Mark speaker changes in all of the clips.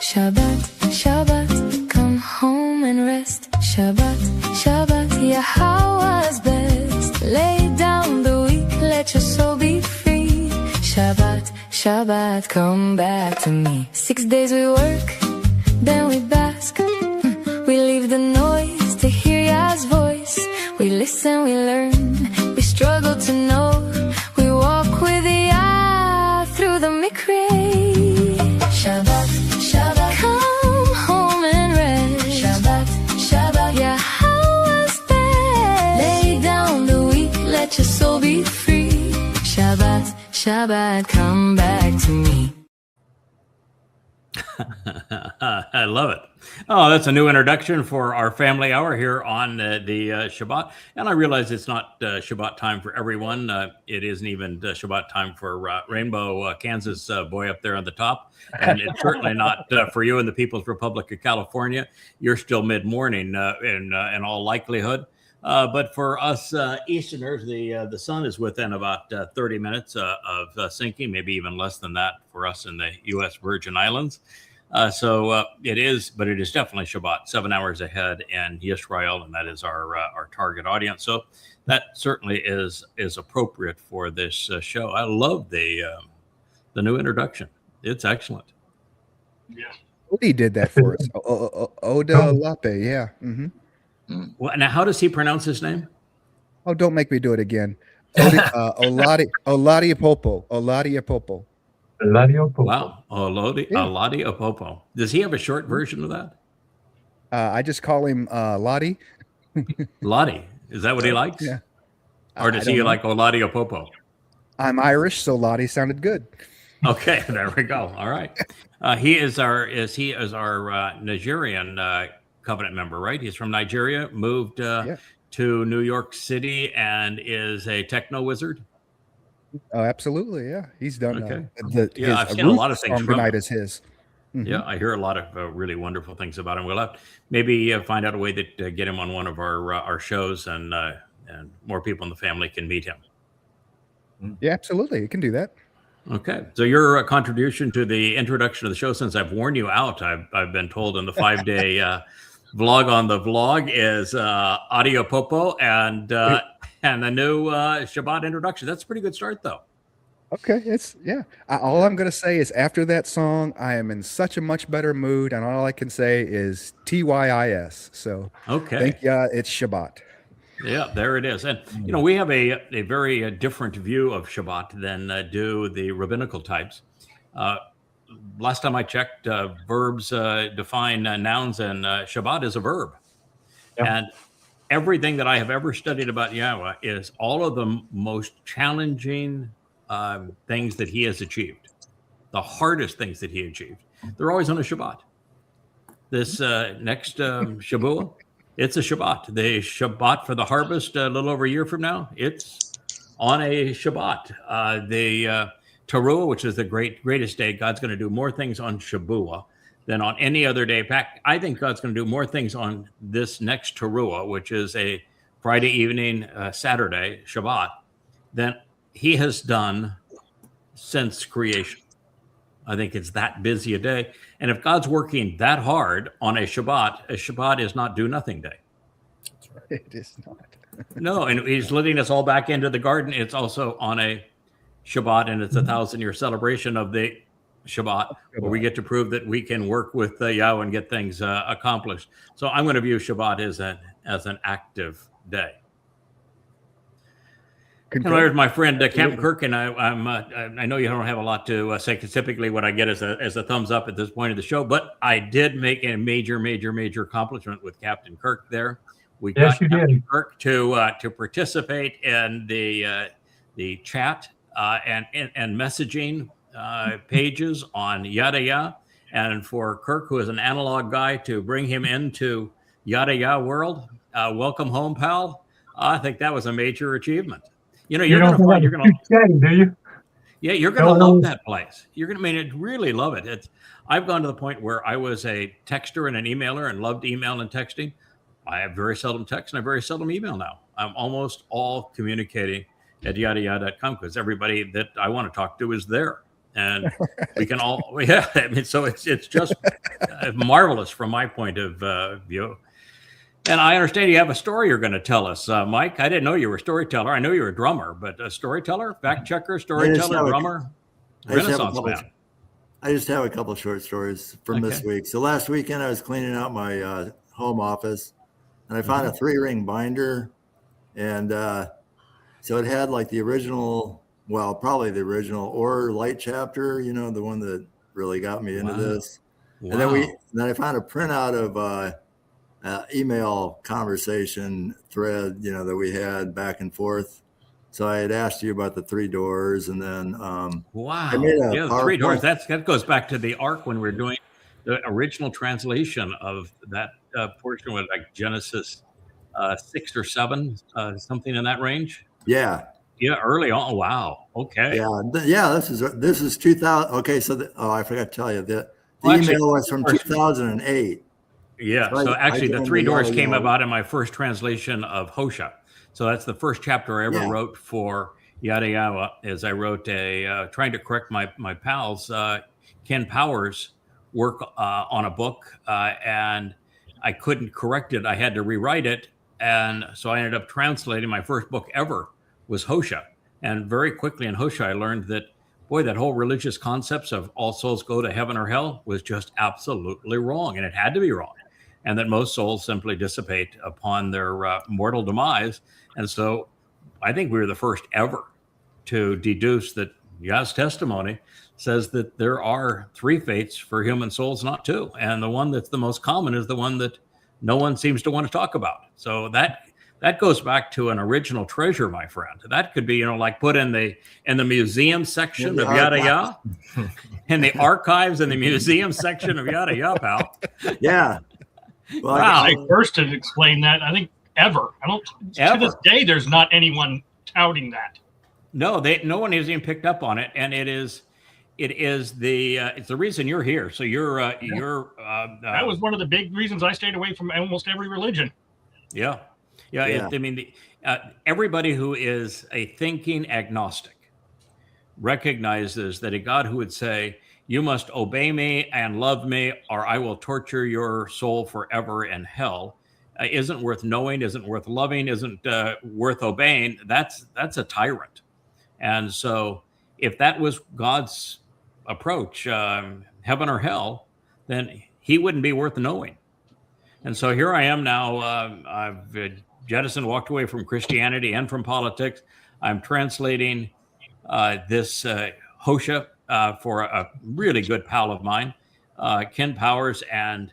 Speaker 1: Shabbat, Shabbat, come home and rest. Shabbat, Shabbat, Yahweh's best. Lay down the weak, let your soul be free. Shabbat, Shabbat, come back to me. 6 days we work, then we bask. We leave the noise to hear Yah's voice. We listen, we learn, we struggle to know. We walk with Yah through the Mikri. Shabbat, Shabbat, come home and rest. Shabbat, Shabbat, Yahweh's best. Lay down the weak, let your soul be free. Shabbat, Shabbat, come back to me.
Speaker 2: I love it. Oh, that's a new introduction for our family hour here on the Shabbat. And I realize it's not Shabbat time for everyone. It isn't even Shabbat time for Rainbow, Kansas boy up there on the top. And it's certainly not for you in the People's Republic of California. You're still mid-morning in all likelihood. But for us Easterners, the sun is within about 30 minutes of sinking, maybe even less than that for us in the U.S. Virgin Islands. So it is definitely Shabbat, 7 hours ahead in Israel, and that is our target audience. So that certainly is appropriate for this show. I love the new introduction. It's excellent.
Speaker 3: Yeah.
Speaker 4: Odie did that for us. Oda Lape, yeah. Mm-hmm.
Speaker 2: Well, now, how does he pronounce his name?
Speaker 4: Oh, don't make me do it again. Oladi Popo.
Speaker 2: Wow, Oladi Opopo. Does he have a short version of that?
Speaker 4: I just call him Lottie.
Speaker 2: Lottie, is that what he likes?
Speaker 4: Yeah.
Speaker 2: Or does he like Oladi Opopo?
Speaker 4: I'm Irish, so Lottie sounded good.
Speaker 2: Okay, there we go. All right. He is our Nigerian covenant member, right? He's from Nigeria, moved to New York City, and is a techno wizard.
Speaker 4: Oh, absolutely, yeah. He's done.
Speaker 2: Okay.
Speaker 4: I've
Speaker 2: seen a lot of things from
Speaker 4: tonight is his. Mm-hmm.
Speaker 2: Yeah, I hear a lot of really wonderful things about him. We'll have maybe find out a way that get him on one of our shows, and more people in the family can meet him.
Speaker 4: Yeah, absolutely, you can do that.
Speaker 2: Okay, so your contribution to the introduction of the show, since I've worn you out, I've been told in the 5-day vlog on the vlog is Audio Popo and the new Shabbat introduction. That's a pretty good start, though.
Speaker 4: Okay, all I'm going to say is after that song, I am in such a much better mood, and all I can say is TYIS. So,
Speaker 2: okay,
Speaker 4: thank you. It's Shabbat.
Speaker 2: Yeah, there it is. And, we have a very different view of Shabbat than do the rabbinical types. Last time I checked, verbs define nouns, and Shabbat is a verb. Yep. And everything that I have ever studied about Yahweh is all of the most challenging things that he has achieved, the hardest things that he achieved. They're always on a Shabbat. This next Shabuah, it's a Shabbat. The Shabbat for the harvest a little over a year from now, it's on a Shabbat. The Teruah, which is the greatest day, God's going to do more things on Shabuah than on any other day. In fact, I think God's going to do more things on this next Teruah, which is a Friday evening, Saturday, Shabbat, than he has done since creation. I think it's that busy a day. And if God's working that hard on a Shabbat is not do nothing day.
Speaker 4: That's right. It is not.
Speaker 2: No, and he's leading us all back into the garden. It's also on a Shabbat, and it's a 1,000-year celebration of the Shabbat, where we get to prove that we can work with Yahweh and get things accomplished. So I'm going to view Shabbat as an active day. And there's my friend Captain Kirk, and I know you don't have a lot to say. Typically, what I get is a thumbs up at this point of the show, but I did make a major accomplishment with Captain Kirk there. We got Captain Kirk to participate in the chat and messaging pages on Yada Yah, and for Kirk, who is an analog guy, to bring him into Yada Yah world. Welcome home, pal. I think that was a major achievement. You're going to
Speaker 3: do you?
Speaker 2: Yeah, you're going to love that place. You're going to really love it. I've gone to the point where I was a texter and an emailer and loved email and texting. I have very seldom text and I very seldom email now. I'm almost all communicating at yadayah.com because everybody that I want to talk to is there. and we can all, yeah. I mean, so it's just marvelous from my point of view. And I understand you have a story you're going to tell us, Mike. I didn't know you were a storyteller. I know you were a drummer, but a storyteller, fact checker, storyteller, drummer, Renaissance man.
Speaker 5: I just have a couple of short stories from this week. So last weekend I was cleaning out my home office, and I found a 3-ring binder, and so it had like the original, well, probably the original or light chapter, you know, the one that really got me into this. And then I found a printout of email conversation thread, you know, that we had back and forth. So I had asked you about the 3 doors, and then I made a
Speaker 2: the 3 doors. That goes back to the ark when we're doing the original translation of that portion with like Genesis 6 or 7, something in that range.
Speaker 5: Yeah,
Speaker 2: early on. Wow. Okay.
Speaker 5: Yeah. This is 2000. Okay, so I forgot to tell you that the email was from 2008.
Speaker 2: Yeah. So actually, the 3 doors came about in my first translation of Hosea. So that's the first chapter I ever wrote for Yada Yada. As I wrote trying to correct my pals, Ken Powers' work on a book, and I couldn't correct it. I had to rewrite it, and so I ended up translating. My first book ever was Hosea, and very quickly in Hosea I learned that, boy, that whole religious concepts of all souls go to heaven or hell was just absolutely wrong, and it had to be wrong, and that most souls simply dissipate upon their mortal demise. And so I think we were the first ever to deduce that Yah's testimony says that there are 3 fates for human souls, not 2. And the one that's the most common is the one that no one seems to want to talk about. So that goes back to an original treasure, my friend. That could be, you know, like put in the museum section of Yada Yada, in the archives in the museum section of Yada Yada, pal.
Speaker 5: Yeah.
Speaker 3: Well, I first to explain that, I think ever. To this day, there's not anyone touting that.
Speaker 2: No, no one has even picked up on it, and it's the reason you're here. So
Speaker 3: that was one of the big reasons I stayed away from almost every religion.
Speaker 2: Yeah. Everybody who is a thinking agnostic recognizes that a God who would say, "You must obey me and love me, or I will torture your soul forever in hell," isn't worth knowing, isn't worth loving, isn't worth obeying. That's a tyrant. And so if that was God's approach, heaven or hell, then he wouldn't be worth knowing. And so here I am now. I've jettisoned, walked away from Christianity and from politics. I'm translating this Hosea for a really good pal of mine, Ken Powers, and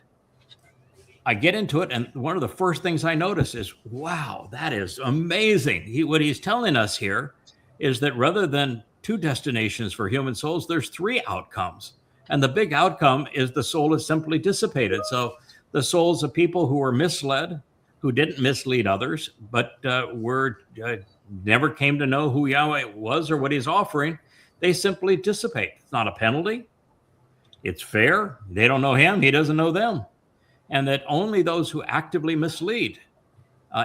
Speaker 2: I get into it, and one of the first things I notice is, wow, that is amazing. What he's telling us here is that rather than 2 destinations for human souls, there's 3 outcomes. And the big outcome is the soul is simply dissipated. So the souls of people who were misled, who didn't mislead others, but never came to know who Yahweh was or what he's offering, they simply dissipate. It's not a penalty. It's fair. They don't know him. He doesn't know them. And that only those who actively mislead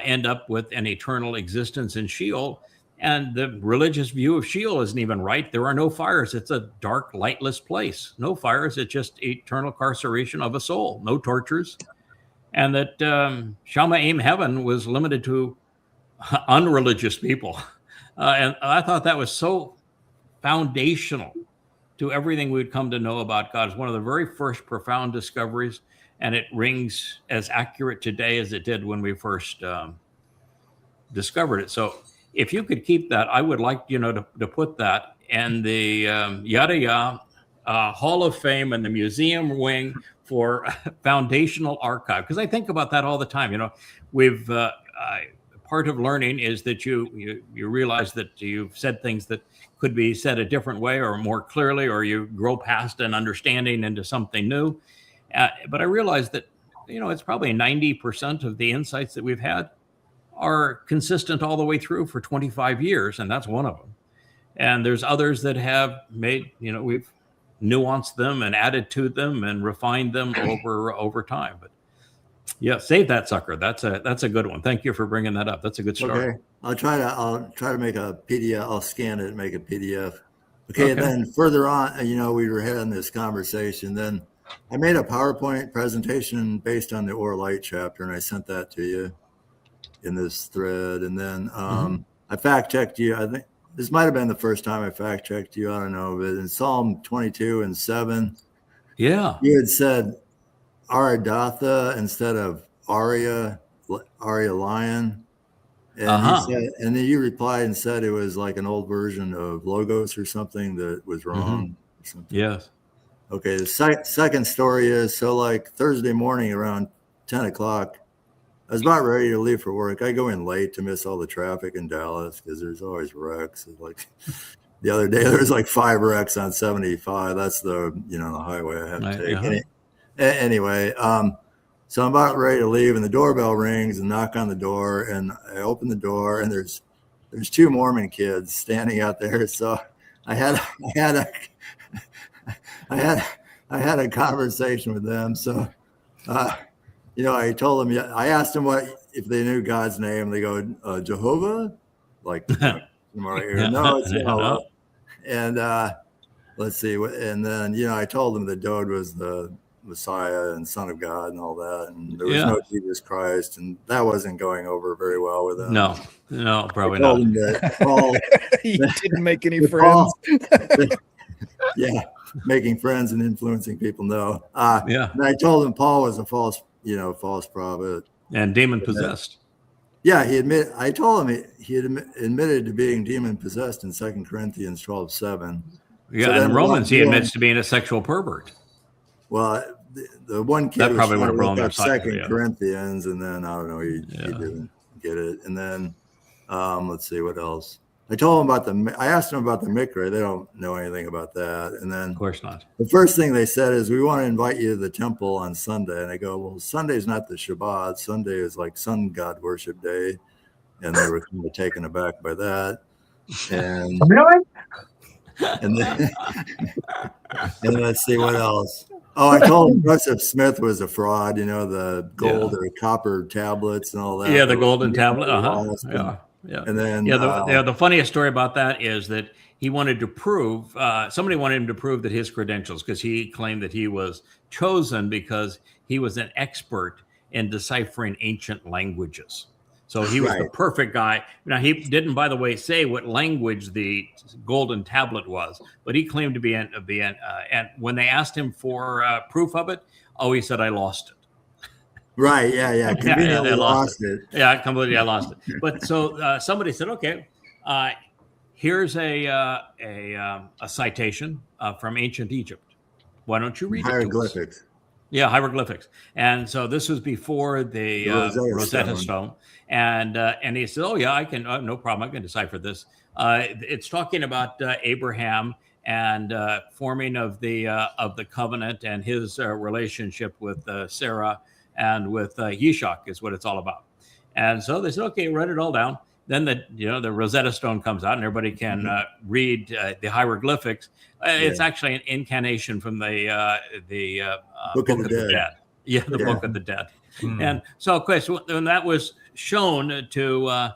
Speaker 2: end up with an eternal existence in Sheol. And the religious view of Sheol isn't even right. There are no fires. It's a dark, lightless place. No fires. It's just eternal carceration of a soul. No tortures. And that Shamayim heaven was limited to unreligious people. And I thought that was so foundational to everything we'd come to know about God. It's one of the very first profound discoveries. And it rings as accurate today as it did when we first discovered it. So if you could keep that, I would like, to put that in the Yada Yada Hall of Fame and the museum wing for foundational archive. Because I think about that all the time. We've part of learning is that you realize that you've said things that could be said a different way or more clearly, or you grow past an understanding into something new. But I realized that, it's probably 90% of the insights that we've had are consistent all the way through for 25 years, and that's one of them. And there's others that have made, we've nuanced them and added to them and refined them over time. But yeah, save that sucker. That's a good one. Thank you for bringing that up. That's a good story.
Speaker 5: Okay, I'll try to make a PDF. I'll scan it and make a PDF. Okay, then further on, we were having this conversation. Then I made a PowerPoint presentation based on the Or Light chapter, and I sent that to you in this thread. And then I fact checked you. I think this might have been the first time I fact checked you. I don't know, but in Psalm 22:7, you had said Aradatha instead of Aria lion. And he said, and then you replied and said it was like an old version of Logos or something that was wrong. Or something.
Speaker 2: Yes.
Speaker 5: Okay. The second story is, so like Thursday morning around 10 o'clock, I was about ready to leave for work. I go in late to miss all the traffic in Dallas because there's always wrecks. Like the other day, there was like 5 wrecks on 75. That's the highway I have to take. Anyway, so I'm about ready to leave, and the doorbell rings and knock on the door, and I open the door, and there's 2 Mormon kids standing out there. So I had a conversation with them. So, I told them, I asked them if they knew God's name. They go, Jehovah, like, no, it's Jehovah. And let's see, and then I told them that Dode was the Messiah and Son of God and all that, and there was no Jesus Christ, and that wasn't going over very well with them.
Speaker 2: No, probably not.
Speaker 5: Paul,
Speaker 4: he didn't make any friends.
Speaker 5: Making friends and influencing people. No, and I told him Paul was a false prophet
Speaker 2: and demon possessed.
Speaker 5: I told him he had admitted to being demon possessed in 2 Corinthians 12:7.
Speaker 2: Yeah, so and in Romans he admits to being a sexual pervert.
Speaker 5: Well, the one kid
Speaker 2: that probably would have
Speaker 5: looked up 2 Corinthians, and then I don't know, he didn't get it. And then let's see what else. I told him I asked him about the Mikra. They don't know anything about that. And then,
Speaker 2: of course not.
Speaker 5: The first thing they said is, we want to invite you to the temple on Sunday. And I go, well, Sunday's not the Shabbat. Sunday is like sun god worship day. And they were kind of taken aback by that. And
Speaker 3: really?
Speaker 5: And then, and let's see what else. Oh, I told him Joseph Smith was a fraud, the gold or copper tablets and all that.
Speaker 2: Yeah, the golden tablet. Yeah.
Speaker 5: And then
Speaker 2: the funniest story about that is that he wanted to prove, somebody wanted him to prove that his credentials, because he claimed that he was chosen because he was an expert in deciphering ancient languages. So he was the perfect guy. Now, he didn't, by the way, say what language the golden tablet was, but he claimed to be and when they asked him for proof of it, he said, I lost it.
Speaker 5: Right. Yeah. Conveniently lost it.
Speaker 2: Yeah, completely. I lost it. But so somebody said, okay, here's a citation from ancient Egypt. Why don't you read
Speaker 5: hieroglyphics?
Speaker 2: Yeah, hieroglyphics. And so this was before the Rosetta Stone. And he said, I can, no problem. I can decipher this. It's talking about Abraham and forming of the covenant and his relationship with Sarah and with Yishak is what it's all about. And so they said, okay, write it all down. Then the Rosetta Stone comes out and everybody can read the hieroglyphics. It's actually an incantation from the Book of the Dead. Yeah, the Book of the Dead. And so, of course, when that was shown to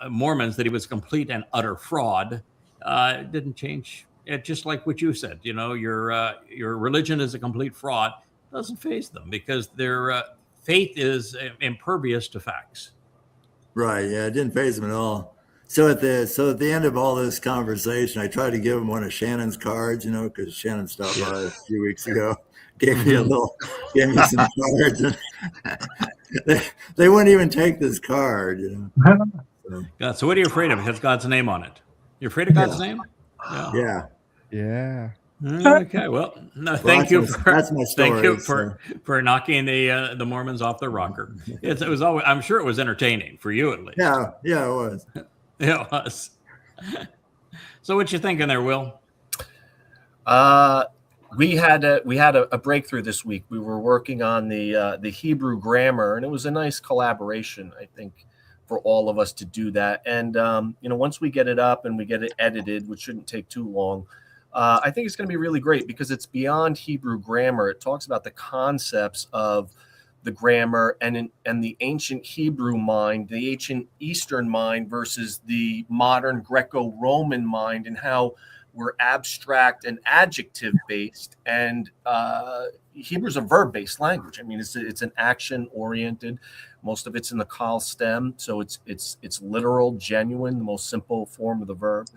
Speaker 2: Mormons that he was a complete and utter fraud, it didn't change. It just like what you said, your religion is a complete fraud. Doesn't faze them because their faith is impervious to facts.
Speaker 5: Right. Yeah, it didn't faze them at all. So at the end of all this conversation, I tried to give him one of Shannon's cards, because Shannon stopped by a few weeks ago, gave me some cards. And they wouldn't even take this card,
Speaker 2: God, so what are you afraid of? It has God's name on it. You're afraid of God's name?
Speaker 5: Yeah.
Speaker 2: Okay. Well, no. Thank you
Speaker 5: for
Speaker 2: for knocking the Mormons off the rocker. It was always. I'm sure it was entertaining for you at least.
Speaker 5: Yeah, it was.
Speaker 2: It was. So, what you thinking there, Will?
Speaker 6: We had a breakthrough this week. We were working on the Hebrew grammar, and it was a nice collaboration, I think, for all of us to do that. And once we get it up and we get it edited, which shouldn't take too long, I think it's going to be really great because it's beyond Hebrew grammar. It talks about the concepts of the grammar and the ancient Hebrew mind, the ancient Eastern mind versus the modern Greco-Roman mind, and how we're abstract and adjective based, and Hebrew's a verb based language. I mean, it's an action oriented. Most of it's in the Kal stem, so it's literal, genuine, the most simple form of the verb.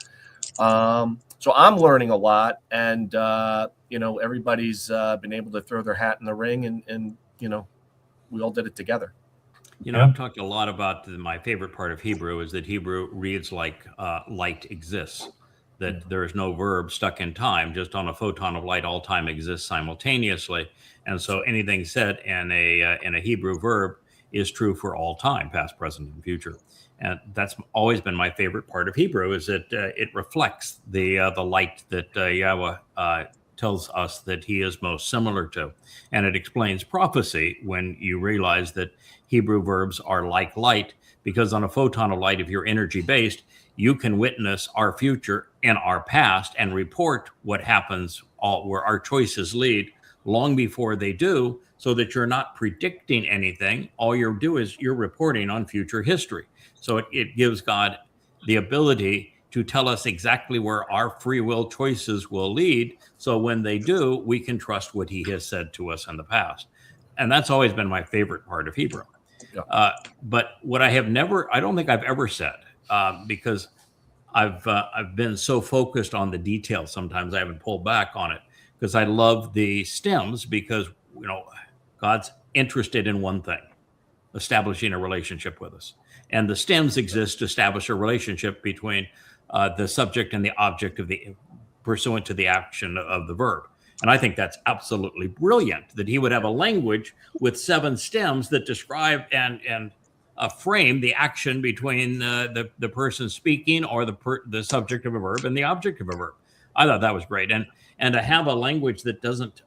Speaker 6: So I'm learning a lot, and everybody's been able to throw their hat in the ring, and we all did it together.
Speaker 2: I've talked a lot about my favorite part of Hebrew is that Hebrew reads like light exists, that there is no verb stuck in time. Just on a photon of light, all time exists simultaneously. And so anything said in a Hebrew verb is true for all time, past, present, and future. And that's always been my favorite part of Hebrew, is that it reflects the light that Yahweh tells us that he is most similar to. And it explains prophecy when you realize that Hebrew verbs are like light, because on a photon of light, if you're energy based, you can witness our future and our past and report what happens, where our choices lead, long before they do, so that you're not predicting anything. All you do is you're reporting on future history. So it gives God the ability to tell us exactly where our free will choices will lead. So when they do, we can trust what he has said to us in the past. And that's always been my favorite part of Hebrew. Yeah. But what I don't think I've ever said, because I've been so focused on the details, sometimes I haven't pulled back on it, because I love the stems, because God's interested in one thing, establishing a relationship with us. And the stems exist to establish a relationship between the subject and the object pursuant to the action of the verb. And I think that's absolutely brilliant, that he would have a language with 7 stems that describe and frame the action between the person speaking, or the subject of a verb, and the object of a verb. I thought that was great. And to have a language that doesn't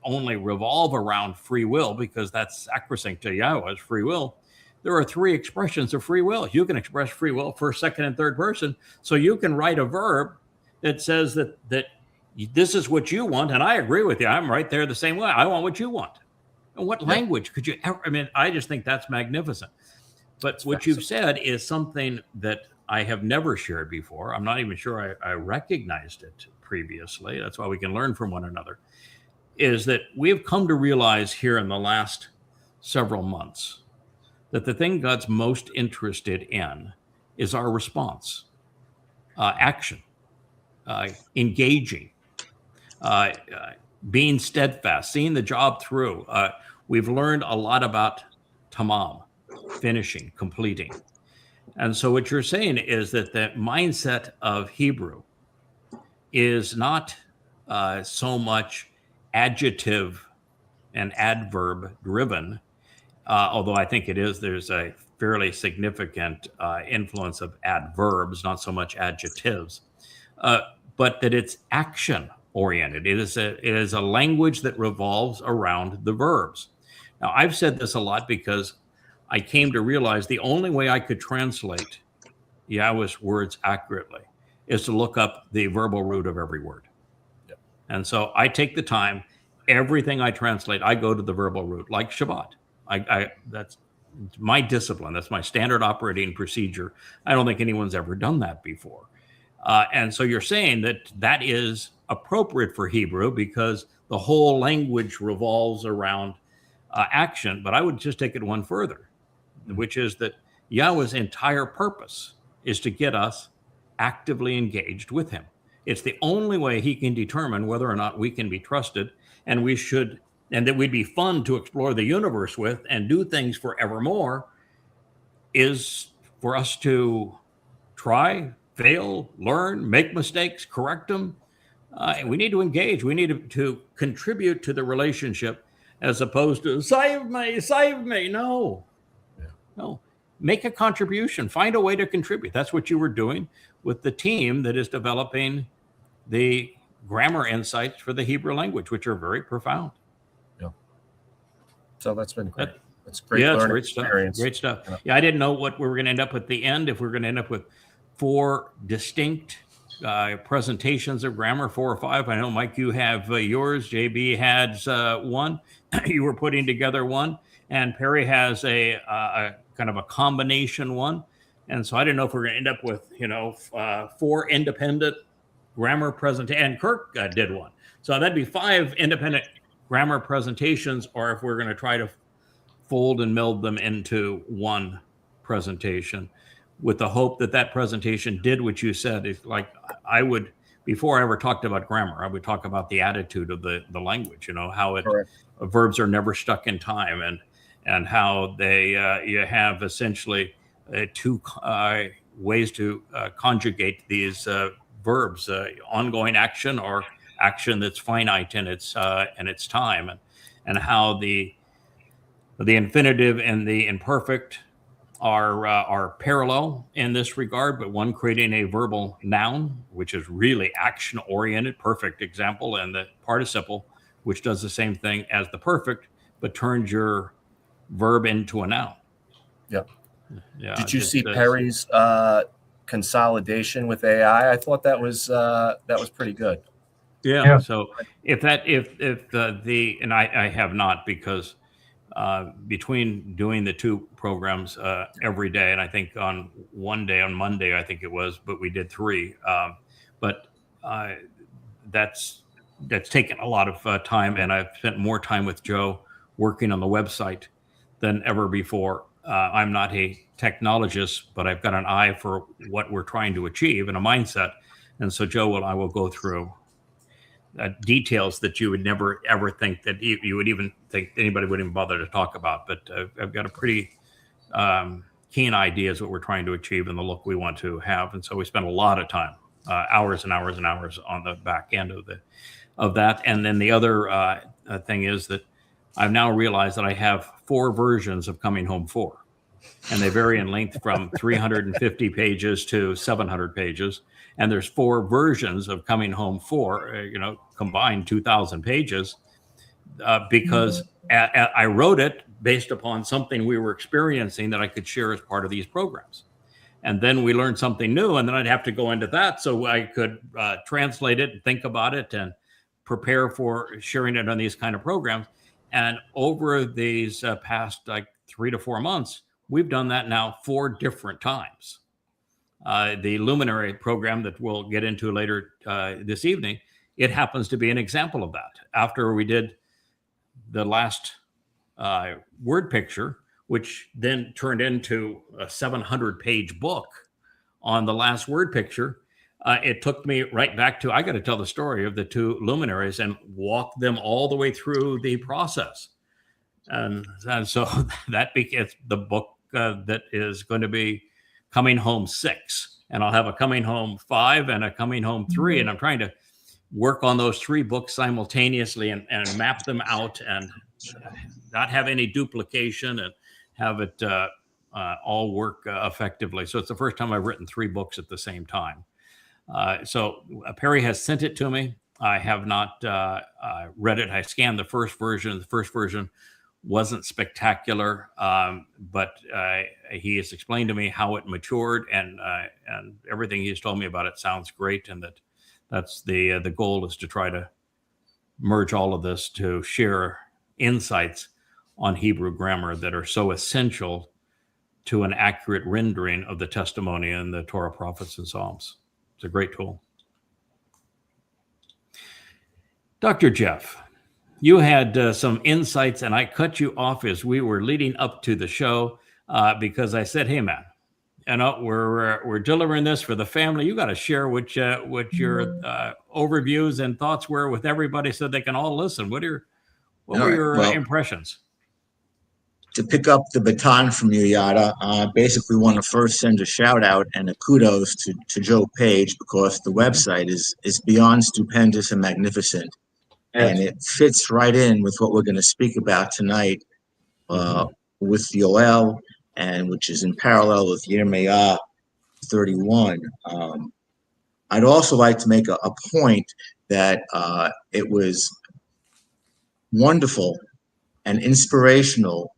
Speaker 2: only revolve around free will, because that's sacrosanct to Yahweh's free will. There are 3 expressions of free will. You can express free will first, second, and third person. So you can write a verb that says that this is what you want, and I agree with you. I'm right there the same way. I want what you want. And what language could you ever? I mean, I just think that's magnificent. But what you've said is something that I have never shared before. I'm not even sure I recognized it previously. That's why we can learn from one another. Is that we have come to realize here in the last several months that the thing God's most interested in is our response, action, engaging, being steadfast, seeing the job through. We've learned a lot about tamam, finishing, completing. And so what you're saying is that the mindset of Hebrew is not so much adjective and adverb driven, although I think it is. There's a fairly significant influence of adverbs, not so much adjectives, but that it's action oriented. It is a language that revolves around the verbs. Now, I've said this a lot because I came to realize the only way I could translate Yahweh's words accurately is to look up the verbal root of every word. Yep. And so I take the time. Everything I translate, I go to the verbal root, like Shabbat. That's my discipline. That's my standard operating procedure. I don't think anyone's ever done that before. And so you're saying that is appropriate for Hebrew because the whole language revolves around action. But I would just take it one further, which is that Yahweh's entire purpose is to get us actively engaged with him. It's the only way he can determine whether or not we can be trusted, and that we'd be fun to explore the universe with and do things forevermore, is for us to try, fail, learn, make mistakes, correct them. We need to engage. We need to contribute to the relationship, as opposed to save me. No. Make a contribution. Find a way to contribute. That's what you were doing with the team that is developing the grammar insights for the Hebrew language, which are very profound.
Speaker 6: Yeah. So that's been great. That's great.
Speaker 2: Yeah, it's great experience. Stuff. Great stuff. Yeah, I didn't know what we were going to end up with at the end. If we were going to end up with 4 distinct presentations of grammar, 4 or 5. I know, Mike, you have yours. JB had one. You were putting together one, and Perry has a kind of a combination one. And so I didn't know if we're going to end up with 4 independent grammar presentation, and Kirk did one. So that'd be 5 independent grammar presentations, or if we're going to try to fold and meld them into one presentation, with the hope that that presentation did what you said. If, like, I would, before I ever talked about grammar, I would talk about the attitude of the language, you know, how it verbs are never stuck in time, and how they you have essentially 2 ways to conjugate these verbs, ongoing action or action that's finite in its time, and how the infinitive and the imperfect are parallel in this regard, but one creating a verbal noun, which is really action-oriented, perfect example, and the participle, which does the same thing as the perfect, but turns your verb into a noun.
Speaker 6: Yep.
Speaker 2: Yeah.
Speaker 6: Did you see Perry's consolidation with AI? I thought that was pretty good.
Speaker 2: Yeah. So if and I have not, because between doing the 2 programs every day, and I think on Monday, I think it was, but we did 3. But that's taken a lot of time, and I've spent more time with Joe working on the website than ever before. I'm not a technologist, but I've got an eye for what we're trying to achieve and a mindset. And so Joe and I will go through details that you would never ever think that you would even think anybody would even bother to talk about. But I've got a pretty keen idea as what we're trying to achieve and the look we want to have. And so we spend a lot of time, hours and hours and hours on the back end of that. And then the other thing is that I've now realized that I have 4 versions of Coming Home 4, and they vary in length from 350 pages to 700 pages. And there's 4 versions of Coming Home 4, combined 2,000 pages, because I wrote it based upon something we were experiencing that I could share as part of these programs. And then we learned something new, and then I'd have to go into that so I could translate it and think about it and prepare for sharing it on these kind of programs. And over these past 3 to 4 months, we've done that now 4 different times. The Luminary program that we'll get into later this evening, it happens to be an example of that. After we did the last word picture, which then turned into a 700-page book on the last word picture, it took me right back to, I got to tell the story of the 2 luminaries and walk them all the way through the process. And so that becomes the book that is going to be Coming Home 6. And I'll have a Coming Home 5 and a Coming Home 3. And I'm trying to work on those 3 books simultaneously and map them out and not have any duplication and have it all work effectively. So it's the first time I've written 3 books at the same time. So Perry has sent it to me. I have not read it. I scanned the first version. The first version wasn't spectacular, but he has explained to me how it matured, and everything he's told me about it sounds great. And that's the goal, is to try to merge all of this to share insights on Hebrew grammar that are so essential to an accurate rendering of the testimony in the Torah, prophets, and Psalms. It's a great tool. Dr. Jeff, you had some insights, and I cut you off as we were leading up to the show because I said, "Hey, man, we're delivering this for the family. You got to share what your overviews and thoughts were with everybody, so they can all listen." What were your impressions?
Speaker 7: To pick up the baton from you, Yada, basically want to first send a shout out and a kudos to Joe Page, because the website is beyond stupendous and magnificent. Yes. And it fits right in with what we're going to speak about tonight with Yoel, and which is in parallel with Yirmiyah 31. I'd also like to make a point that it was wonderful and inspirational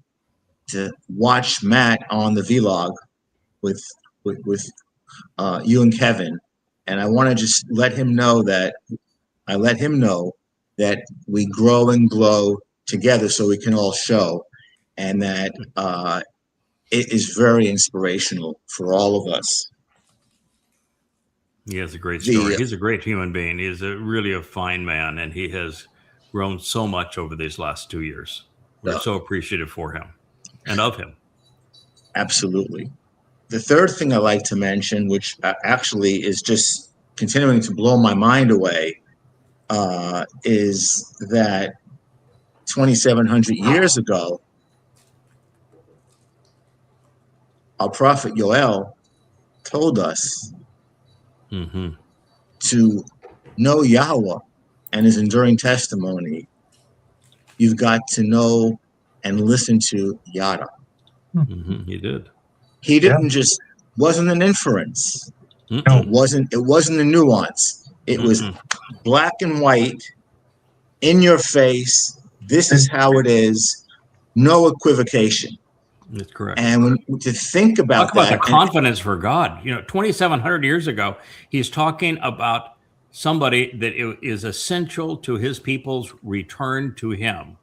Speaker 7: to watch Matt on the vlog with you and Kevin. And I want to just let him know that we grow and glow together, so we can all show, and that it is very inspirational for all of us.
Speaker 2: He has a great story. He's a great human being. He's really a fine man, and he has grown so much over these last 2 years. We're so appreciative for him and of him.
Speaker 7: Absolutely. The third thing I like to mention, which actually is just continuing to blow my mind away, is that 2,700 years ago, our prophet Yoel told us to know Yahweh and his enduring testimony. You've got to know and listen to Yada.
Speaker 2: He did.
Speaker 7: He didn't just, wasn't an inference. It wasn't a nuance. It was black and white, in your face. This is how it is. No equivocation.
Speaker 2: That's correct.
Speaker 7: And to think about
Speaker 2: Talk about the confidence for God. 2,700 years ago, he's talking about somebody that is essential to his people's return to him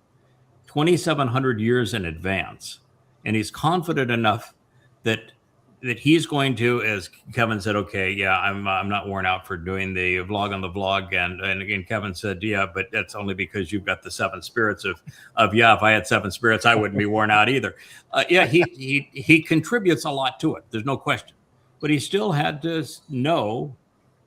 Speaker 2: 2,700 years in advance. And he's confident enough that he's going to, as Kevin said, okay, yeah, I'm not worn out for doing the vlog on the vlog. And again, Kevin said, yeah, but that's only because you've got the 7 spirits of yeah, if I had 7 spirits, I wouldn't be worn out either. Yeah, he contributes a lot to it. There's no question. But he still had to know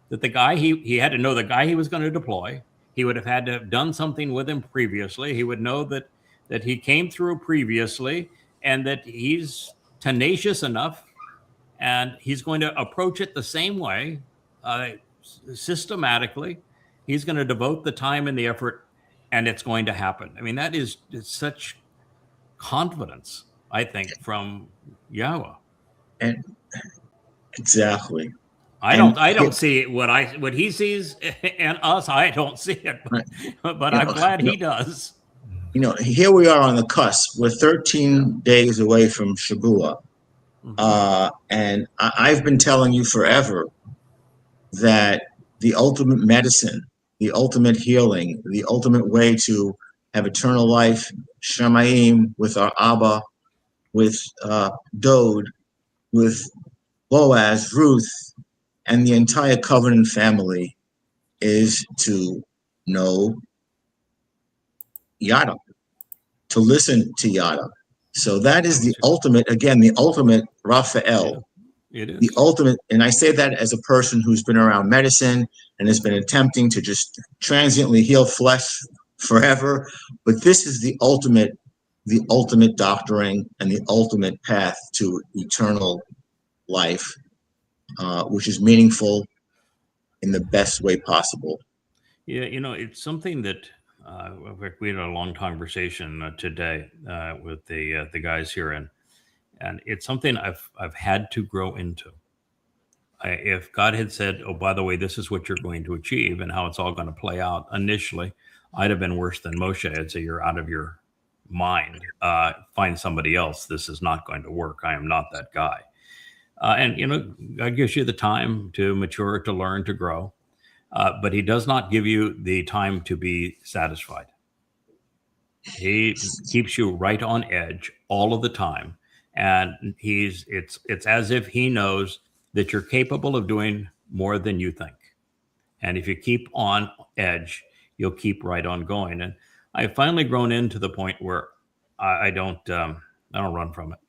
Speaker 2: that the guy, he had to know the guy he was going to deploy. He would have had to have done something with him previously. He would know that he came through previously and that he's tenacious enough. And he's going to approach it the same way, systematically. He's going to devote the time and the effort, and it's going to happen. I mean, it's such confidence, I think, from Yahweh.
Speaker 7: And exactly.
Speaker 2: I don't see it, what he sees and us. I don't see it, but I'm glad he does.
Speaker 7: Here we are on the cusp. We're 13 days away from Shabbat. And I've been telling you forever that the ultimate medicine, the ultimate healing, the ultimate way to have eternal life, Shamayim, with our Abba, with Dode, with Boaz, Ruth, and the entire covenant family is to know Yada, to listen to Yada. So that is the ultimate, again, the ultimate Raphael.
Speaker 2: It is.
Speaker 7: The ultimate, and I say that as a person who's been around medicine and has been attempting to just transiently heal flesh forever. But this is the ultimate doctoring and the ultimate path to eternal life, which is meaningful in the best way possible.
Speaker 2: Yeah, it's something that we had a long conversation today with the guys here, and it's something I've had to grow into. If God had said, "Oh, by the way, this is what you're going to achieve and how it's all going to play out," initially, I'd have been worse than Moshe. I'd say, "You're out of your mind. Find somebody else. This is not going to work. I am not that guy." And God gives you the time to mature, to learn, to grow. But he does not give you the time to be satisfied. He keeps you right on edge all of the time. And it's as if he knows that you're capable of doing more than you think. And if you keep on edge, you'll keep right on going. And I've finally grown into the point where I don't run from it.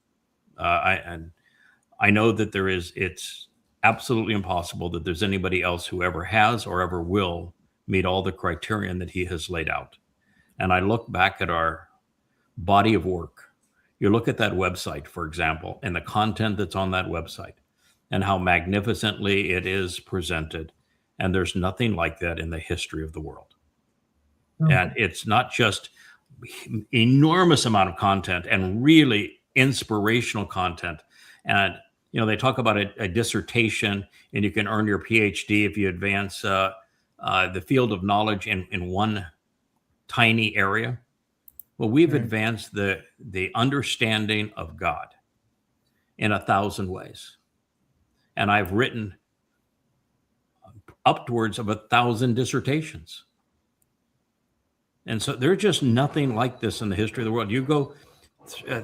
Speaker 2: I know that it's absolutely impossible that there's anybody else who ever has or ever will meet all the criterion that he has laid out. And I look back at our body of work. You look at that website, for example, and the content that's on that website and how magnificently it is presented. And there's nothing like that in the history of the world. Okay. And it's not just enormous amount of content and really inspirational content. And they talk about a dissertation, and you can earn your PhD if you advance the field of knowledge in one tiny area. Well, we've advanced the understanding of God in 1,000 ways. And I've written upwards of 1,000 dissertations. And so there's just nothing like this in the history of the world. You go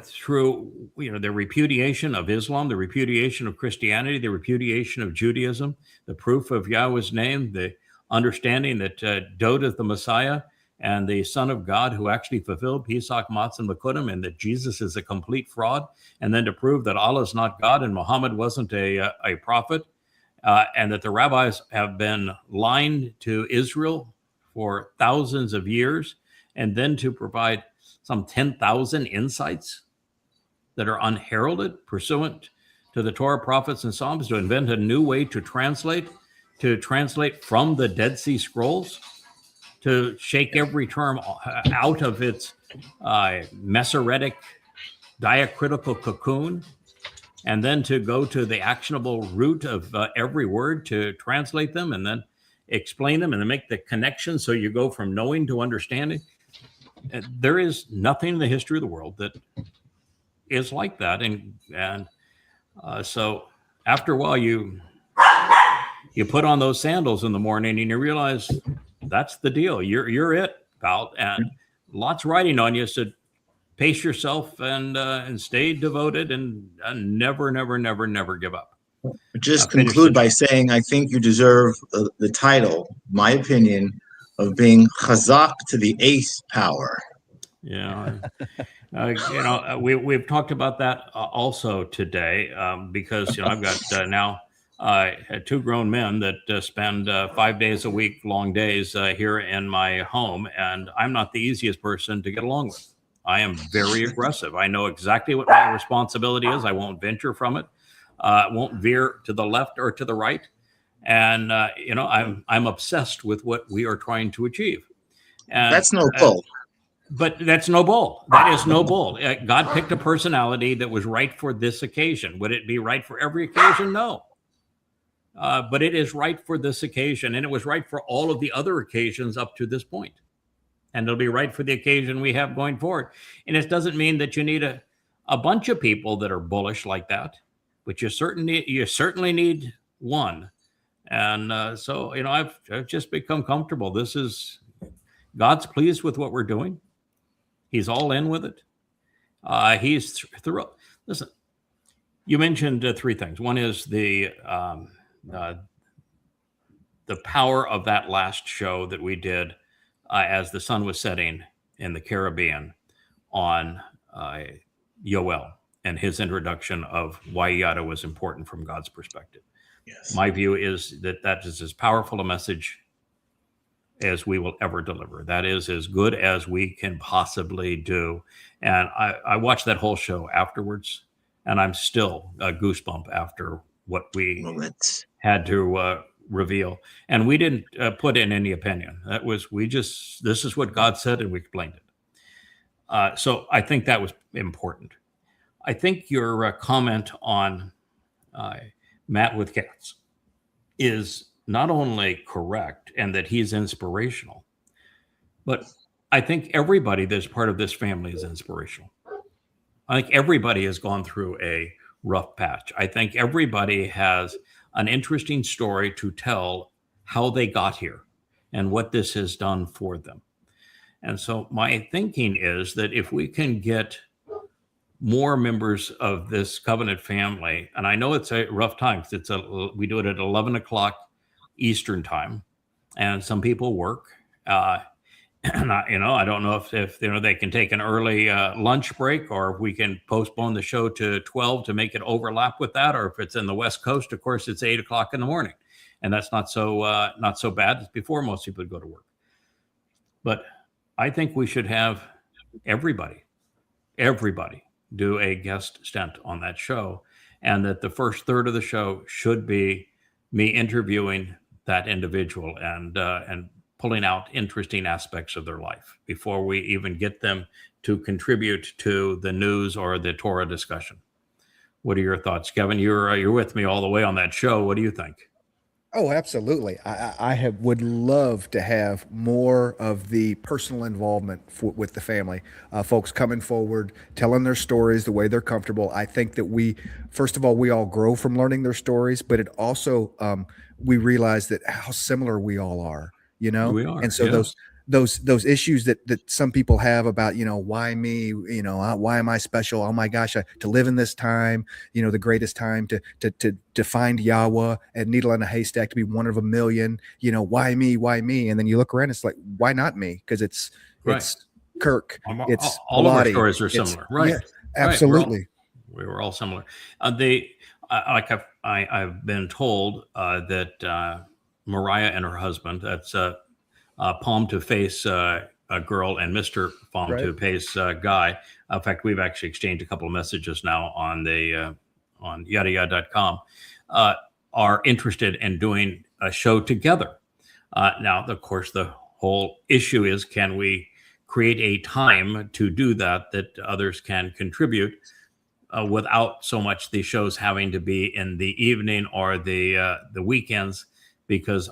Speaker 2: through the repudiation of Islam, the repudiation of Christianity, the repudiation of Judaism, the proof of Yahweh's name, the understanding that Dod is the Messiah and the Son of God who actually fulfilled Pesach, Matzah, and Makudim, and that Jesus is a complete fraud, and then to prove that Allah is not God and Muhammad wasn't a prophet, and that the rabbis have been lying to Israel for thousands of years, and then to provide some 10,000 insights that are unheralded pursuant to the Torah, prophets, and Psalms, to invent a new way to translate from the Dead Sea Scrolls, to shake every term out of its Masoretic diacritical cocoon, and then to go to the actionable root of every word to translate them and then explain them and then make the connection so you go from knowing to understanding. There is nothing in the history of the world that is like that. And so after a while, you put on those sandals in the morning and you realize that's the deal. You're it, pal. And lots riding on you. So pace yourself and stay devoted and never give up.
Speaker 7: Just conclude by saying I think you deserve the title, my opinion, of being chazak to the ace power.
Speaker 2: Yeah. We've talked about that also today because I've got now two grown men that spend 5 days a week, long days here in my home, and I'm not the easiest person to get along with. I am very aggressive. I know exactly what my responsibility is. I won't venture from it. Won't veer to the left or to the right. And I'm obsessed with what we are trying to achieve. And
Speaker 7: that's no bull.
Speaker 2: But that's no bull. That is no bull. God picked a personality that was right for this occasion. Would it be right for every occasion? No. But it is right for this occasion, and it was right for all of the other occasions up to this point. And it'll be right for the occasion we have going forward. And it doesn't mean that you need a bunch of people that are bullish like that, but you certainly need one. And so I've just become comfortable. This is God's pleased with what we're doing. He's all in with it. He's thrilled. Listen, you mentioned three things. One is the power of that last show that we did as the sun was setting in the Caribbean on Yoel and his introduction of why Yada was important from God's perspective.
Speaker 7: Yes.
Speaker 2: My view is that is as powerful a message as we will ever deliver. That is as good as we can possibly do. And I watched that whole show afterwards, and I'm still a goosebump after what we had to reveal. And we didn't put in any opinion. That was, this is what God said, and we explained it. So I think that was important. I think your comment on Matt with cats is not only correct and that he's inspirational, but I think everybody that's part of this family is inspirational. I think everybody has gone through a rough patch. I think everybody has an interesting story to tell how they got here and what this has done for them. And so my thinking is that if we can get more members of this covenant family, and I know it's a rough time because we do it at 11 o'clock Eastern time, and some people work. And I don't know if they can take an early lunch break, or if we can postpone the show to 12 to make it overlap with that, or if it's in the West Coast, of course, it's 8 o'clock in the morning, and that's not so bad. It's before most people go to work. But I think we should have everybody do a guest stint on that show, and that the first third of the show should be me interviewing that individual and pulling out interesting aspects of their life before we even get them to contribute to the news or the Torah discussion. What are your thoughts, Kevin? You're with me all the way on that show. What do you think?
Speaker 4: Oh, absolutely. I would love to have more of the personal involvement with the family, folks coming forward, telling their stories the way they're comfortable. I think that first of all, we all grow from learning their stories, but it also, we realize that how similar we all are,
Speaker 2: We are,
Speaker 4: and so
Speaker 2: yeah.
Speaker 4: those issues that some people have about, why me, why am I special? Oh my gosh, to live in this time, the greatest time to find Yahweh and needle in a haystack, to be one of a million, why me? And then you look around, it's like, why not me? Because it's Kirk, it's
Speaker 2: all of our
Speaker 4: Bilotti,
Speaker 2: stories are similar, right?
Speaker 4: Yeah, absolutely.
Speaker 2: We were all similar. I've been told that Mariah and her husband, that's Palm to Face a girl and Mr. Palm to Face guy. In fact, we've actually exchanged a couple of messages now on the on yadayada.com, are interested in doing a show together. Now, of course, the whole issue is, can we create a time to do that others can contribute without so much the shows having to be in the evening or the weekends, because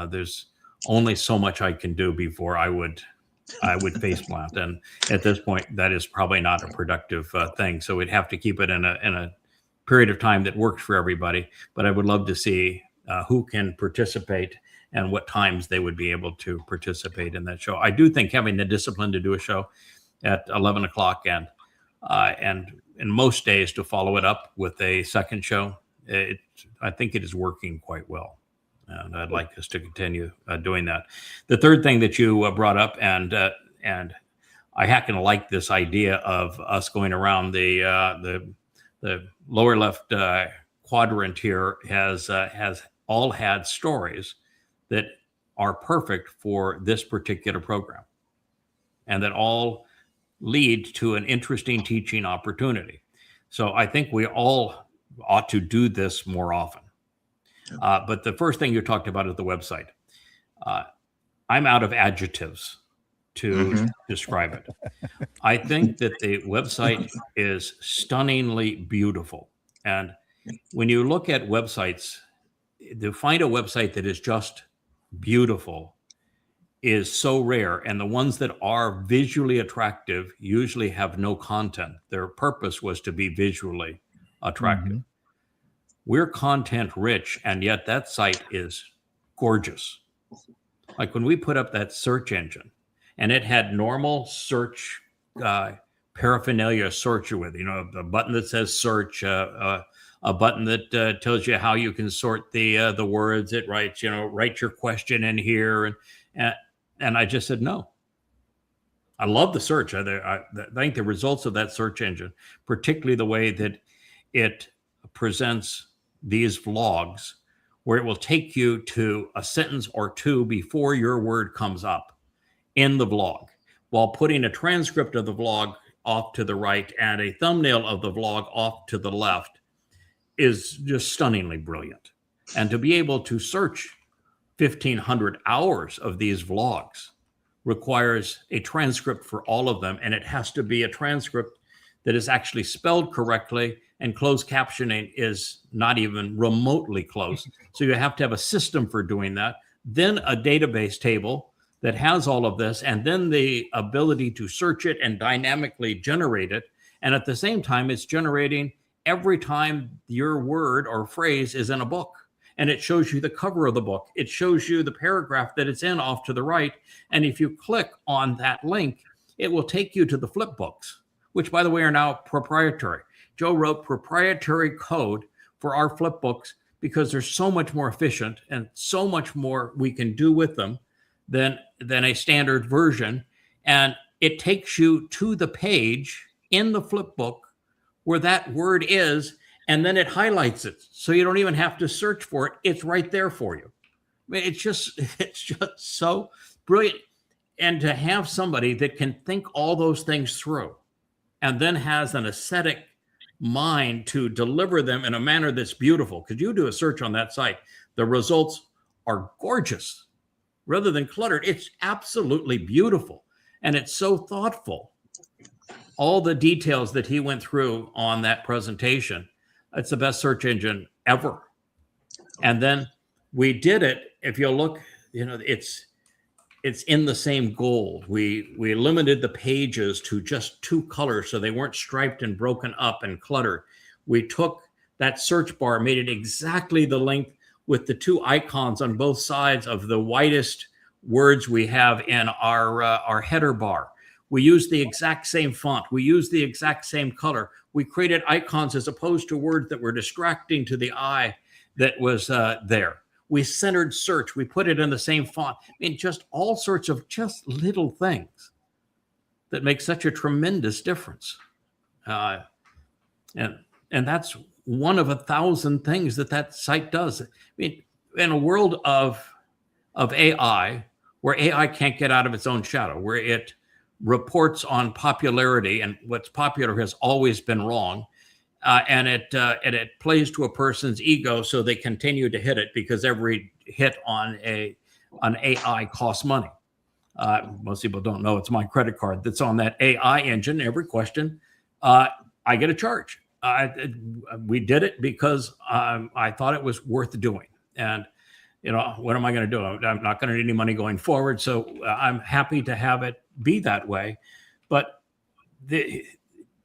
Speaker 2: there's only so much I can do before I would face plant, and at this point that is probably not a productive thing. So we'd have to keep it in a period of time that works for everybody. But I would love to see who can participate and what times they would be able to participate in that show. I do think having the discipline to do a show at 11 o'clock and in most days to follow it up with a second show, I think it is working quite well. And I'd like us to continue doing that. The third thing that you brought up, and I happen to like this idea of us going around the lower left quadrant here has all had stories that are perfect for this particular program, and that all lead to an interesting teaching opportunity. So I think we all ought to do this more often. But the first thing you talked about is the website. I'm out of adjectives to describe it. I think that the website is stunningly beautiful. And when you look at websites, to find a website that is just beautiful is so rare. And the ones that are visually attractive usually have no content. Their purpose was to be visually attractive. We're content rich, and yet that site is gorgeous. Like when we put up that search engine, and it had normal search paraphernalia search with, a button that says search, a button that tells you how you can sort the words. It writes, write your question in here, and I just said no. I love the search. I think the results of that search engine, particularly the way that it presents these vlogs, where it will take you to a sentence or two before your word comes up in the vlog, while putting a transcript of the vlog off to the right and a thumbnail of the vlog off to the left, is just stunningly brilliant. And to be able to search 1,500 hours of these vlogs requires a transcript for all of them, and it has to be a transcript that is actually spelled correctly, and closed captioning is not even remotely close. So you have to have a system for doing that, then a database table that has all of this, and then the ability to search it and dynamically generate it. And at the same time, it's generating every time your word or phrase is in a book. And it shows you the cover of the book. It shows you the paragraph that it's in off to the right. And if you click on that link, it will take you to the flip books, which, by the way, are now proprietary. Joe wrote proprietary code for our flip books because they're so much more efficient and so much more we can do with them than a standard version. And it takes you to the page in the flip book where that word is, and then it highlights it. So you don't even have to search for it. It's right there for you. I mean, it's just so brilliant. And to have somebody that can think all those things through and then has an aesthetic mind to deliver them in a manner that's beautiful. Because you do a search on that site, the results are gorgeous. Rather than cluttered, it's absolutely beautiful. And it's so thoughtful. All the details that he went through on that presentation, it's the best search engine ever. And then we did it. If you look, it's in the same gold. We limited the pages to just 2 colors, so they weren't striped and broken up and cluttered. We took that search bar, made it exactly the length with the 2 icons on both sides of the widest words we have in our header bar. We use the exact same font. We use the exact same color. We created icons as opposed to words that were distracting to the eye that was there. We centered search. We put it in the same font. I mean, just all sorts of just little things that make such a tremendous difference. And that's one of 1,000 things that site does. I mean, in a world of AI, where AI can't get out of its own shadow, where it reports on popularity, and what's popular has always been wrong, and it plays to a person's ego, so they continue to hit it because every hit on an AI costs money. Most people don't know it's my credit card that's on that AI engine. Every question, I get a charge. We did it because I thought it was worth doing. And, what am I going to do? I'm not going to need any money going forward. So I'm happy to have it be that way. But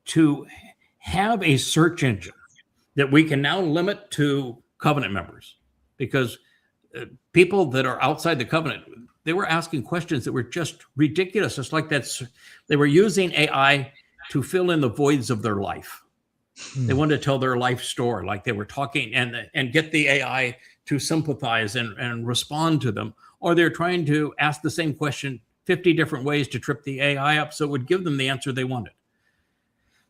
Speaker 2: to have a search engine that we can now limit to covenant members, because people that are outside the covenant, they were asking questions that were just ridiculous. It's like they were using AI to fill in the voids of their life. They wanted to tell their life story, like they were talking and get the AI to sympathize and respond to them. Or they're trying to ask the same question 50 different ways to trip the AI up so it would give them the answer they wanted.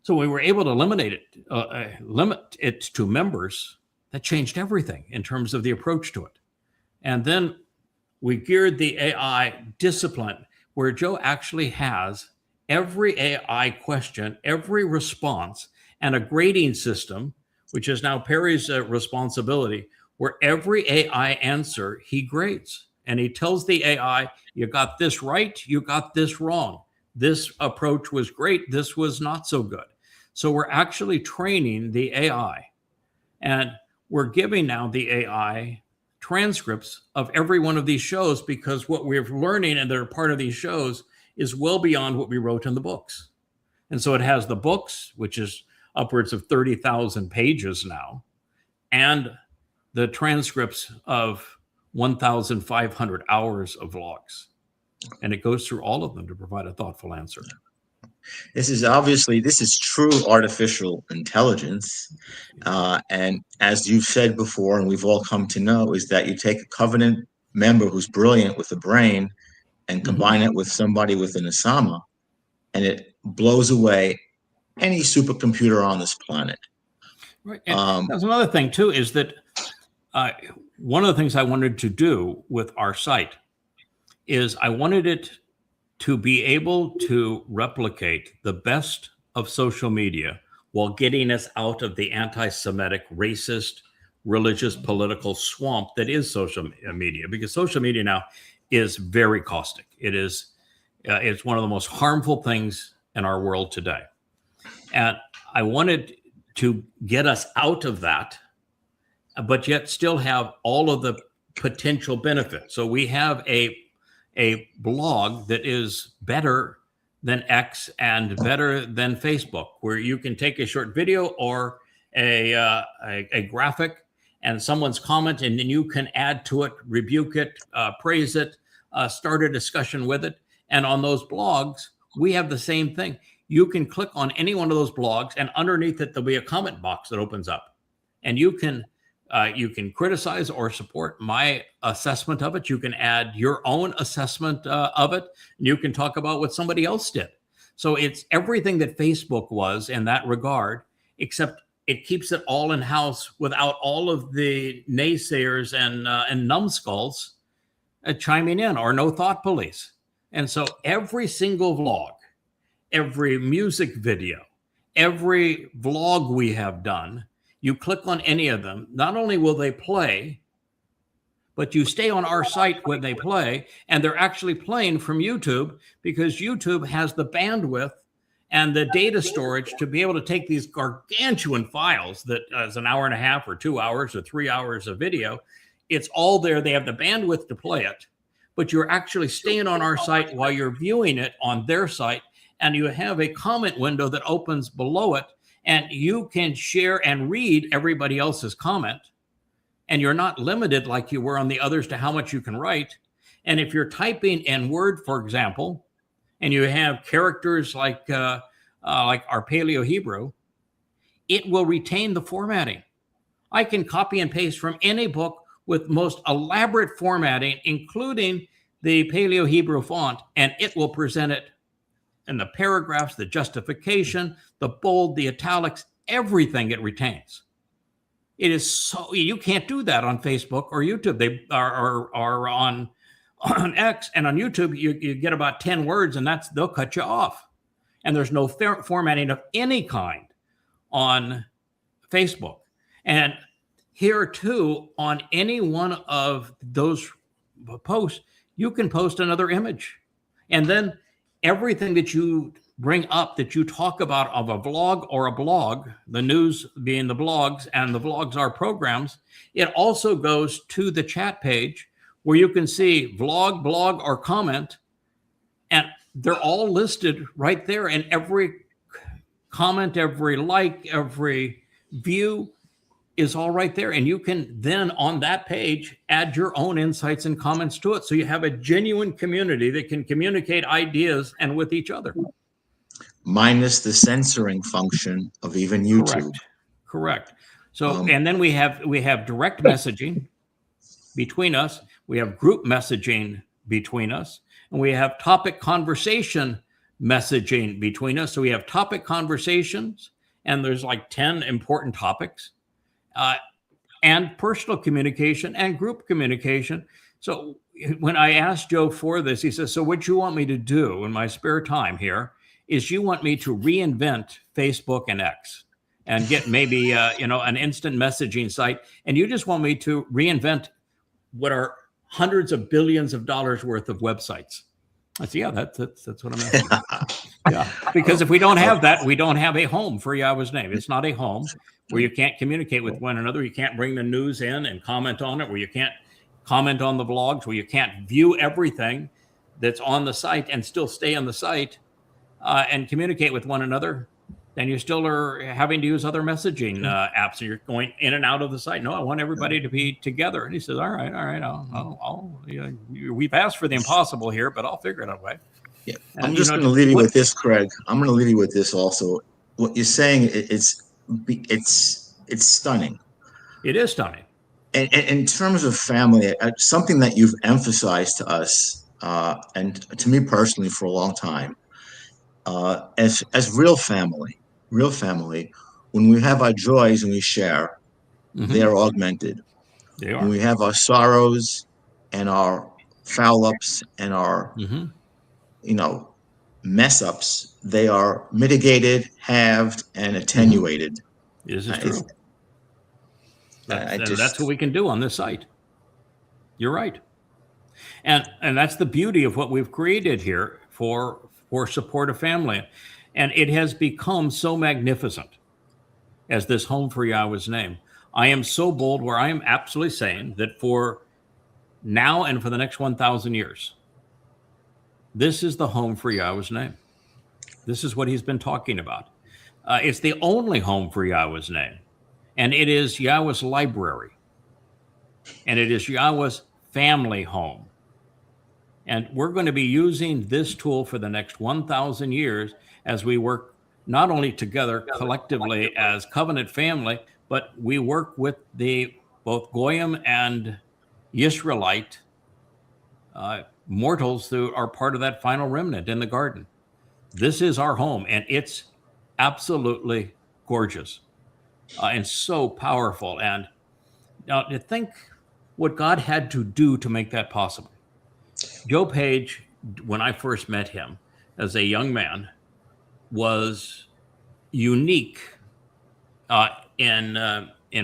Speaker 2: So we were able to limit it to members. That changed everything in terms of the approach to it. And then we geared the AI discipline where Joe actually has every AI question, every response, and a grading system, which is now Perry's responsibility, where every AI answer he grades. And he tells the AI, you got this right, you got this wrong. This approach was great, this was not so good. So we're actually training the AI. And we're giving now the AI transcripts of every one of these shows, because what we're learning and that are part of these shows is well beyond what we wrote in the books. And so it has the books, which is upwards of 30,000 pages now, and the transcripts of 1,500 hours of logs. And it goes through all of them to provide a thoughtful answer.
Speaker 7: This is true artificial intelligence. And as you've said before, and we've all come to know, is that you take a covenant member who's brilliant with a brain and combine it with somebody with an Osama, and it blows away any supercomputer on this planet.
Speaker 2: Right. And that's another thing, too, is that one of the things I wanted to do with our site is I wanted it to be able to replicate the best of social media while getting us out of the anti-Semitic, racist, religious, political swamp that is social media, because social media now is very caustic. It's one of the most harmful things in our world today. And I wanted to get us out of that, but yet still have all of the potential benefits. So we have a blog that is better than X and better than Facebook, where you can take a short video or a graphic and someone's comment, and then you can add to it, rebuke it, praise it, start a discussion with it. And on those blogs, we have the same thing. You can click on any one of those blogs, and underneath it, there'll be a comment box that opens up. And you can criticize or support my assessment of it. You can add your own assessment of it. And you can talk about what somebody else did. So it's everything that Facebook was in that regard, except it keeps it all in house without all of the naysayers and numbskulls chiming in, or no thought police. And so every single vlog, every music video, every vlog we have done, you click on any of them, not only will they play, but you stay on our site when they play, and they're actually playing from YouTube, because YouTube has the bandwidth and the data storage to be able to take these gargantuan files that is an hour and a half or 2 hours or 3 hours of video. It's all there. They have the bandwidth to play it, but you're actually staying on our site while you're viewing it on their site, and you have a comment window that opens below it, and you can share and read everybody else's comment, and you're not limited like you were on the others to how much you can write. And if you're typing in Word, for example, and you have characters like our Paleo Hebrew, it will retain the formatting. I can copy and paste from any book with most elaborate formatting, including the Paleo Hebrew font, and it will present it in the paragraphs, the justification, the bold, the italics, everything it retains. It is so, you can't do that on Facebook or YouTube. They are on X and on YouTube. You get about 10 words, and they'll cut you off. And there's no formatting of any kind on Facebook. And here too, on any one of those posts, you can post another image. And then everything that you bring up, that you talk about of a vlog or a blog, the news being the blogs, and the vlogs are programs, it also goes to the chat page where you can see vlog, blog, or comment, and they're all listed right there. And every comment, every like, every view is all right there. And you can then on that page add your own insights and comments to it. So you have a genuine community that can communicate ideas and with each other.
Speaker 7: Minus the censoring function of even YouTube.
Speaker 2: Correct. So, and then we have direct messaging between us. We have group messaging between us, and we have topic conversation messaging between us. So we have topic conversations, and there's like 10 important topics, and personal communication and group communication. So when I asked Joe for this, he says, so what you want me to do in my spare time here is you want me to reinvent Facebook and X and get maybe, an instant messaging site. And you just want me to reinvent what are hundreds of billions of dollars worth of websites. I said, yeah, that's what I'm asking. Yeah, because if we don't have that, we don't have a home for Yahweh's name. It's not a home where you can't communicate with one another. You can't bring the news in and comment on it, where you can't comment on the blogs, where you can't view everything that's on the site and still stay on the site and communicate with one another. Then you still are having to use other messaging apps, and you're going in and out of the site. No, I want everybody to be together. And he says, all right, we've asked for the impossible here, but I'll figure it out a way.
Speaker 7: Yeah. I'm just going to leave you with this, Craig. I'm going to leave you with this also. What you're saying, it's stunning.
Speaker 2: It is stunning.
Speaker 7: And in terms of family, something that you've emphasized to us, and to me personally for a long time, as real family, when we have our joys and we share, they are augmented.
Speaker 2: They are.
Speaker 7: When we have our sorrows and our foul ups and our, mess ups, they are mitigated, halved, and attenuated.
Speaker 2: This is true. That's what we can do on this site. You're right. And that's the beauty of what we've created here for support of family. And it has become so magnificent as this home for Yahweh's name. I am so bold where I am absolutely saying that for now and for the next 1,000 years, this is the home for Yahweh's name. This is what he's been talking about. It's the only home for Yahweh's name. And it is Yahweh's library. And it is Yahweh's family home. And we're going to be using this tool for the next 1,000 years as we work not only together collectively as covenant family, but we work with both Goyim and Yisraelite mortals who are part of that final remnant in the garden. This is our home, and it's absolutely gorgeous and so powerful. And now to think what God had to do to make that possible. Joe Page, when I first met him as a young man, was unique in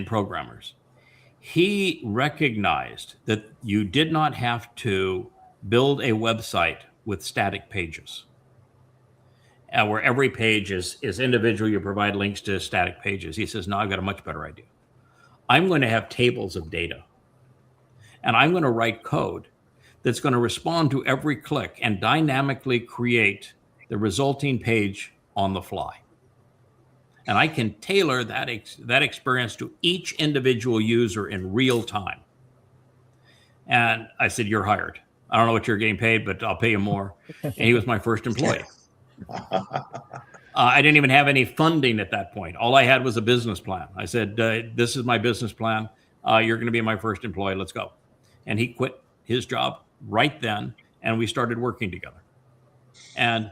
Speaker 2: programmers. He recognized that you did not have to build a website with static pages, where every page is individual. You provide links to static pages. He says, no, I've got a much better idea. I'm going to have tables of data, and I'm going to write code that's going to respond to every click and dynamically create the resulting page on the fly. And I can tailor that experience to each individual user in real time. And I said, you're hired. I don't know what you're getting paid, but I'll pay you more. And he was my first employee. I didn't even have any funding at that point. All I had was a business plan. I said, this is my business plan. You're going to be my first employee. Let's go. And he quit his job right then, and we started working together. And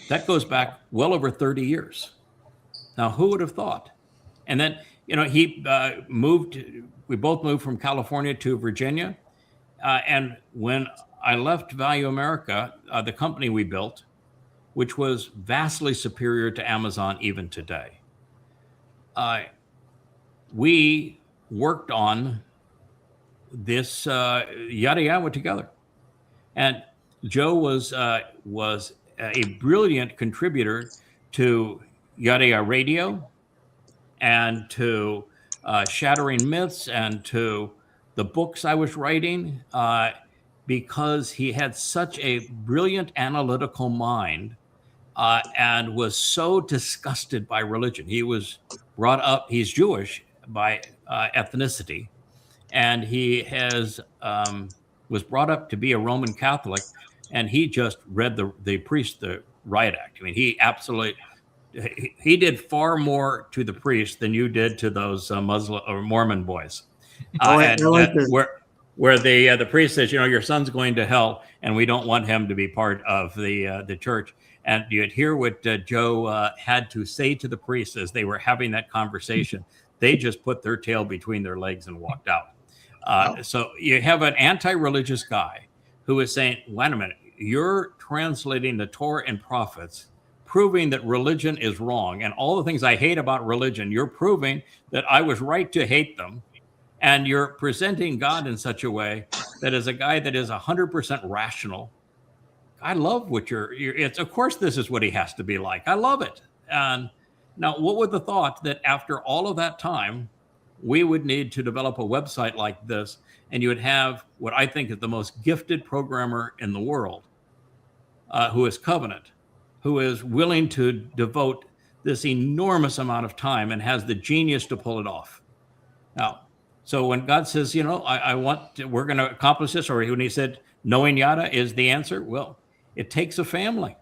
Speaker 2: that goes back well over 30 years. Now, who would have thought? And then, he we both moved from California to Virginia. And when I left Value America, the company we built, which was vastly superior to Amazon even today, we worked on this yada yada together. And Joe was a brilliant contributor to Yada Yada Radio and to Shattering Myths and to the books I was writing, because he had such a brilliant analytical mind and was so disgusted by religion. He was brought up, he's Jewish by ethnicity, and he was brought up to be a Roman Catholic, and he just read the priest, the riot act. I mean, he did far more to the priest than you did to those Muslim or Mormon boys. Where the priest says, your son's going to hell, and we don't want him to be part of the church. And you'd hear what Joe had to say to the priests as they were having that conversation. They just put their tail between their legs and walked out. So you have an anti-religious guy who is saying, wait a minute, you're translating the Torah and prophets, proving that religion is wrong. And all the things I hate about religion, you're proving that I was right to hate them. And you're presenting God in such a way that as a guy that is 100% rational, I love what it's, of course, this is what he has to be like. I love it. And now, what would the thought that after all of that time, we would need to develop a website like this, and you would have what I think is the most gifted programmer in the world, who is Covenant, who is willing to devote this enormous amount of time and has the genius to pull it off. Now, so when God says, we're going to accomplish this, or when he said, knowing yada is the answer, well, it takes a family.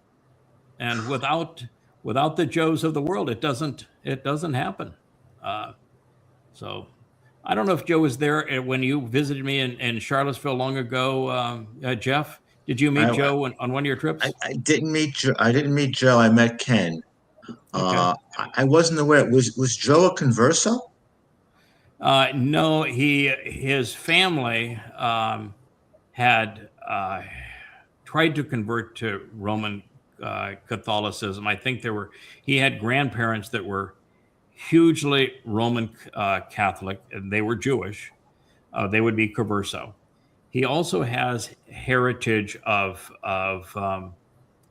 Speaker 2: And without the Joes of the world, it doesn't happen. So I don't know if Joe was there when you visited me in Charlottesville long ago, Jeff. Did you meet Joe on one of your trips?
Speaker 7: I didn't meet Joe. I met Ken. Okay. I wasn't aware. Was Joe a converso?
Speaker 2: No, his family had tried to convert to Roman Catholicism. I think he had grandparents that were hugely Roman Catholic, and they were Jewish. They would be converso. He also has heritage of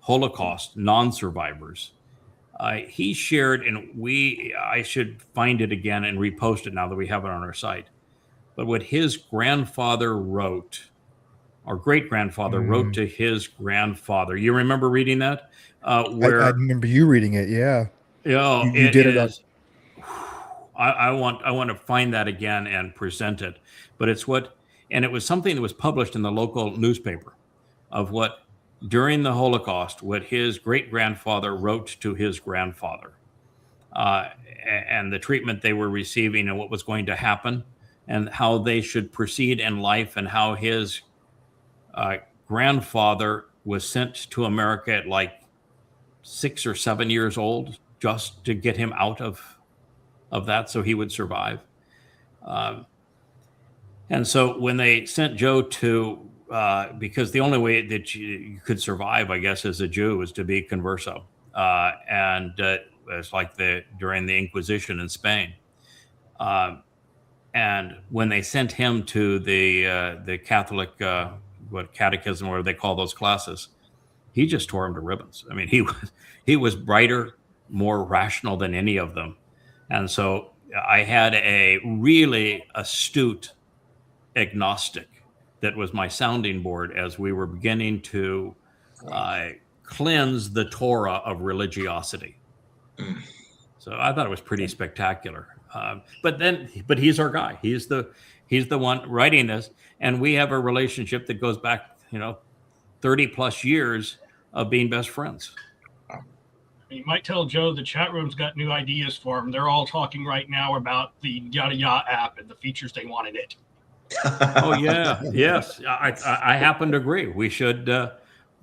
Speaker 2: Holocaust non-survivors. He shared, and I should find it again and repost it now that we have it on our site. But what his grandfather wrote, or great-grandfather wrote to his grandfather. You remember reading that?
Speaker 4: I remember you reading it, yeah.
Speaker 2: Yeah,
Speaker 4: you did it.
Speaker 2: I want to find that again and present it. But it was something that was published in the local newspaper of what, during the Holocaust, what his great-grandfather wrote to his grandfather, and the treatment they were receiving and what was going to happen and how they should proceed in life, and how his grandfather was sent to America at like 6 or 7 years old just to get him out of that so he would survive. And so when they sent Joe to, because the only way that you could survive, I guess, as a Jew is to be converso. And it's like during the Inquisition in Spain. And when they sent him to the Catholic, catechism, or they call those classes, he just tore him to ribbons. I mean, he was brighter, more rational than any of them. And so I had a really astute agnostic that was my sounding board as we were beginning to cleanse the Torah of religiosity. So I thought it was pretty spectacular. But he's our guy. He's He's the one writing this, and we have a relationship that goes back, 30 plus years of being best friends.
Speaker 3: You might tell Joe the chat room's got new ideas for him. They're all talking right now about the Yada Yada app and the features they want in it.
Speaker 2: Oh yeah, yes. I happen to agree. We should.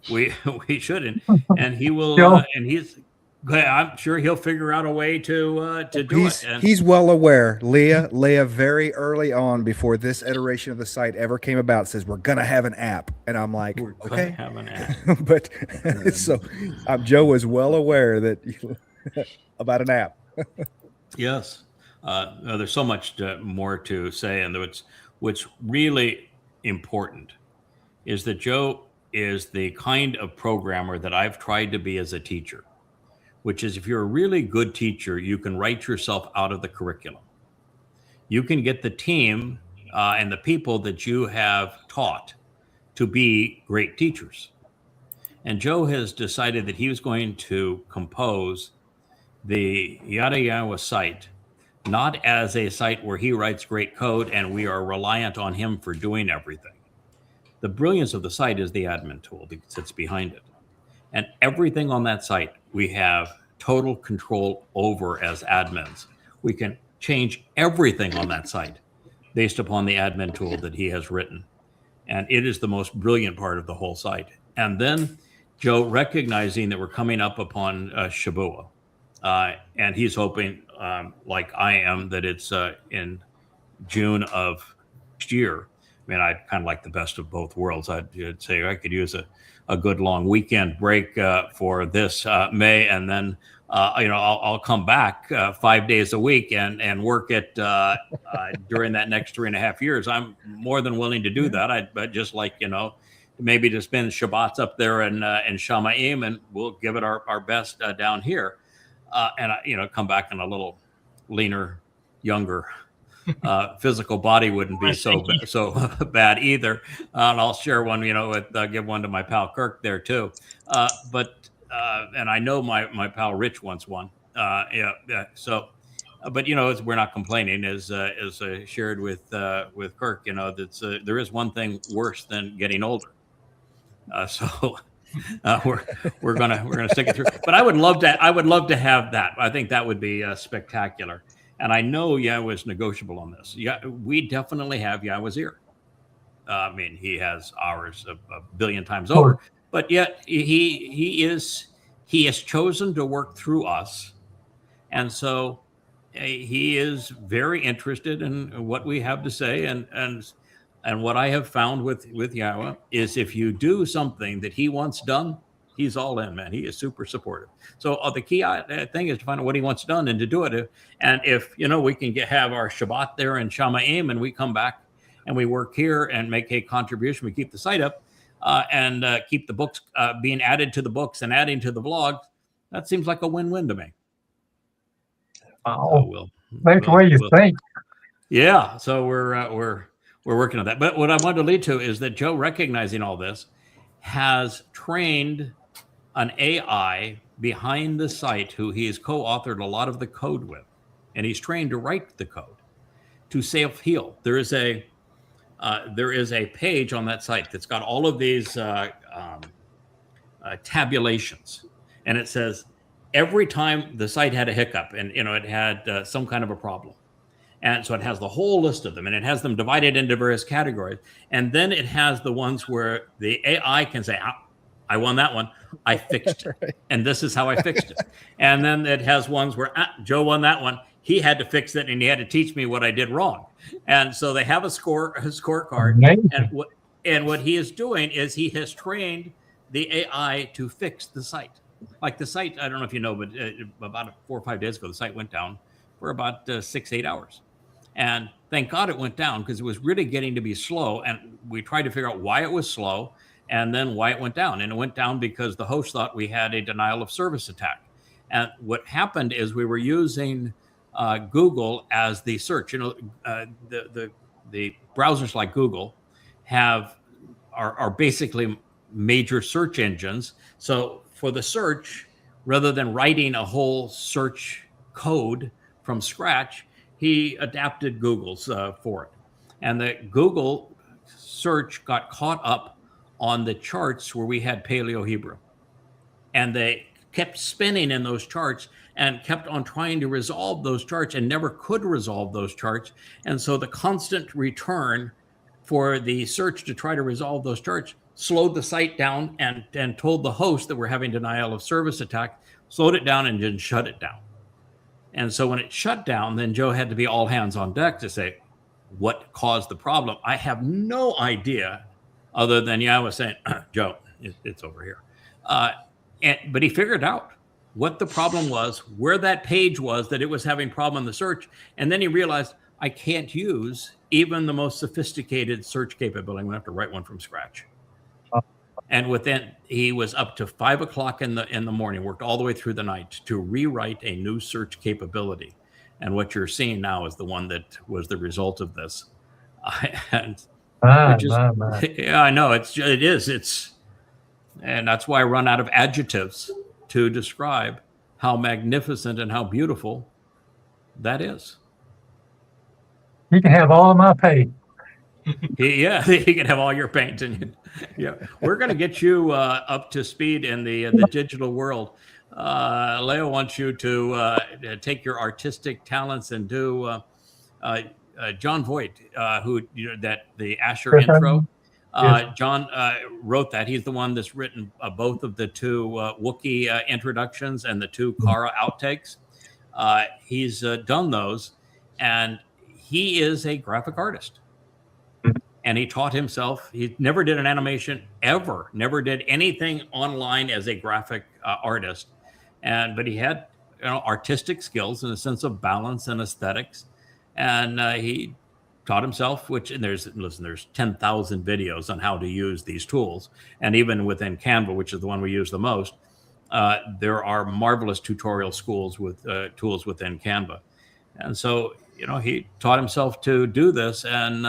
Speaker 2: We should, and he will. And he's. I'm sure he'll figure out a way to do it. And
Speaker 4: he's well aware. Leah, very early on, before this iteration of the site ever came about, says we're gonna have an app, and I'm like,
Speaker 2: we're
Speaker 4: okay,
Speaker 2: gonna have an app.
Speaker 4: but so Joe is well aware that about an app.
Speaker 2: Yes, there's so much more to say, and what's really important is that Joe is the kind of programmer that I've tried to be as a teacher, which is if you're a really good teacher, you can write yourself out of the curriculum. You can get the team and the people that you have taught to be great teachers. And Joe has decided that he was going to compose the Yada Yada site, not as a site where he writes great code and we are reliant on him for doing everything. The brilliance of the site is the admin tool that sits behind it. And everything on that site, we have total control over as admins. We can change everything on that site based upon the admin tool that he has written. And it is the most brilliant part of the whole site. And then Joe, recognizing that we're coming up upon Shabbat, and he's hoping, like I am, that it's in June of next year. I mean, I'd kind of like the best of both worlds. I'd say I could use a good long weekend break for this May, and then I'll come back 5 days a week and work it during that next 3.5 years. I'm more than willing to do that. But just like maybe to spend Shabbats up there in Shamayim, and we'll give it our best down here, and come back in a little leaner, younger. Physical body wouldn't be so bad either. And I'll share one, give one to my pal Kirk there too. And I know my pal Rich wants one. So, but we're not complaining, as shared with Kirk. That's there is one thing worse than getting older. So we're gonna stick it through. But I would love to have that. I think that would be spectacular. And I know Yahweh is negotiable on this. Yeah, we definitely have Yahweh's ear. I mean, he has ours a billion times over. But yet he has chosen to work through us, and so he is very interested in what we have to say. And what I have found with Yahweh is if you do something that he wants done, he's all in, man. He is super supportive. So the key thing is to find out what he wants done and to do it. And if, we can have our Shabbat there in Shamayim, and we come back and we work here and make a contribution, we keep the site up and keep the books being added to the books and adding to the vlogs, that seems like a win-win to me.
Speaker 8: Wow. That's the way you think.
Speaker 2: Yeah. So we're working on that. But what I wanted to lead to is that Joe, recognizing all this, has trained an AI behind the site who he has co-authored a lot of the code with, and he's trained to write the code to self-heal. There is a page on that site that's got all of these tabulations, and it says every time the site had a hiccup and it had some kind of a problem, and so it has the whole list of them, and it has them divided into various categories, and then it has the ones where the AI can say, I won that one. I fixed it. Right. And this is how I fixed it. And then it has ones where Joe won that one. He had to fix it, and he had to teach me what I did wrong. And so they have a scorecard. Amazing. And what he is doing is he has trained the AI to fix the site. Like the site, I don't know if you know, but about 4 or 5 days ago, the site went down for about 6-8 hours. And thank God it went down, because it was really getting to be slow. And we tried to figure out why it was slow, and then why it went down. And it went down because the host thought we had a denial of service attack. And what happened is we were using Google as the search. The browsers like Google are basically major search engines. So for the search, rather than writing a whole search code from scratch, he adapted Google's for it. and the Google search got caught up on the charts where we had Paleo Hebrew, and they kept spinning in those charts and kept on trying to resolve those charts and never could resolve those charts. And so the constant return for the search to try to resolve those charts slowed the site down and told the host that we're having denial of service attack, slowed it down and didn't shut it down. And so when it shut down, then Joe had to be all hands on deck to say, what caused the problem? I have no idea other than, I was saying, Joe, it's over here. But he figured out what the problem was, where that page was, that it was having problem in the search. And then he realized, I can't use even the most sophisticated search capability. I'm going to have to write one from scratch. And within, he was up to 5 o'clock in the morning, worked all the way through the night to rewrite a new search capability. And what you're seeing now is the one that was the result of this. Yeah, I know it is. And that's why I run out of adjectives to describe how magnificent and how beautiful that is.
Speaker 8: You can have all of my pay.
Speaker 2: He can have all your paint. And we're going to get you up to speed in the digital world. Leo wants you to take your artistic talents and do John Voight, who that the Asher intro. Yes. John wrote that. He's the one that's written both of the two Wookiee introductions and the two Kara outtakes. He's done those, and he is a graphic artist. And he taught himself. He never did an animation ever. Never did anything online as a graphic artist. But he had artistic skills and a sense of balance and aesthetics. And he taught himself, there's 10,000 videos on how to use these tools. And even within Canva, which is the one we use the most, there are marvelous tutorial schools with tools within Canva. And so, he taught himself to do this. And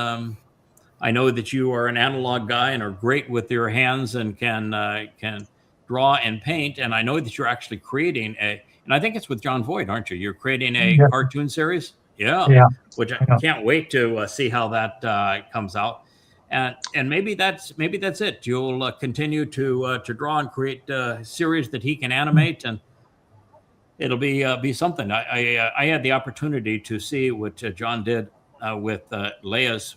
Speaker 2: I know that you are an analog guy and are great with your hands and can draw and paint. And I know that you're actually creating and I think it's with John Voight, aren't you? You're creating a cartoon series? Yeah. Which I can't wait to see how that comes out. And maybe that's it. You'll continue to draw and create a series that he can animate, and it'll be something. I had the opportunity to see what John did with Leia's.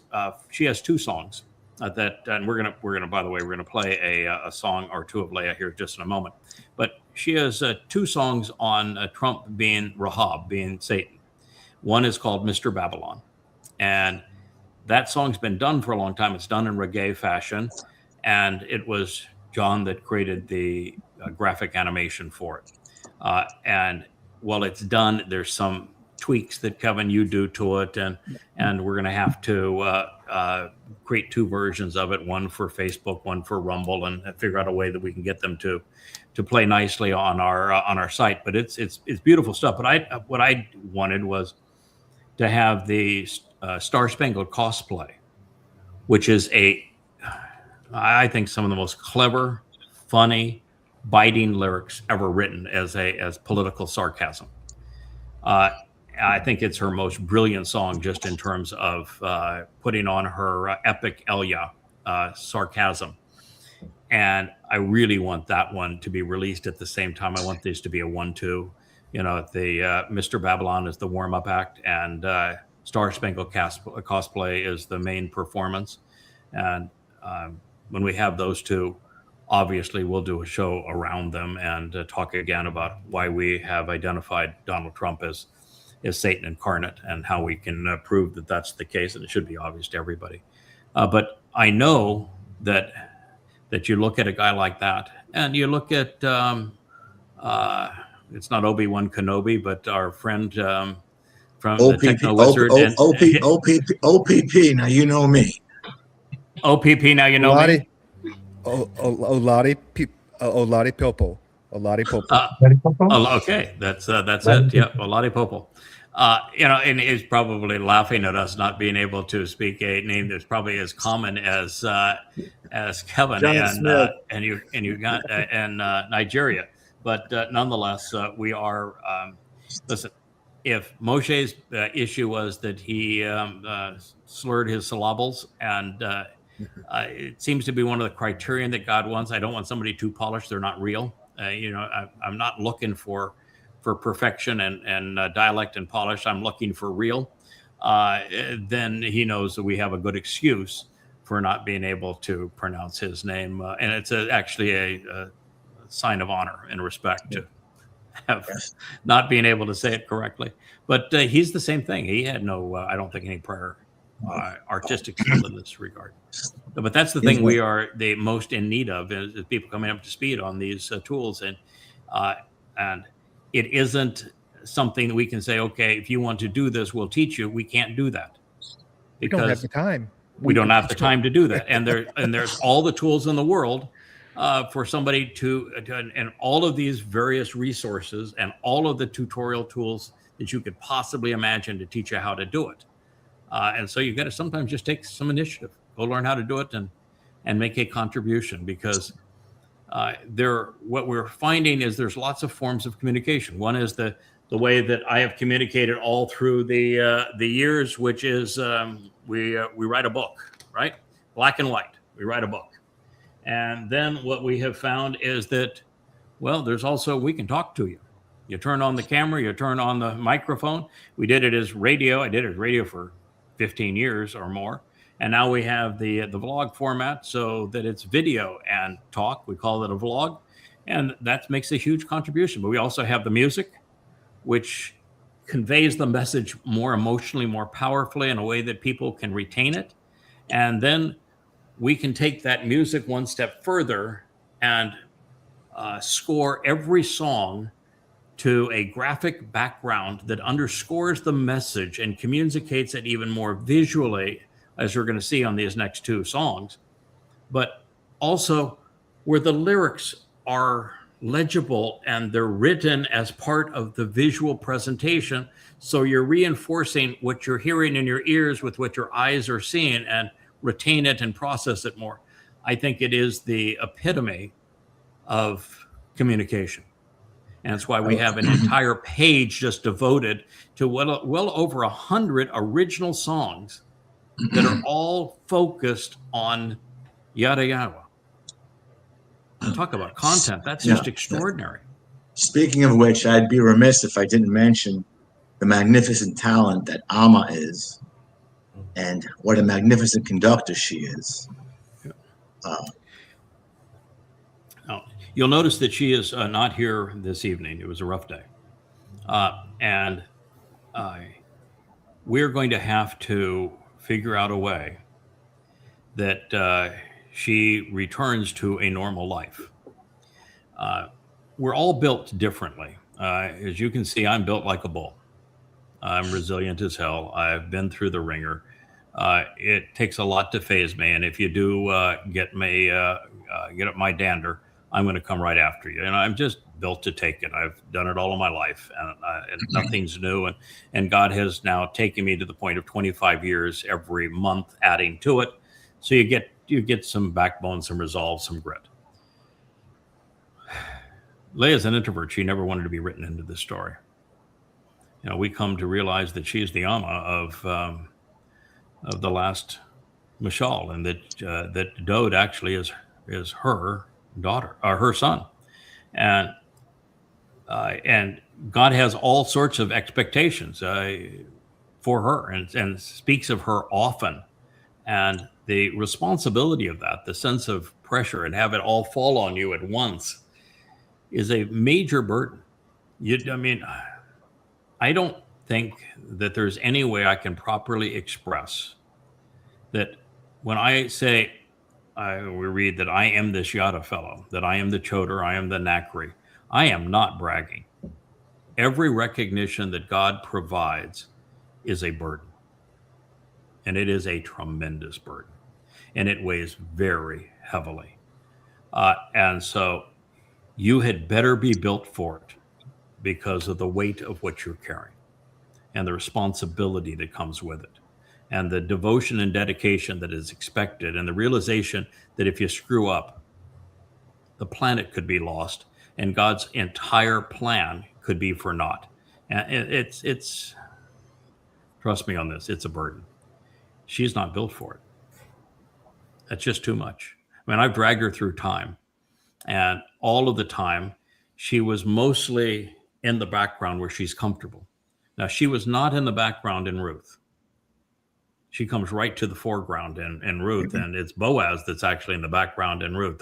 Speaker 2: She has 2 songs and we're gonna by the way, we're gonna play a song or 2 of Leia here just in a moment. But she has 2 songs on Trump being Rahab, being Satan. One is called Mr. Babylon. And that song's been done for a long time. It's done in reggae fashion. And it was John that created the graphic animation for it. And while it's done, there's some tweaks that, Kevin, you do to it. And we're going to have to create 2 versions of it, one for Facebook, one for Rumble, and figure out a way that we can get them to play nicely on our site. But it's beautiful stuff. But what I wanted was to have the Star Spangled Cosplay, which is I think some of the most clever, funny, biting lyrics ever written as political sarcasm. I think it's her most brilliant song, just in terms of putting on her epic Elia sarcasm. And I really want that one to be released at the same time. I want this to be a 1-2. The Mr. Babylon is the warm-up act, and Star Spangled Cosplay is the main performance. And when we have those 2, obviously we'll do a show around them and talk again about why we have identified Donald Trump as Satan incarnate and how we can prove that that's the case. And it should be obvious to everybody. But I know that you look at a guy like that, and you look at it's not Obi-Wan Kenobi, but our friend from the Techno Wizard.
Speaker 7: OPP, now you know me.
Speaker 2: OPP, now you know me.
Speaker 4: Oladi Popo. Oladi Popo.
Speaker 2: Okay, that's it. Yeah, Oladi Popo. And he's probably laughing at us not being able to speak a name that's probably as common as Kevin and Nigeria. But nonetheless, we are. Listen, if Moshe's issue was that he slurred his syllables, and it seems to be one of the criterion that God wants. I don't want somebody too polished; they're not real. I'm not looking for perfection and dialect and polish. I'm looking for real. Then he knows that we have a good excuse for not being able to pronounce his name, and it's actually a sign of honor and respect to have not being able to say it correctly. But he's the same thing. He had no, I don't think, any prior artistic skill in this regard. But that's the thing we are the most in need of is people coming up to speed on these tools, and it isn't something that we can say, okay, if you want to do this, we'll teach you. We can't do that
Speaker 4: because we don't have the time.
Speaker 2: We don't have the time to do that, and there's all the tools in the world for somebody to and all of these various resources and all of the tutorial tools that you could possibly imagine to teach you how to do it. And so you've got to sometimes just take some initiative, go learn how to do it, and make a contribution, because what we're finding is there's lots of forms of communication. One is the way that I have communicated all through the years, which is we write a book, right? Black and white. We write a book. And then what we have found is that, well, there's also, we can talk to you. You turn on the camera, you turn on the microphone. We did it as radio. I did it as radio for 15 years or more. And now we have the vlog format so that it's video and talk. We call it a vlog. And that makes a huge contribution. But we also have the music, which conveys the message more emotionally, more powerfully, in a way that people can retain it. And then we can take that music one step further and score every song to a graphic background that underscores the message and communicates it even more visually, as we're going to see on these next two songs, but also where the lyrics are legible and they're written as part of the visual presentation. So you're reinforcing what you're hearing in your ears with what your eyes are seeing, and retain it and process it more. I think it is the epitome of communication. And that's why we have an entire page just devoted to well over 100 original songs that are all focused on yada yada. Talk about content. That's just extraordinary.
Speaker 7: Speaking of which, I'd be remiss if I didn't mention the magnificent talent that Amma is, and what a magnificent conductor she is.
Speaker 2: Now, you'll notice that she is not here this evening. It was a rough day. And we're going to have to figure out a way that she returns to a normal life. We're all built differently. As you can see, I'm built like a bull. I'm resilient as hell. I've been through the ringer. It takes a lot to phase me, and if you do get up my dander, I'm going to come right after you. And I'm just built to take it. I've done it all of my life, and nothing's new. And God has now taken me to the point of 25 years every month, adding to it. So you get some backbone, some resolve, some grit. Leah's an introvert. She never wanted to be written into this story. We come to realize that she is the Amma of the last Mashal, and that Dode actually is her daughter, or her son, and God has all sorts of expectations for her, and speaks of her often, and the responsibility of that, the sense of pressure, and have it all fall on you at once, is a major burden. I don't think that there's any way I can properly express that when I say, we read that I am this Yada fellow, that I am the Choder, I am the Nakri. I am not bragging. Every recognition that God provides is a burden. And it is a tremendous burden. And it weighs very heavily. And so you had better be built for it, because of the weight of what you're carrying and the responsibility that comes with it, and the devotion and dedication that is expected, and the realization that if you screw up, the planet could be lost and God's entire plan could be for naught. And it's trust me on this, it's a burden. She's not built for it. That's just too much. I mean, I've dragged her through time, and all of the time, she was mostly in the background where she's comfortable. Now, she was not in the background in Ruth. She comes right to the foreground in Ruth, and it's Boaz that's actually in the background in Ruth.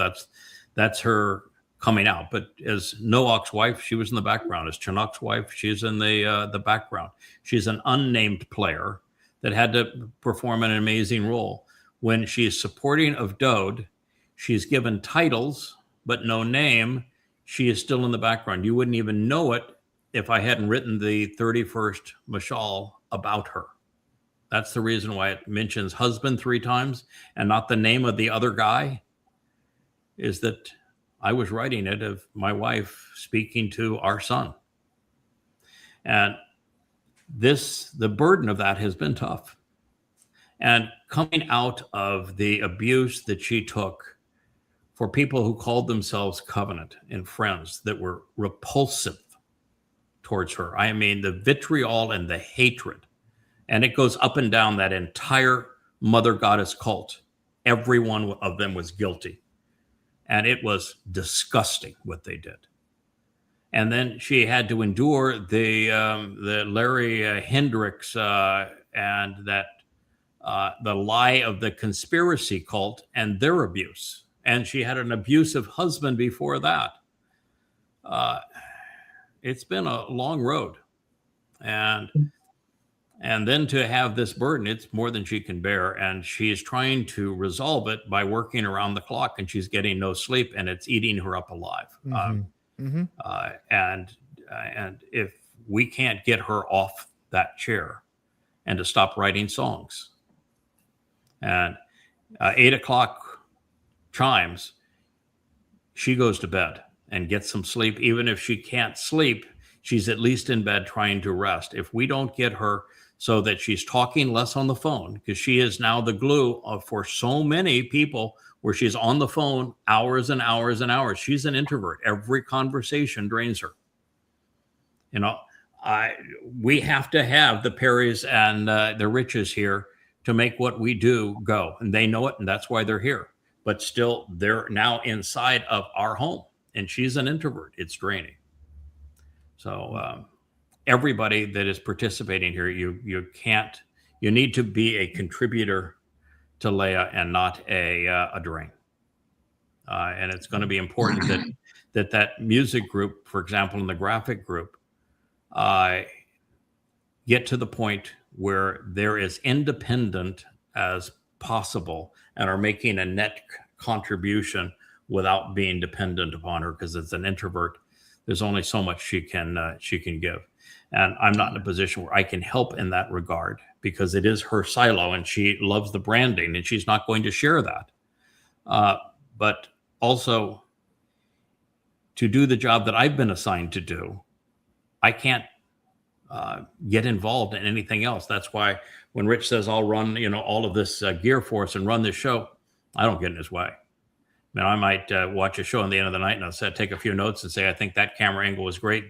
Speaker 2: That's her coming out. But as Noach's wife, she was in the background. As Chinook's wife, she's in the background. She's an unnamed player that had to perform an amazing role. When she's supporting of Dode, she's given titles but no name. She is still in the background. You wouldn't even know it if I hadn't written the 31st Mashal about her. That's the reason why it mentions husband 3 times and not the name of the other guy, is that I was writing it of my wife speaking to our son. And the burden of that has been tough. And coming out of the abuse that she took for people who called themselves covenant and friends that were repulsive towards her. I mean, the vitriol and the hatred. And it goes up and down that entire mother goddess cult. Every one of them was guilty. And it was disgusting what they did. And then she had to endure the Larry Hendricks and that the lie of the conspiracy cult and their abuse. And she had an abusive husband before that. It's been a long road. And then to have this burden, it's more than she can bear. And she is trying to resolve it by working around the clock, and she's getting no sleep, and it's eating her up alive. And if we can't get her off that chair and to stop writing songs, and 8 o'clock chimes, she goes to bed and gets some sleep. Even if she can't sleep, she's at least in bed trying to rest. If we don't get her so that she's talking less on the phone, because she is now the glue for so many people where she's on the phone hours and hours and hours. She's an introvert. Every conversation drains her. You know, we have to have the Perrys and the Riches here to make what we do go. And they know it, and that's why they're here. But still, they're now inside of our home. And she's an introvert. It's draining. So everybody that is participating here, you need to be a contributor to Leah and not a drain. And it's going to be important that music group, for example, in the graphic group, get to the point where they're as independent as possible and are making a net contribution without being dependent upon her, because as an introvert, there's only so much she can give. And I'm not in a position where I can help in that regard, because it is her silo and she loves the branding and she's not going to share that. But also, to do the job that I've been assigned to do, I can't get involved in anything else. That's why when Rich says I'll run, all of this gear for us and run this show, I don't get in his way. Now, I might watch a show at the end of the night and I'll take a few notes and say, I think that camera angle was great.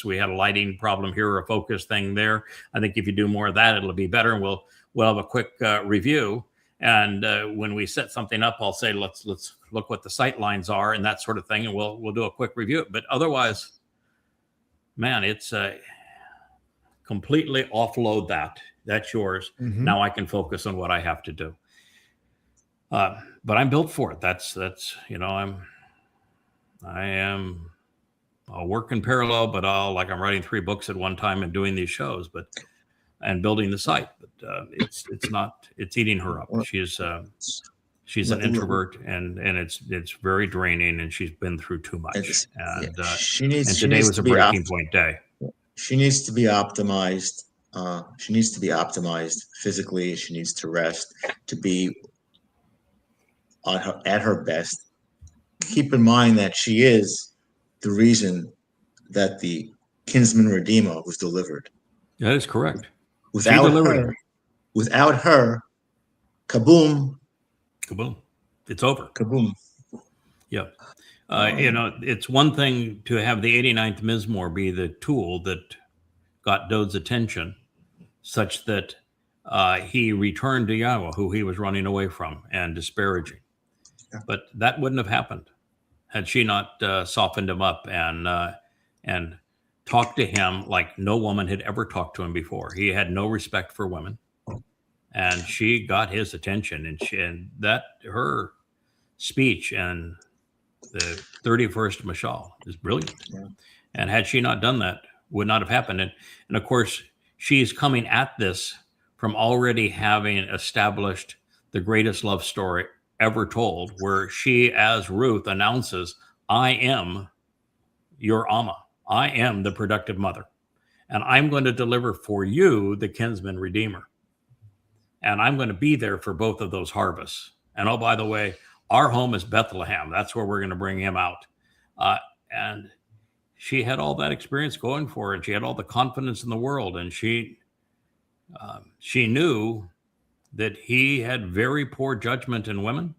Speaker 2: We had a lighting problem here, or a focus thing there. I think if you do more of that, it'll be better. And we'll have a quick review. And when we set something up, I'll say, let's look what the sight lines are and that sort of thing. And we'll do a quick review. But otherwise, man, it's completely offload that. That's yours. Mm-hmm. Now I can focus on what I have to do. But I'm built for it. That's I am I'll work in parallel, but I'm writing 3 books at one time and doing these shows, and building the site. But it's eating her up. She's an introvert, and it's very draining, and she's been through too much. And today was a breaking point day.
Speaker 7: She needs to be optimized. She needs to be optimized physically. She needs to rest to be at her best. Keep in mind that she is the reason that the kinsman redeemer was delivered.
Speaker 2: That is correct.
Speaker 7: Without her, kaboom.
Speaker 2: It's over.
Speaker 7: Kaboom.
Speaker 2: Yeah. It's one thing to have the 89th Mizmor be the tool that got Dod's attention such that he returned to Yahweh, who he was running away from and disparaging. But that wouldn't have happened had she not softened him up and talked to him like no woman had ever talked to him before. He had no respect for women, and she got his attention. And that her speech and the 31st Mashal is brilliant. Yeah. And had she not done that, would not have happened. And of course, she's coming at this from already having established the greatest love story ever told, where she, as Ruth, announces, I am your Amma. I am the productive mother. And I'm going to deliver for you the kinsman redeemer. And I'm going to be there for both of those harvests. And oh, by the way, our home is Bethlehem. That's where we're going to bring him out. And she had all that experience going for her, and she had all the confidence in the world. And she knew that he had very poor judgment in women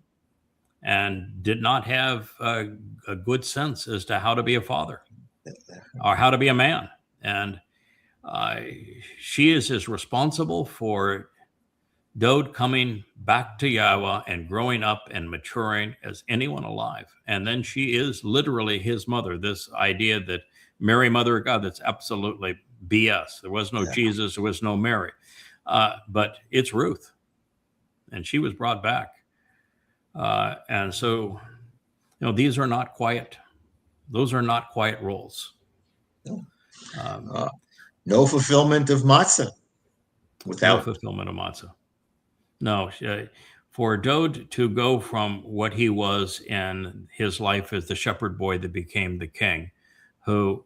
Speaker 2: and did not have a good sense as to how to be a father or how to be a man. And she is as responsible for Dod coming back to Yahweh and growing up and maturing as anyone alive. And then she is literally his mother. This idea that Mary, mother of God, that's absolutely BS. There was no Jesus, there was no Mary. But it's Ruth. And she was brought back. And so, these are not quiet. Those are not quiet roles.
Speaker 7: No fulfillment of matzah without
Speaker 2: no fulfillment of matzah. No, for Dod to go from what he was in his life as the shepherd boy that became the king, who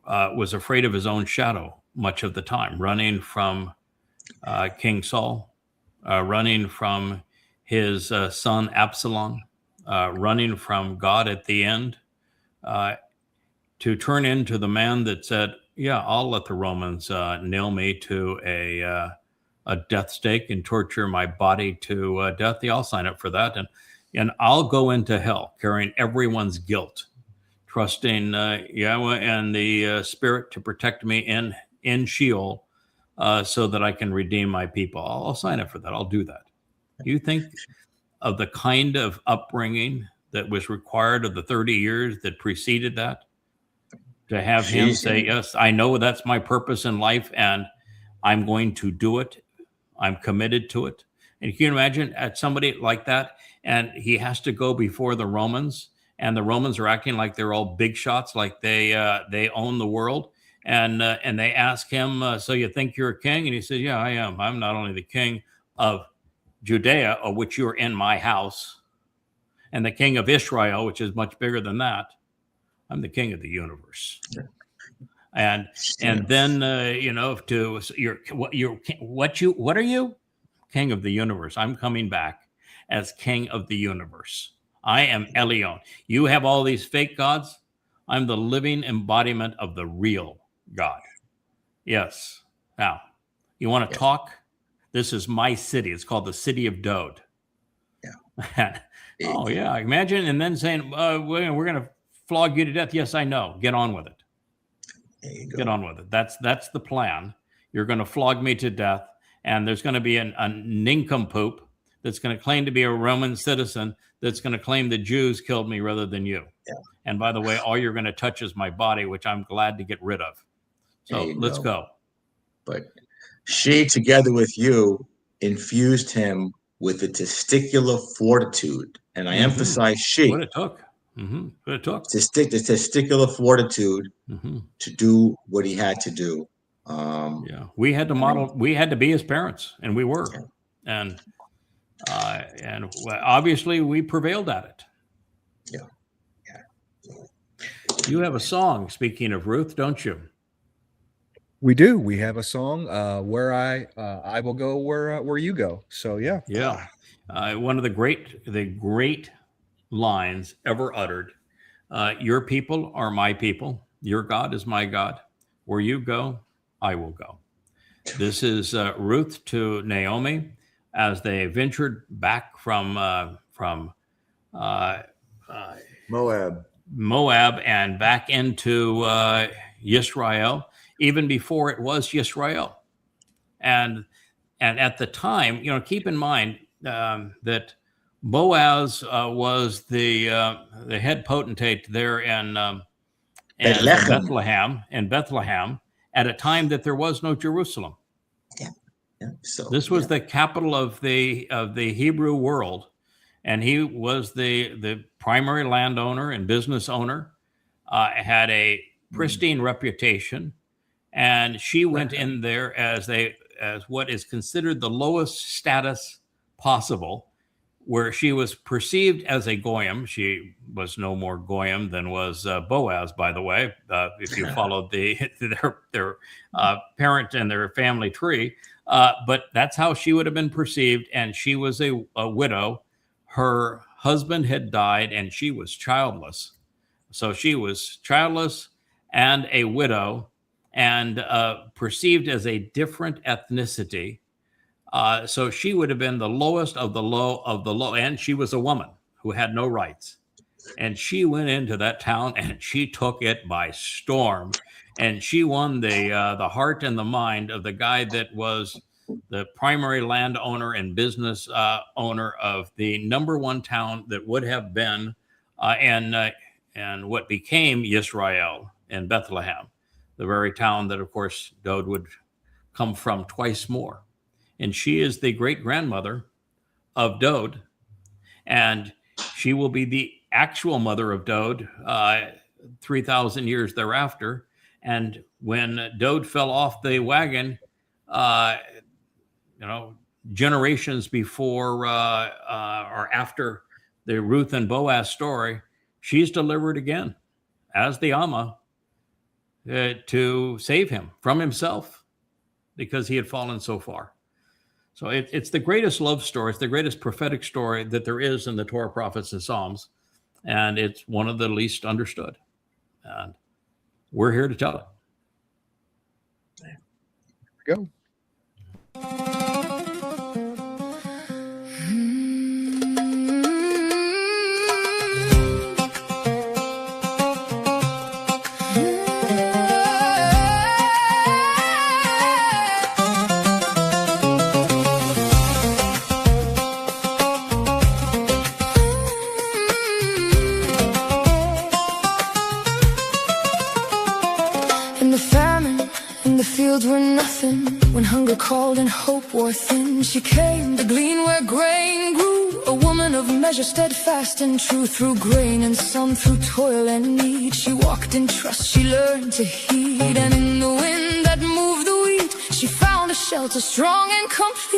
Speaker 2: was afraid of his own shadow much of the time, running from King Saul, running from his son Absalom, running from God at the end, to turn into the man that said, yeah, I'll let the Romans nail me to a death stake and torture my body to death. Yeah, I'll sign up for that. And I'll go into hell carrying everyone's guilt, trusting Yahweh and the Spirit to protect me in Sheol so that I can redeem my people. I'll sign up for that. I'll do that. You think of the kind of upbringing that was required of the 30 years that preceded that, to have him say, yes, I know that's my purpose in life and I'm going to do it. I'm committed to it. And you can imagine at somebody like that, and he has to go before the Romans, and the Romans are acting like they're all big shots, like they own the world. And they ask him, so you think you're a king? And he says, yeah, I am. I'm not only the king of Judea, of which you're in my house, and the king of Israel, which is much bigger than that. I'm the king of the universe. And then what are you? King of the universe. I'm coming back as king of the universe. I am Elyon. You have all these fake gods. I'm the living embodiment of the real God. Yes. Now, you want to talk? This is my city. It's called the city of Dod. Yeah. Oh yeah. Imagine, and then saying, we're going to flog you to death. Yes, I know. Get on with it. Get on with it. That's the plan. You're going to flog me to death, and there's going to be a nincompoop that's going to claim to be a Roman citizen that's going to claim the Jews killed me rather than you. Yeah. And by the way, all you're going to touch is my body, which I'm glad to get rid of. So let's go.
Speaker 7: But she, together with you, infused him with a testicular fortitude. And I emphasize she.
Speaker 2: What it took. What it took.
Speaker 7: The testicular fortitude to do what he had to do.
Speaker 2: We had to model. We had to be his parents, and we were, and obviously we prevailed at it. You have a song. Speaking of Ruth, don't you?
Speaker 4: We do. We have a song. Where I will go where you go. So yeah.
Speaker 2: One of the great lines ever uttered. Your people are my people. Your God is my God. Where you go, I will go. This is Ruth to Naomi as they ventured back from Moab and back into Yisrael. even before it was Yisrael. And at the time, keep in mind that Boaz was the head potentate there in Bethlehem at a time that there was no Jerusalem.
Speaker 7: Yeah. So
Speaker 2: this was the capital of the Hebrew world, and he was the primary landowner and business owner. Had a pristine reputation, and she went in there as what is considered the lowest status possible, where she was perceived as a goyim. She was no more goyim than was Boaz, by the way, if you followed their parent and their family tree. But that's how she would have been perceived, and she was a widow. Her husband had died, and she was childless. So she was childless and a widow, and perceived as a different ethnicity. So she would have been the lowest of the low, and she was a woman who had no rights. And she went into that town and she took it by storm. And she won the heart and the mind of the guy that was the primary landowner and business owner of the number one town that would have been and what became Yisrael in Bethlehem, the very town that, of course, Dowd would come from twice more. And she is the great-grandmother of Dowd, and she will be the actual mother of Dowd 3,000 years thereafter. And when Dowd fell off the wagon, generations before or after the Ruth and Boaz story, she's delivered again as the Amma to save him from himself because he had fallen so far. So it's the greatest love story. It's the greatest prophetic story that there is in the Torah, prophets, and Psalms. And it's one of the least understood. And we're here to tell it.
Speaker 4: There we go.
Speaker 1: Were nothing when hunger called and hope wore thin. She came to glean where grain grew, a woman of measure, steadfast and true. Through grain and some, through toil and need, she walked in trust, she learned to heed. And in the wind that moved the wheat, she found a shelter strong and complete.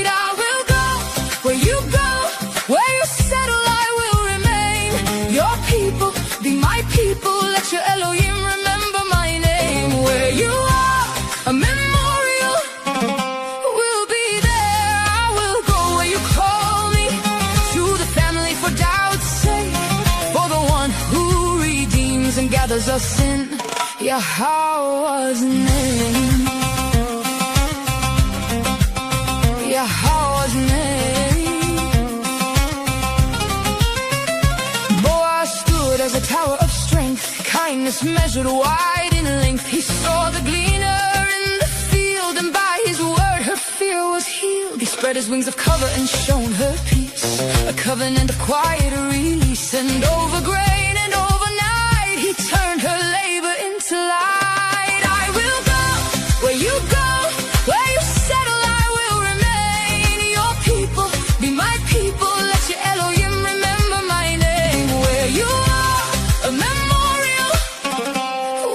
Speaker 1: I will go where you go, where you settle I will remain. Your people be my people, let your Elohim remember my name. Where you are, a memorial will be there. I will go where you call me, to the family for Dowd's sake, for the one who redeems and gathers us in Yahweh's name. Yahweh's name. Boaz stood as a tower of strength, kindness measured wide in length. He saw the gleaner in the field, and by his word her fear was healed. He spread his wings of cover and shown her peace, a covenant of quiet release. And over grain and over night, he turned her labor into light. I will go where you go, where you settle I will remain. Your people be my people, let your Elohim remember my name. Where you are, a memorial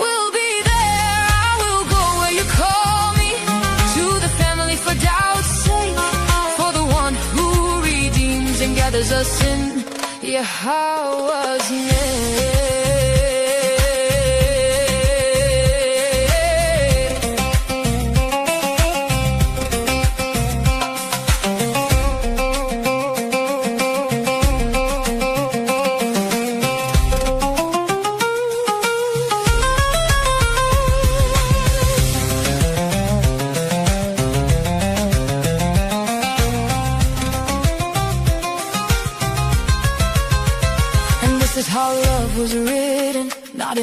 Speaker 1: will be there. I will go where you call me, to the family for Dowd's sake, for the one who redeems and gathers us in Yahweh's name. This is how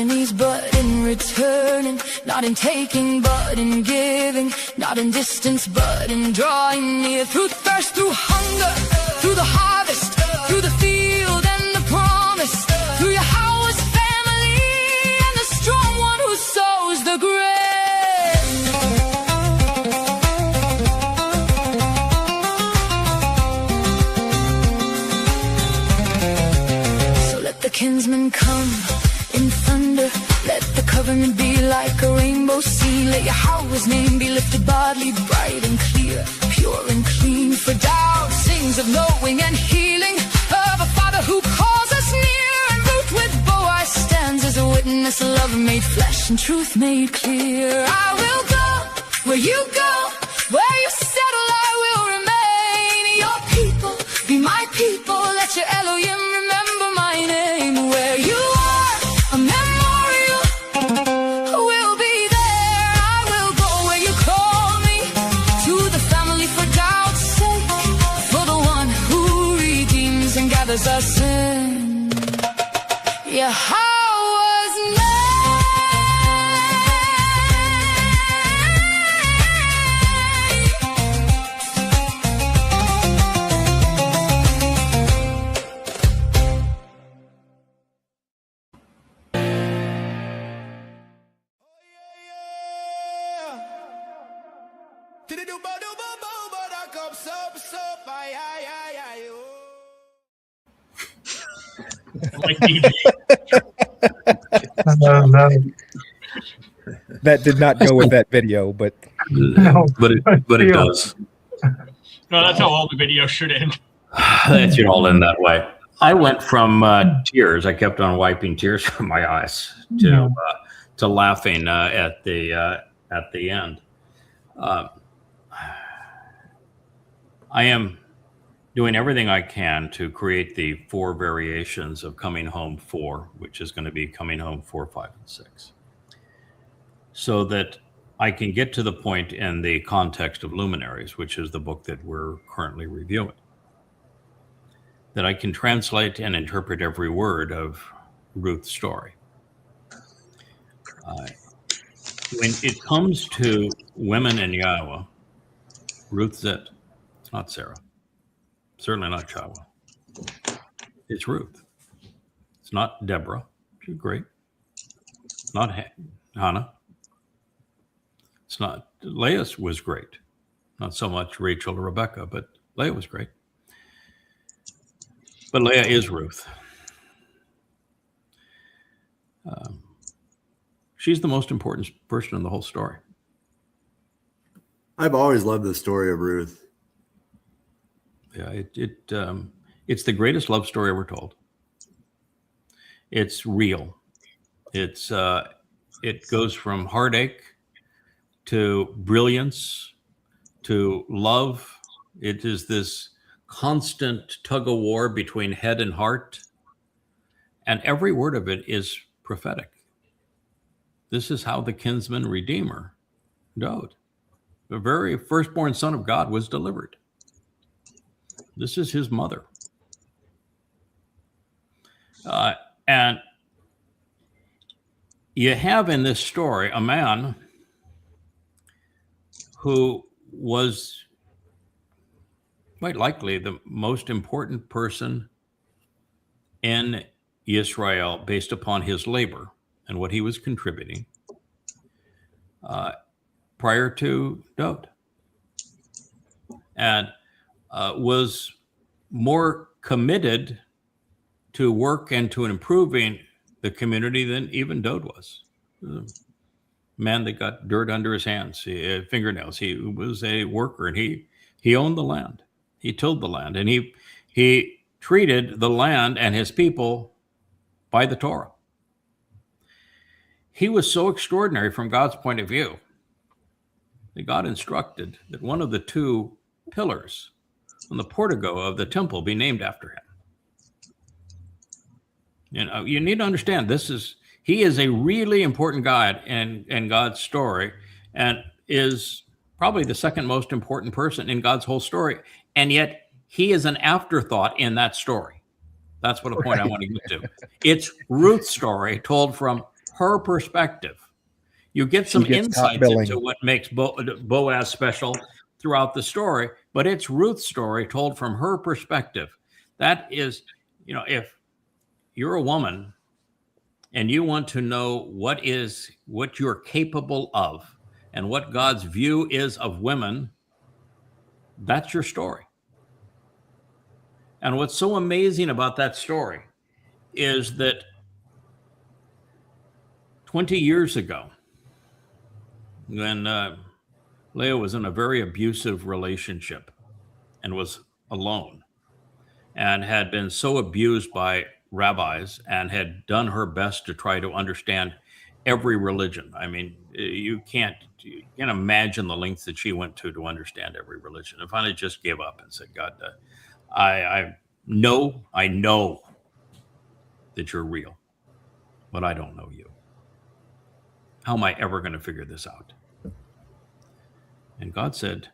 Speaker 1: in ease but in returning, not in taking but in giving, not in distance but in drawing near. Through thirst, through hunger, through the harvest, through the field and the promise, through your house family and the strong one who sows the grain. The kinsmen come in thunder, let the covenant be like a rainbow sea. Let Yahweh's name be lifted bodily, bright and clear, pure and clean. For doubt sings of knowing and healing, of a Father who calls us near. And Ruth with Boaz stands as a witness, love made flesh and truth made clear. I will go where you go, where you settle I will remain. Your people be my people, let your Elohim remember my name. Where you are, a memorial will be there. I will go where you call me, to the family for doubt's sake, for the one who redeems and gathers us in. Yahweh's name.
Speaker 3: Like DJ.
Speaker 8: No.
Speaker 4: That did not go with that video, but
Speaker 8: No.
Speaker 2: But it does.
Speaker 3: No, that's how all the videos should end.
Speaker 2: That should all end that way. I went from tears. I kept on wiping tears from my eyes to laughing at the end. I am doing everything I can to create the 4 variations of Coming Home 4, which is going to be Coming Home 4, 5, and 6, so that I can get to the point in the context of Luminaries, which is the book that we're currently reviewing, that I can translate and interpret every word of Ruth's story. When it comes to women in Yahweh, Ruth's it. It's not Sarah. Certainly not Yahweh. It's Ruth. It's not Deborah. She's great. It's not Hannah. It's not Leah was great. Not so much Rachel or Rebecca, but Leah was great. But Leah is Ruth. She's the most important person in the whole story.
Speaker 5: I've always loved the story of Ruth.
Speaker 2: Yeah, it's the greatest love story ever told. It's real. It goes from heartache to brilliance to love. It is this constant tug of war between head and heart, and every word of it is prophetic. This is how the kinsman redeemer died. The very firstborn son of God was delivered. This is his mother. And you have in this story a man who was quite likely the most important person in Israel based upon his labor and what he was contributing prior to David, and was more committed to work and to improving the community than even David was. A man that got dirt under his hands, fingernails. He was a worker, and he owned the land. He tilled the land, and he treated the land and his people by the Torah. He was so extraordinary from God's point of view that God instructed that one of the 2 pillars on the portico of the temple be named after him. You need to understand, he is a really important guy in God's story, and is probably the second most important person in God's whole story. And yet he is an afterthought in that story. That's what a point I want to get to. It's Ruth's story told from her perspective. You get some insights into what makes Boaz special throughout the story, but it's Ruth's story told from her perspective. That is, if you're a woman and you want to know what you're capable of and what God's view is of women, that's your story. And what's so amazing about that story is that 20 years ago, when Leah was in a very abusive relationship and was alone and had been so abused by rabbis and had done her best to try to understand every religion. I mean, you can't imagine the lengths that she went to understand every religion, and finally just gave up and said, God, I know that you're real, but I don't know you. How am I ever going to figure this out? And God said,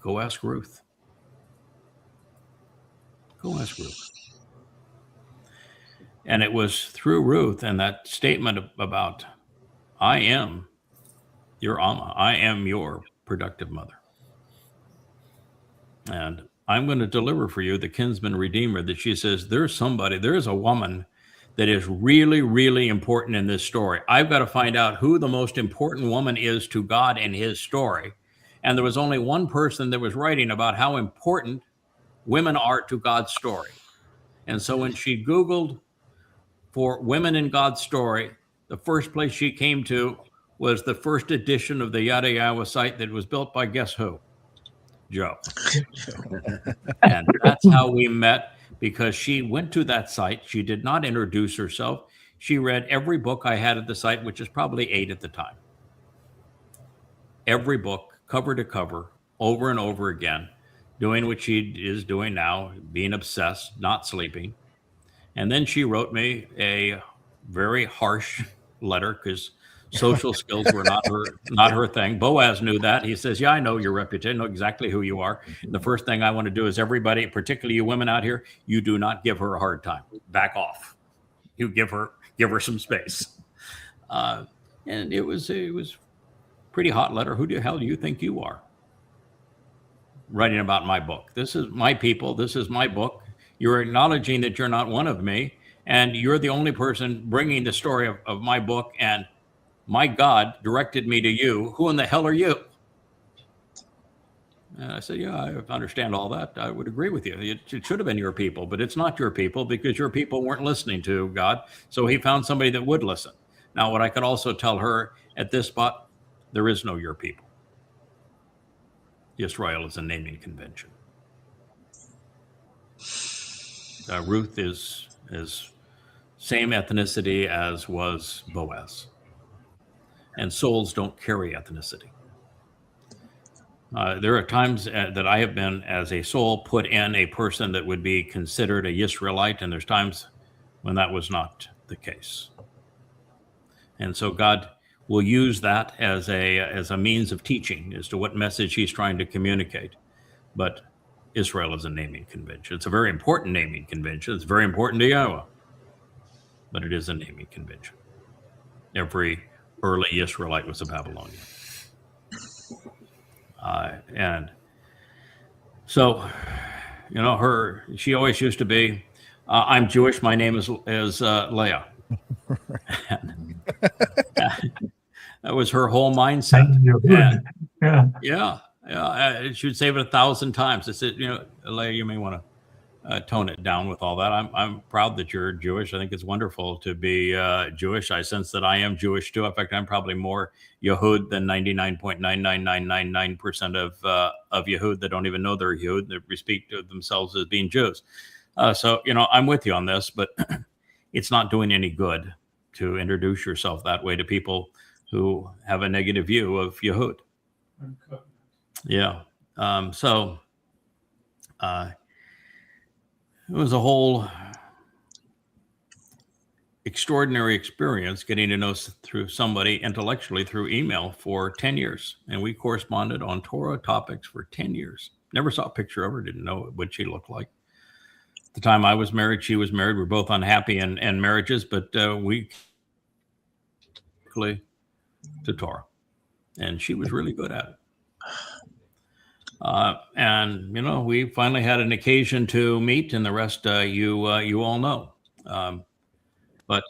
Speaker 2: go ask Ruth. Go ask Ruth. And it was through Ruth and that statement about, I am your Amma. I am your productive mother. And I'm going to deliver for you the kinsman redeemer, that she says, there's a woman that is really, really important in this story. I've got to find out who the most important woman is to God in his story. And there was only one person that was writing about how important women are to God's story. And so when she Googled for women in God's story, the first place she came to was the first edition of the Yada Yawa site that was built by guess who? Joe. And that's how we met, because she went to that site. She did not introduce herself. She read every book I had at the site, which is probably 8 at the time. Every book, cover to cover, over and over again, doing what she is doing now, being obsessed, not sleeping. And then she wrote me a very harsh letter, because social skills were not her thing. Boaz knew that. He says, yeah, I know your reputation, know exactly who you are. And the first thing I want to do is, everybody, particularly you women out here, you do not give her a hard time. Back off. You give her some space. And it was pretty hot letter. Who the hell do you think you are? Writing about my book. This is my people. This is my book. You're acknowledging that you're not one of me, and you're the only person bringing the story of my book, and my God directed me to you. Who in the hell are you? And I said, yeah, I understand all that. I would agree with you. It should have been your people, but it's not your people, because your people weren't listening to God. So he found somebody that would listen. Now, what I could also tell her at this spot, there is no your people. Israel is a naming convention. Ruth is same ethnicity as was Boaz. And souls don't carry ethnicity. There are times that I have been, as a soul, put in a person that would be considered a Yisraelite, and there's times when that was not the case. And so God will use that as a means of teaching as to what message he's trying to communicate. But Israel is a naming convention. It's a very important naming convention. It's very important to Yahweh. But it is a naming convention. Every early Israelite was a Babylonian. And so, she always used to be, I'm Jewish, my name is Leah. That was her whole mindset. She would say it 1,000 times. I said, Leah, you may want to tone it down with all that. I'm proud that you're Jewish. I think it's wonderful to be Jewish. I sense that I am Jewish too. In fact, I'm probably more Yehud than 99.99999% of Yehud that don't even know they're Yehud, that speak to themselves as being Jews. So, I'm with you on this, but it's not doing any good to introduce yourself that way to people who have a negative view of Yehud. Yeah. It was a whole extraordinary experience getting to know through somebody intellectually through email for 10 years. And we corresponded on Torah topics for 10 years. Never saw a picture of her, didn't know what she looked like. the time I was married, she was married. We're both unhappy in marriages, but we quickly to Torah, and she was really good at it. And we finally had an occasion to meet, and the rest you all know. But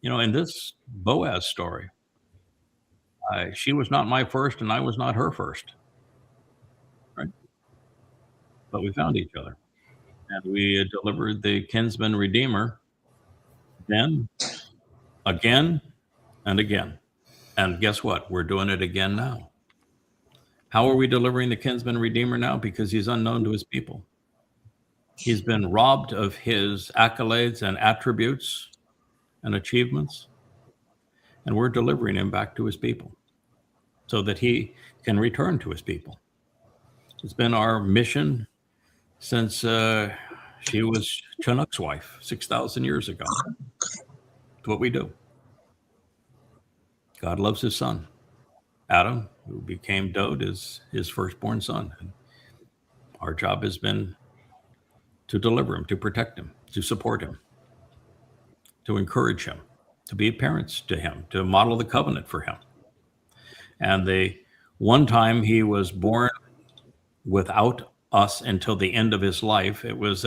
Speaker 2: in this Boaz story, she was not my first, and I was not her first, right? But we found each other, and we delivered the kinsman redeemer then, again, and again. And guess what? We're doing it again now. How are we delivering the kinsman redeemer now? Because he's unknown to his people. He's been robbed of his accolades and attributes and achievements, and we're delivering him back to his people so that he can return to his people. It's been our mission since she was Chinook's wife 6,000 years ago. It's what we do. God loves his son. Adam, who became Dode, is his firstborn son. And our job has been to deliver him, to protect him, to support him, to encourage him, to be parents to him, to model the covenant for him. And the one time he was born without us until the end of his life, it was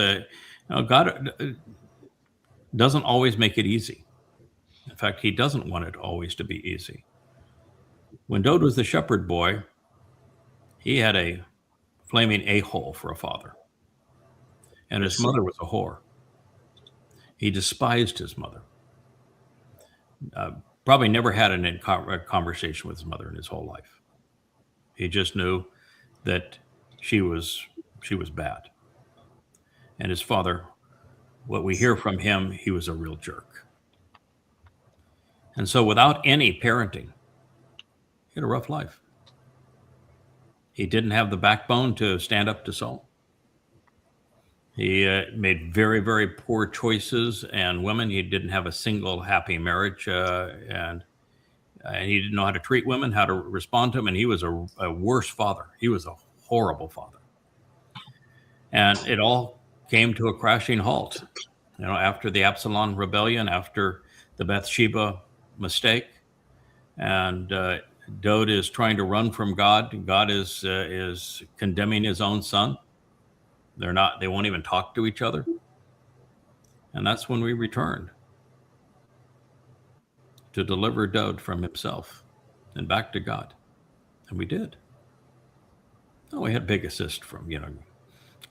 Speaker 2: God doesn't always make it easy. In fact, he doesn't want it always to be easy. When Dode was the shepherd boy, he had a flaming a-hole for a father. And his mother was a whore. He despised his mother. Probably never had a conversation with his mother in his whole life. He just knew that she was bad. And his father, what we hear from him, he was a real jerk. And so without any parenting, he had a rough life. He didn't have the backbone to stand up to Saul. He made very, very poor choices and women. He didn't have a single happy marriage, and he didn't know how to treat women, how to respond to them, and he was a worse father. He was a horrible father. And it all came to a crashing halt, after the Absalom rebellion, after the Bathsheba mistake, and Dode is trying to run from God. God is condemning his own son. They won't even talk to each other. And that's when we returned to deliver Dode from himself and back to God. And we did. Oh, we had big assist from,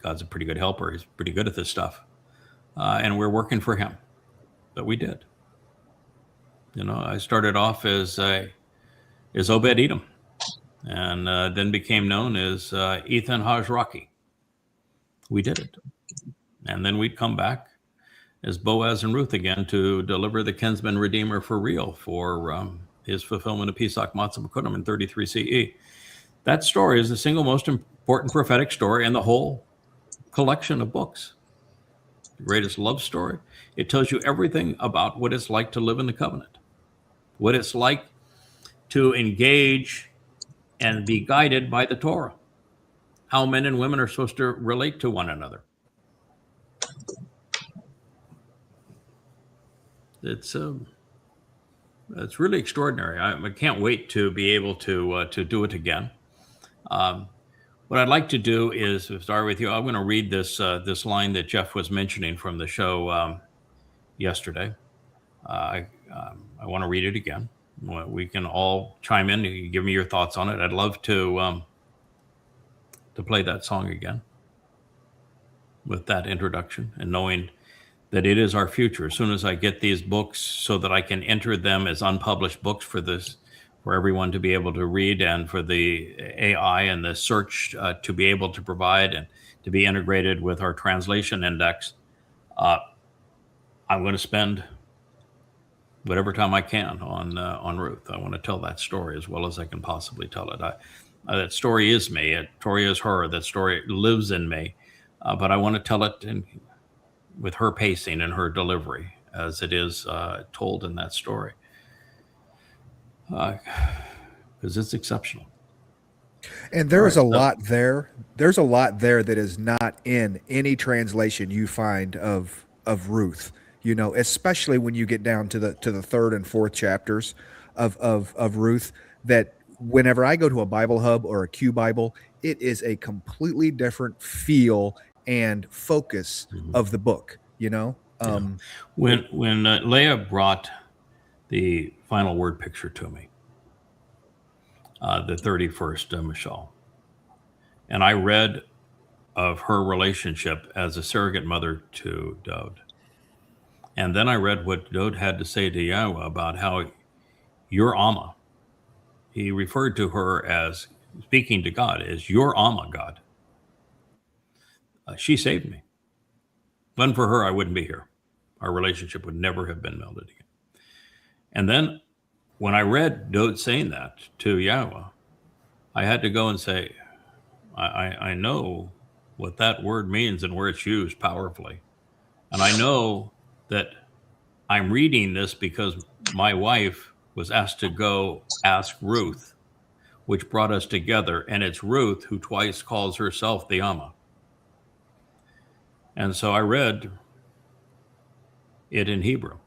Speaker 2: God's a pretty good helper. He's pretty good at this stuff. And we're working for him. But we did. I started off as Obed-Edom, and then became known as Ethan Hajraki. We did it. And then we'd come back as Boaz and Ruth again to deliver the kinsman redeemer for real for his fulfillment of Pesach Matzah B'Kudim in 33 CE. That story is the single most important prophetic story in the whole collection of books. The greatest love story. It tells you everything about what it's like to live in the covenant, what it's like to engage and be guided by the Torah, how men and women are supposed to relate to one another. It's really extraordinary. I can't wait to be able to do it again. What I'd like to do is start with you. I'm going to read this line that Jeff was mentioning from the show yesterday. I want to read it again. We can all chime in. You can give me your thoughts on it. I'd love to play that song again with that introduction and knowing that it is our future. As soon as I get these books so that I can enter them as unpublished books for everyone to be able to read, and for the AI and the search to be able to provide and to be integrated with our translation index, I'm going to spend whatever time I can on Ruth. I want to tell that story as well as I can possibly tell it. That story is me. Tori is her. That story lives in me. But I want to tell it with her pacing and her delivery as it is told in that story. Because it's exceptional.
Speaker 4: And there is a
Speaker 2: All right.
Speaker 4: lot there. There's a lot there that is not in any translation you find of Ruth. You know, especially when you get down to the third and fourth chapters of Ruth. That whenever I go to a Bible Hub or a Q Bible, it is a completely different feel and focus of the book. You know,
Speaker 2: When Leah brought the final word picture to me, the 31st Michelle, and I read of her relationship as a surrogate mother to Dode. And then I read what Dode had to say to Yahweh about how your Amma, he referred to her as speaking to God as your Amma, God. She saved me. If it wasn't for her, I wouldn't be here. Our relationship would never have been melded again. And then when I read Dode saying that to Yahweh, I had to go and say, I know what that word means and where it's used powerfully. And I know that I'm reading this because my wife was asked to go ask Ruth, which brought us together. And it's Ruth who twice calls herself the Amma. And so I read it in Hebrew,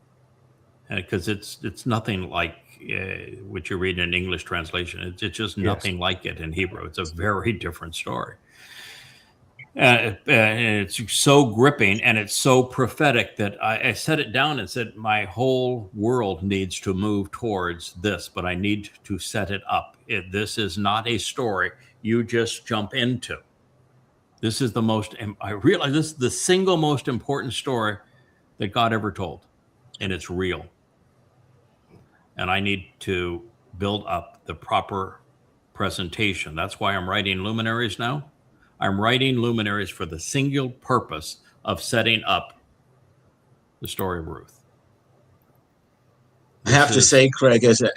Speaker 2: because it's nothing like what you read in an English translation. It's just nothing like it in Hebrew. It's a very different story. And it's so gripping and it's so prophetic that I set it down and said, my whole world needs to move towards this, but I need to set it up. This is not a story you just jump into. This is I realize this is the single most important story that God ever told, and it's real. And I need to build up the proper presentation. That's why I'm writing Luminaries now. I'm writing Luminaries for the single purpose of setting up the story of Ruth.
Speaker 7: I have to say, Craig, as a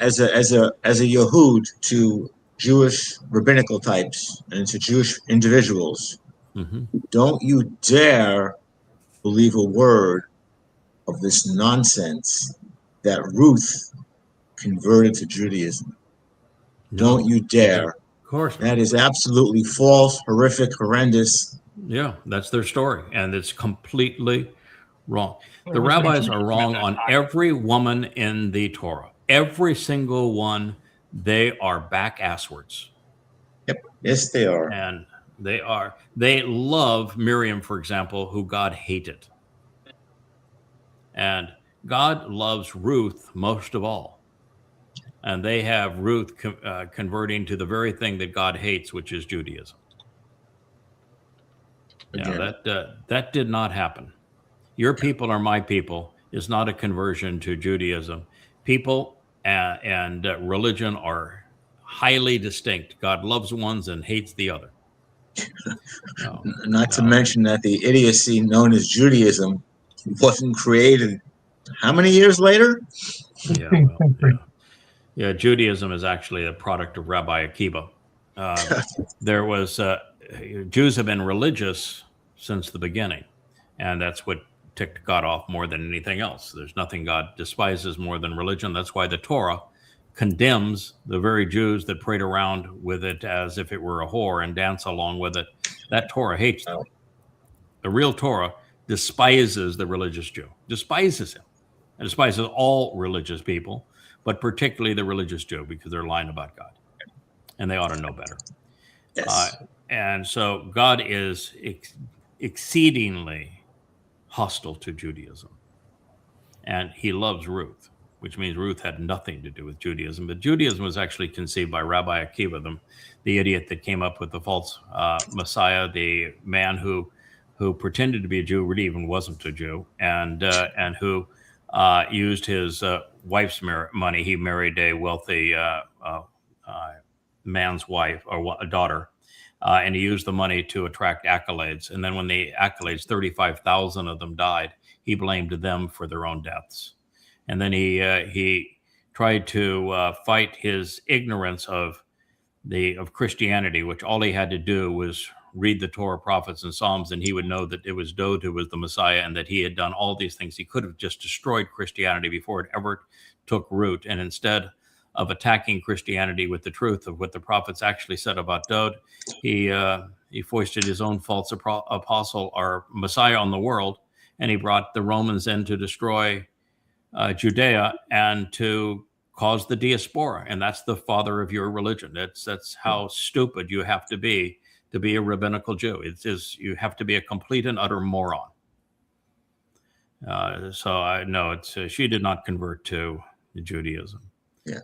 Speaker 7: Yehud to Jewish rabbinical types and to Jewish individuals, don't you dare believe a word of this nonsense that Ruth converted to Judaism.
Speaker 2: No,
Speaker 7: don't you dare.
Speaker 2: Of course.
Speaker 7: That is absolutely false, horrific, horrendous.
Speaker 2: Yeah, that's their story, and it's completely wrong. The rabbis are wrong on every woman in the Torah. Every single one, they are back asswards.
Speaker 7: Yep. Yes, they are.
Speaker 2: And they love Miriam, for example, who God hated. And God loves Ruth most of all. And they have Ruth converting to the very thing that God hates, which is Judaism. Yeah, that did not happen. Your people are my people is not a conversion to Judaism. People and religion are highly distinct. God loves ones and hates the other.
Speaker 7: Not to mention that the idiocy known as Judaism wasn't created how many years later?
Speaker 2: Yeah, Judaism is actually a product of Rabbi Akiva. There was Jews have been religious since the beginning, and that's what ticked God off more than anything else. There's nothing God despises more than religion. That's why the Torah condemns the very Jews that prayed around with it as if it were a whore and dance along with it. That Torah hates them. The real Torah despises the religious Jew, despises him, and despises all religious people, but particularly the religious Jew, because they're lying about God, and they ought to know better.
Speaker 7: Yes.
Speaker 2: And so God is exceedingly hostile to Judaism, and he loves Ruth, which means Ruth had nothing to do with Judaism. But Judaism was actually conceived by Rabbi Akiva, the idiot that came up with the false Messiah, the man who pretended to be a Jew, really even wasn't a Jew, and who used his wife's money. He married a wealthy man's wife or a daughter, and he used the money to attract accolades. And then when the accolades, 35,000 of them died, he blamed them for their own deaths. And then he tried to fight his ignorance of Christianity, which all he had to do was read the Torah, prophets, and Psalms, and he would know that it was Dode who was the Messiah, and that he had done all these things. He could have just destroyed Christianity before it ever took root. And instead of attacking Christianity with the truth of what the prophets actually said about Dowd. He foisted his own false apostle or Messiah on the world, and he brought the Romans in to destroy Judea and to cause the diaspora. And that's the father of your religion. That's how stupid you have to be a rabbinical Jew. You have to be a complete and utter moron. So I know she did not convert to Judaism.
Speaker 7: Yeah,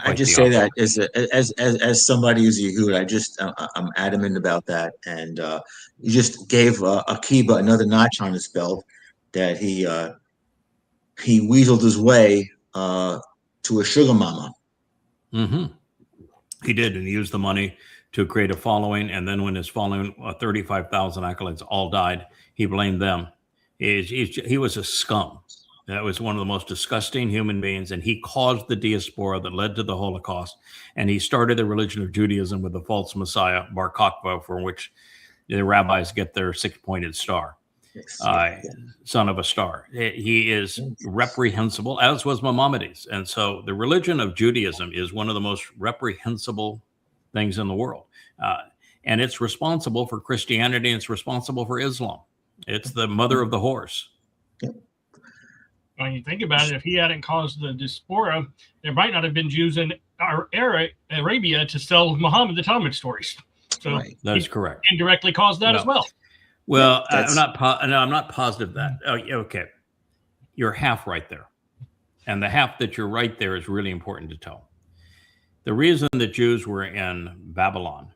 Speaker 7: I just say that as somebody who's a Yehud, I'm adamant about that. And you just gave Akiba another notch on his belt, that he weaseled his way to a sugar mama.
Speaker 2: Mm-hmm. He did, and he used the money to create a following. And then when his following, 35,000 acolytes all died, he blamed them. He was a scum. That was one of the most disgusting human beings, and he caused the diaspora that led to the Holocaust. And he started the religion of Judaism with the false Messiah, Bar Kokhba, for which the rabbis get their six-pointed star, son of a star. He is reprehensible, as was Maimonides. And so the religion of Judaism is one of the most reprehensible things in the world. And it's responsible for Christianity, and it's responsible for Islam. It's the mother of the horse.
Speaker 3: When you think about it, if he hadn't caused the diaspora, there might not have been Jews in Arabia to sell Muhammad the Talmud stories. So
Speaker 2: that is correct.
Speaker 3: Indirectly caused that as well.
Speaker 2: Well, I'm not positive that. Oh, okay, you're half right there, and the half that you're right there is really important to tell. The reason that Jews were in Babylon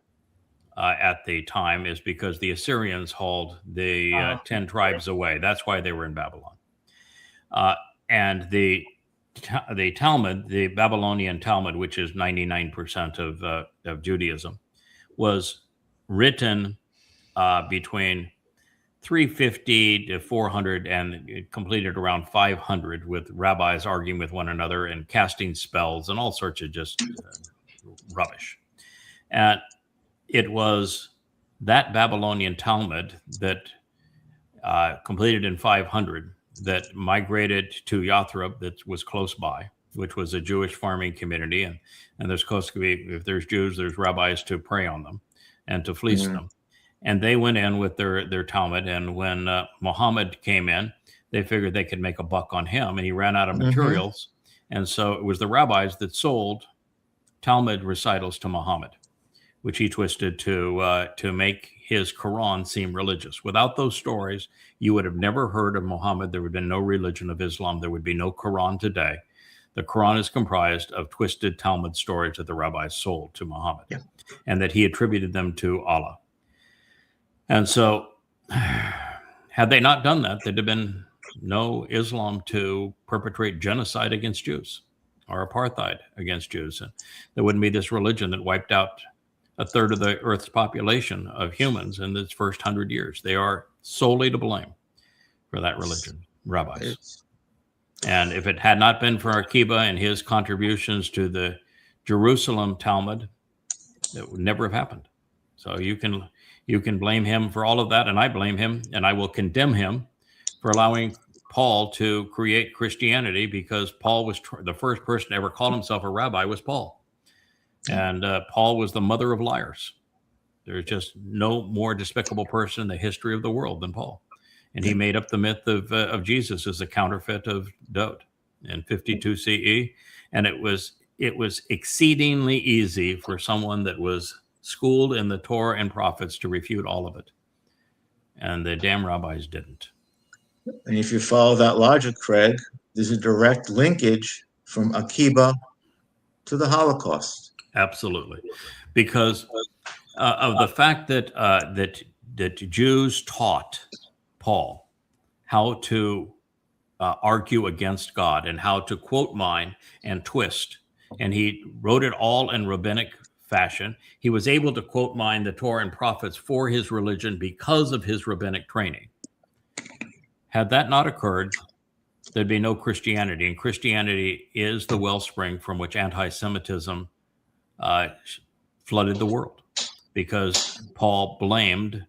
Speaker 2: at the time is because the Assyrians hauled the 10 tribes away. That's why they were in Babylon. And the Talmud, the Babylonian Talmud, which is 99% of Judaism, was written between 350 to 400 and completed around 500, with rabbis arguing with one another and casting spells and all sorts of just rubbish. And it was that Babylonian Talmud that completed in 500 that migrated to Yathrib, that was close by, which was a Jewish farming community. And there's supposed to be, if there's Jews, there's rabbis to prey on them and to fleece them. And they went in with their Talmud. And when Muhammad came in, they figured they could make a buck on him, and he ran out of materials. And so it was the rabbis that sold Talmud recitals to Muhammad, which he twisted to make his Quran seem religious. Without those stories, you would have never heard of Muhammad. There would have been no religion of Islam. There would be no Quran today. The Quran is comprised of twisted Talmud stories that the rabbis sold to Muhammad, and that he attributed them to Allah. And so had they not done that, there'd have been no Islam to perpetrate genocide against Jews or apartheid against Jews. And there wouldn't be this religion that wiped out a third of the Earth's population of humans in its first 100 years. They are solely to blame for that religion, rabbis. And if it had not been for Akiba and his contributions to the Jerusalem Talmud, it would never have happened. So you can blame him for all of that, and I blame him, and I will condemn him for allowing Paul to create Christianity, because Paul was the first person to ever call himself a rabbi was Paul. And Paul was the mother of liars. There's just no more despicable person in the history of the world than Paul. And he made up the myth of Jesus as a counterfeit of Dowd in 52 CE. And it was exceedingly easy for someone that was schooled in the Torah and prophets to refute all of it. And the damn rabbis didn't.
Speaker 7: And if you follow that logic, Craig, there's a direct linkage from Akiba to the Holocaust.
Speaker 2: Absolutely, because of the fact that that Jews taught Paul how to argue against God and how to quote mine and twist, and he wrote it all in rabbinic fashion. He was able to quote mine the Torah and prophets for his religion because of his rabbinic training. Had that not occurred, there'd be no Christianity, and Christianity is the wellspring from which anti-Semitism flooded the world, because Paul blamed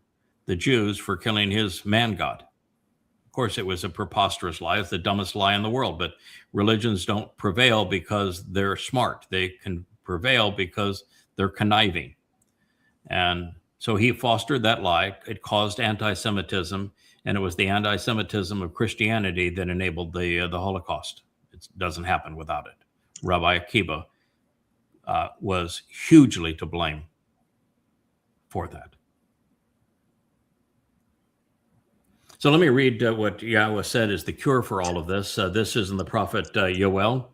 Speaker 2: the Jews for killing his man God, course, it was a preposterous lie. It's the dumbest lie in the world. But religions don't prevail because they're smart. They can prevail because they're conniving. And so he fostered that lie. It caused anti-Semitism, and it was the anti-Semitism of Christianity that enabled the Holocaust. It doesn't happen without it. Rabbi Akiba was hugely to blame for that. So let me read what Yahweh said is the cure for all of this. This is in the prophet Yoel.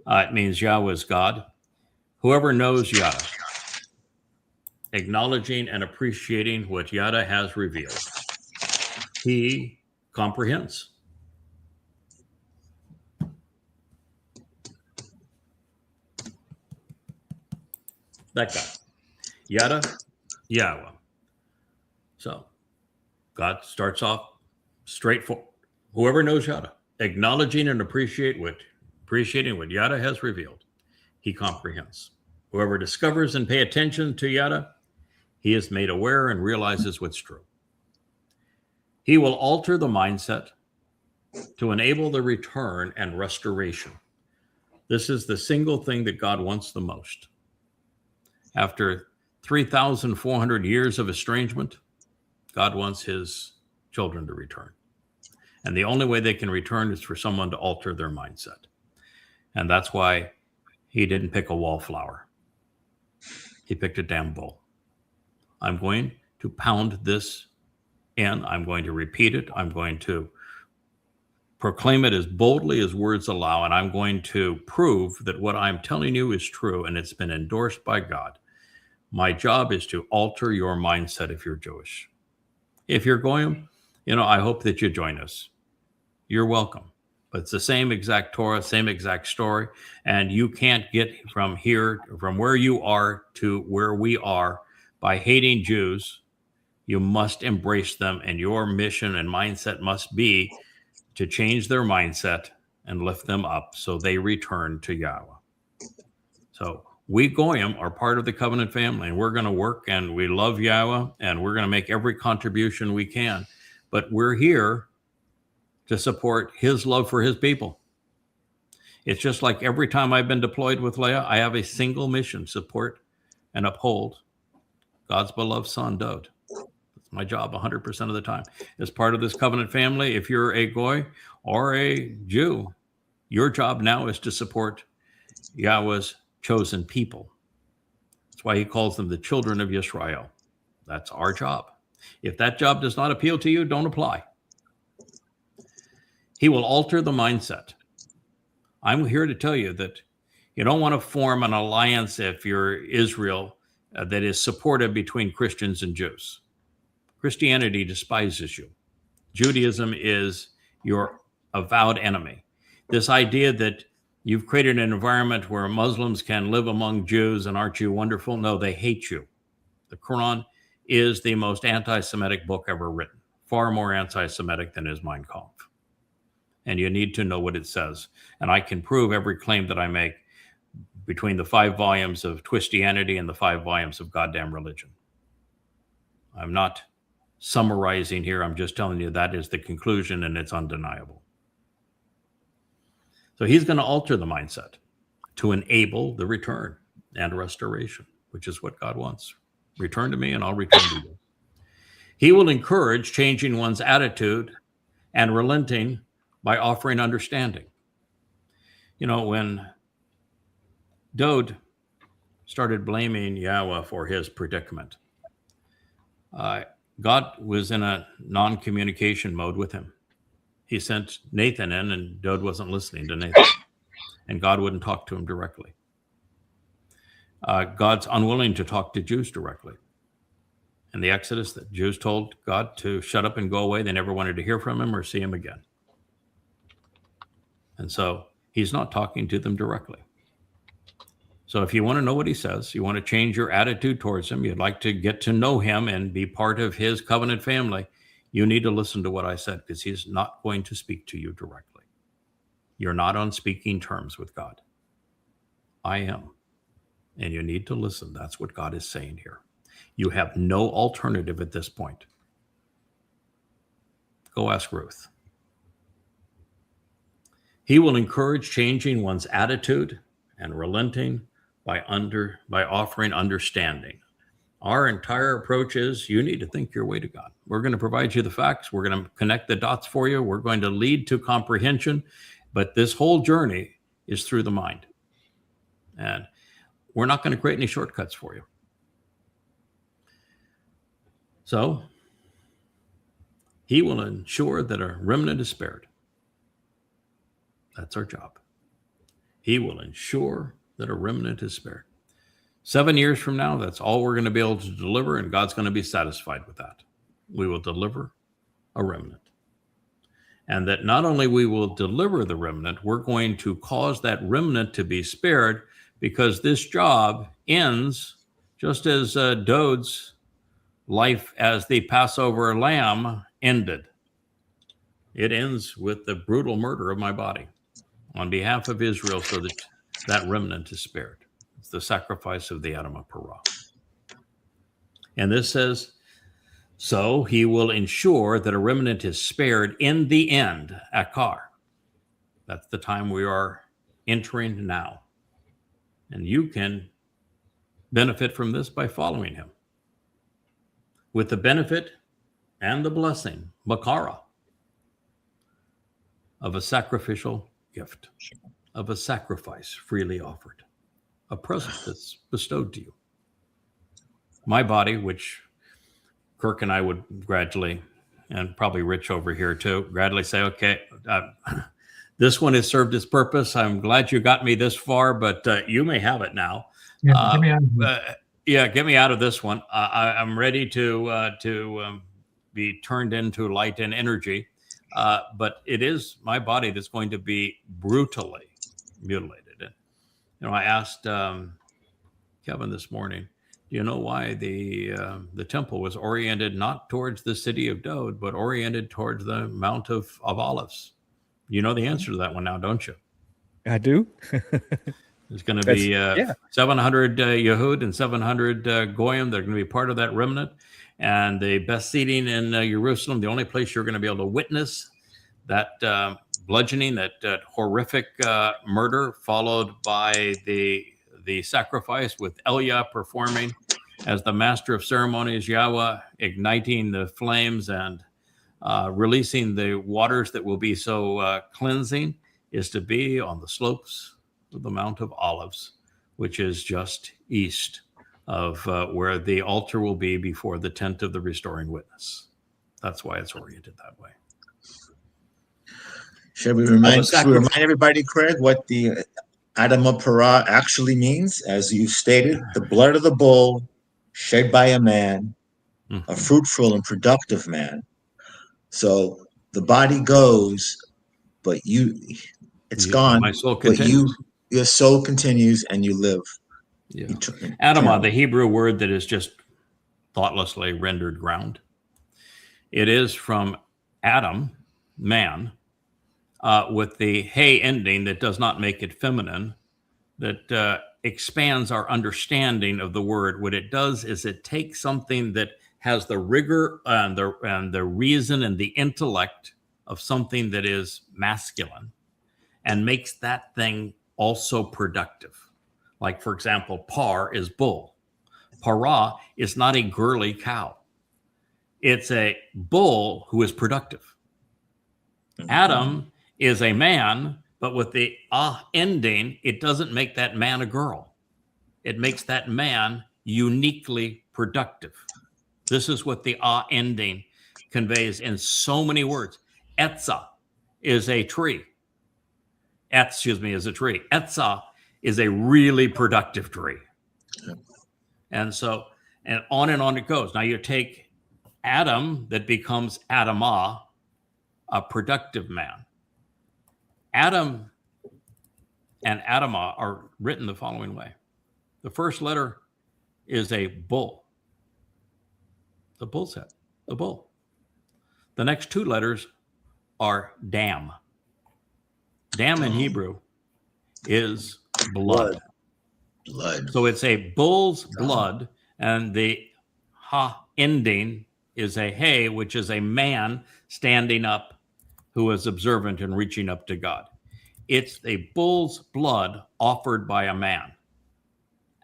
Speaker 2: It means Yahweh is God. Whoever knows Yahweh, acknowledging and appreciating what Yahweh has revealed, he comprehends. That guy. Yahweh. So God starts off straightforward. Whoever knows Yahweh, acknowledging and appreciating what Yahweh has revealed, he comprehends. Whoever discovers and pay attention to Yahweh, he is made aware and realizes what's true. He will alter the mindset to enable the return and restoration. This is the single thing that God wants the most. After 3,400 years of estrangement, God wants his children to return. And the only way they can return is for someone to alter their mindset. And that's why he didn't pick a wallflower. He picked a damn bull. I'm going to pound this in. I'm going to repeat it. I'm going to proclaim it as boldly as words allow. And I'm going to prove that what I'm telling you is true and it's been endorsed by God. My job is to alter your mindset if you're Jewish. If you're Goyim, I hope that you join us. You're welcome. But it's the same exact Torah, same exact story. And you can't get from where you are to where we are by hating Jews. You must embrace them. And your mission and mindset must be to change their mindset and lift them up so they return to Yahweh. So we Goyim are part of the covenant family, and we're going to work, and we love Yahweh, and we're going to make every contribution we can. But we're here to support his love for his people. It's just like every time I've been deployed with Leah, I have a single mission: support and uphold God's beloved son, Dode. That's my job 100% of the time. As part of this covenant family, if you're a Goy or a Jew, your job now is to support Yahweh's chosen people. That's why he calls them the children of Yisrael. That's our job. If that job does not appeal to you, don't apply. He will alter the mindset. I'm here to tell you that you don't want to form an alliance if you're Israel that is supportive between Christians and Jews. Christianity despises you. Judaism is your avowed enemy. This idea that you've created an environment where Muslims can live among Jews and aren't you wonderful? No, they hate you. The Quran is the most anti-Semitic book ever written, far more anti-Semitic than is Mein Kampf. And you need to know what it says. And I can prove every claim that I make between the 5 volumes of Twistianity and the 5 volumes of Goddamn Religion. I'm not summarizing here. I'm just telling you that is the conclusion, and it's undeniable. So he's going to alter the mindset to enable the return and restoration, which is what God wants. Return to me and I'll return to you. He will encourage changing one's attitude and relenting by offering understanding. When Dode started blaming Yahweh for his predicament, God was in a non-communication mode with him. He sent Nathan in, and Dode wasn't listening to Nathan, and God wouldn't talk to him directly. God's unwilling to talk to Jews directly. In the Exodus, the Jews told God to shut up and go away. They never wanted to hear from him or see him again. And so he's not talking to them directly. So if you want to know what he says, you want to change your attitude towards him, you'd like to get to know him and be part of his covenant family, you need to listen to what I said, because he's not going to speak to you directly. You're not on speaking terms with God. I am. And you need to listen. That's what God is saying here. You have no alternative at this point. Go ask Ruth. He will encourage changing one's attitude and relenting by offering understanding. Our entire approach is you need to think your way to God. We're going to provide you the facts. We're going to connect the dots for you. We're going to lead to comprehension. But this whole journey is through the mind. And we're not going to create any shortcuts for you. So he will ensure that a remnant is spared. That's our job. He will ensure that a remnant is spared. 7 years from now, that's all we're going to be able to deliver, and God's going to be satisfied with that. We will deliver a remnant. And that not only we will deliver the remnant, we're going to cause that remnant to be spared, because this job ends just as Dode's life as the Passover lamb ended. It ends with the brutal murder of my body on behalf of Israel, so that that remnant is spared. It's the sacrifice of the Adam of Parah. And this says, so he will ensure that a remnant is spared in the end, Akar. That's the time we are entering now. And you can benefit from this by following him. With the benefit and the blessing, Makara, of a sacrificial gift, of a sacrifice freely offered, a present that's bestowed to you. My body, which Kirk and I would gradually, and probably Rich over here too, gradually say, okay, this one has served its purpose. I'm glad you got me this far, but you may have it now.
Speaker 8: Yeah, get me out of here.
Speaker 2: Yeah, get me out of this one. I'm ready to be turned into light and energy. But it is my body that's going to be brutally mutilated. And, I asked Kevin this morning, do you know why the temple was oriented not towards the city of Dode, but oriented towards the Mount of Olives? You know the answer to that one now, don't you?
Speaker 4: I do.
Speaker 2: There's going to be 700 Yehud and 700 Goyim. They're going to be part of that remnant. And the best seating in Jerusalem, the only place you're going to be able to witness that bludgeoning, that horrific murder, followed by the sacrifice with Elia performing as the master of ceremonies, Yahweh igniting the flames and releasing the waters that will be so cleansing, is to be on the slopes of the Mount of Olives, which is just east of where the altar will be before the tent of the restoring witness. That's why it's oriented that way.
Speaker 7: Should we remind everybody, Craig, what the Adam of Parah actually means? As you stated, the blood of the bull shed by a man, a fruitful and productive man. So the body goes, but it's gone.
Speaker 2: My soul continues.
Speaker 7: But your soul continues and you live.
Speaker 2: Yeah. Adamah, the Hebrew word that is just thoughtlessly rendered ground. It is from Adam, man, with the hey ending that does not make it feminine, that expands our understanding of the word. What it does is it takes something that has the rigor and the reason and the intellect of something that is masculine and makes that thing also productive. Like, for example, par is bull. Parah is not a girly cow. It's a bull who is productive. Adam is a man, but with the ending, it doesn't make that man a girl. It makes that man uniquely productive. This is what the ending conveys in so many words. Etzah is a tree. Is a tree. Etzah is a really productive tree. And so, and on it goes. Now you take Adam that becomes Adamah, a productive man. Adam and Adamah are written the following way. The first letter is a bull. The bull's head, the bull. The next two letters are dam. Dam in Hebrew is blood. So it's a bull's blood, and the ha ending is a hey, which is a man standing up who is observant and reaching up to God. It's a bull's blood offered by a man,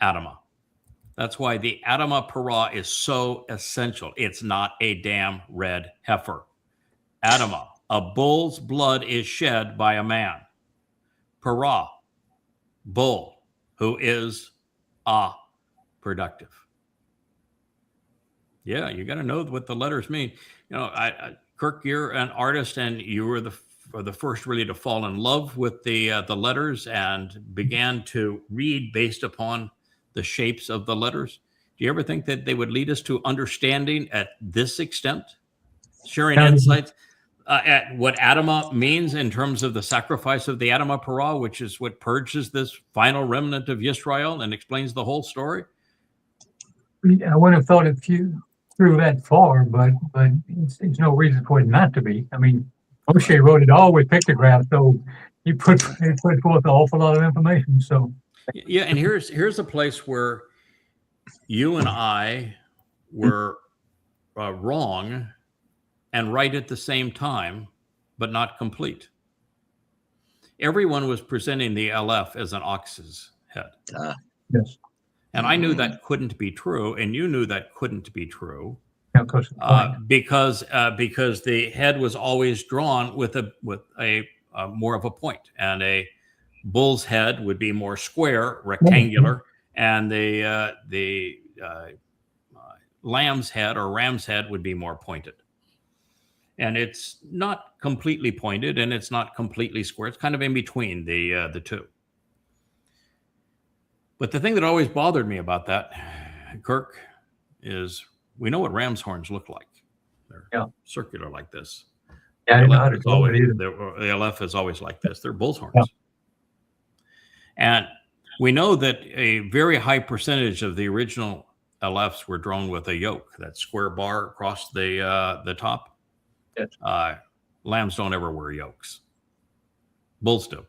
Speaker 2: Adamah. That's why the Adamah Parah is so essential. It's not a damn red heifer. Adamah, a bull's blood is shed by a man. Parah, bull, who is productive. Yeah, you got to know what the letters mean. You know, Kirk, you're an artist, and you were the first really to fall in love with the letters and began to read based upon the shapes of the letters. Do you ever think that they would lead us to understanding at this extent, sharing insights at what Adamah means in terms of the sacrifice of the Adamah Parah, which is what purges this final remnant of Yisrael and explains the whole story?
Speaker 8: I wouldn't have thought it through that far, but it's no reason for it not to be. I mean, Moshe wrote it all with pictographs, so he put forth an awful lot of information. So
Speaker 2: yeah, and here's a place where you and I were wrong and right at the same time, but not complete. Everyone was presenting the Aleph as an ox's head.
Speaker 8: Yes.
Speaker 2: And I knew that couldn't be true, and you knew that couldn't be true, because the head was always drawn with a more of a point, and a bull's head would be more square, rectangular, and the lamb's head or ram's head would be more pointed. And it's not completely pointed, and it's not completely square. It's kind of in between the two. But the thing that always bothered me about that, Kirk, is we know what ram's horns look like. They're circular like this.
Speaker 8: Yeah,
Speaker 2: the Aleph is always like this. They're bull's horns. Yeah. And we know that a very high percentage of the original Alephs were drawn with a yoke, that square bar across the top. Yes. Lambs don't ever wear yokes. Bulls do.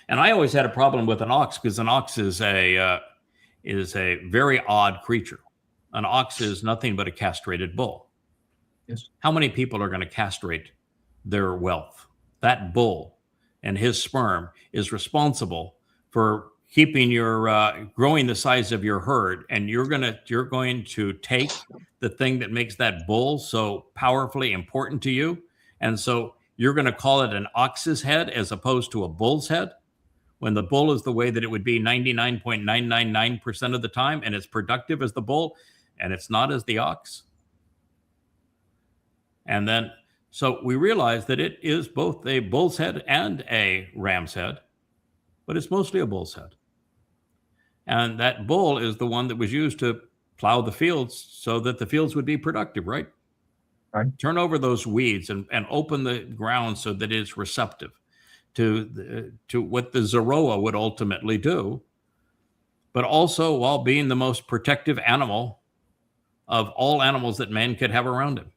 Speaker 2: And I always had a problem with an ox because an ox is a very odd creature. An ox is nothing but a castrated bull.
Speaker 8: Yes.
Speaker 2: How many people are going to castrate their wealth? That bull and his sperm is responsible for keeping your growing the size of your herd, and you're going to take the thing that makes that bull so powerfully important to you, and so you're going to call it an ox's head as opposed to a bull's head, when the bull is the way that it would be 99.999% of the time, and it's productive as the bull, and it's not as the ox. And then, so we realize that it is both a bull's head and a ram's head, but it's mostly a bull's head. And that bull is the one that was used to plow the fields so that the fields would be productive, right?
Speaker 8: Right.
Speaker 2: Turn over those weeds and open the ground so that it's receptive to what the Zoroa would ultimately do, but also while being the most protective animal of all animals that man could have around him,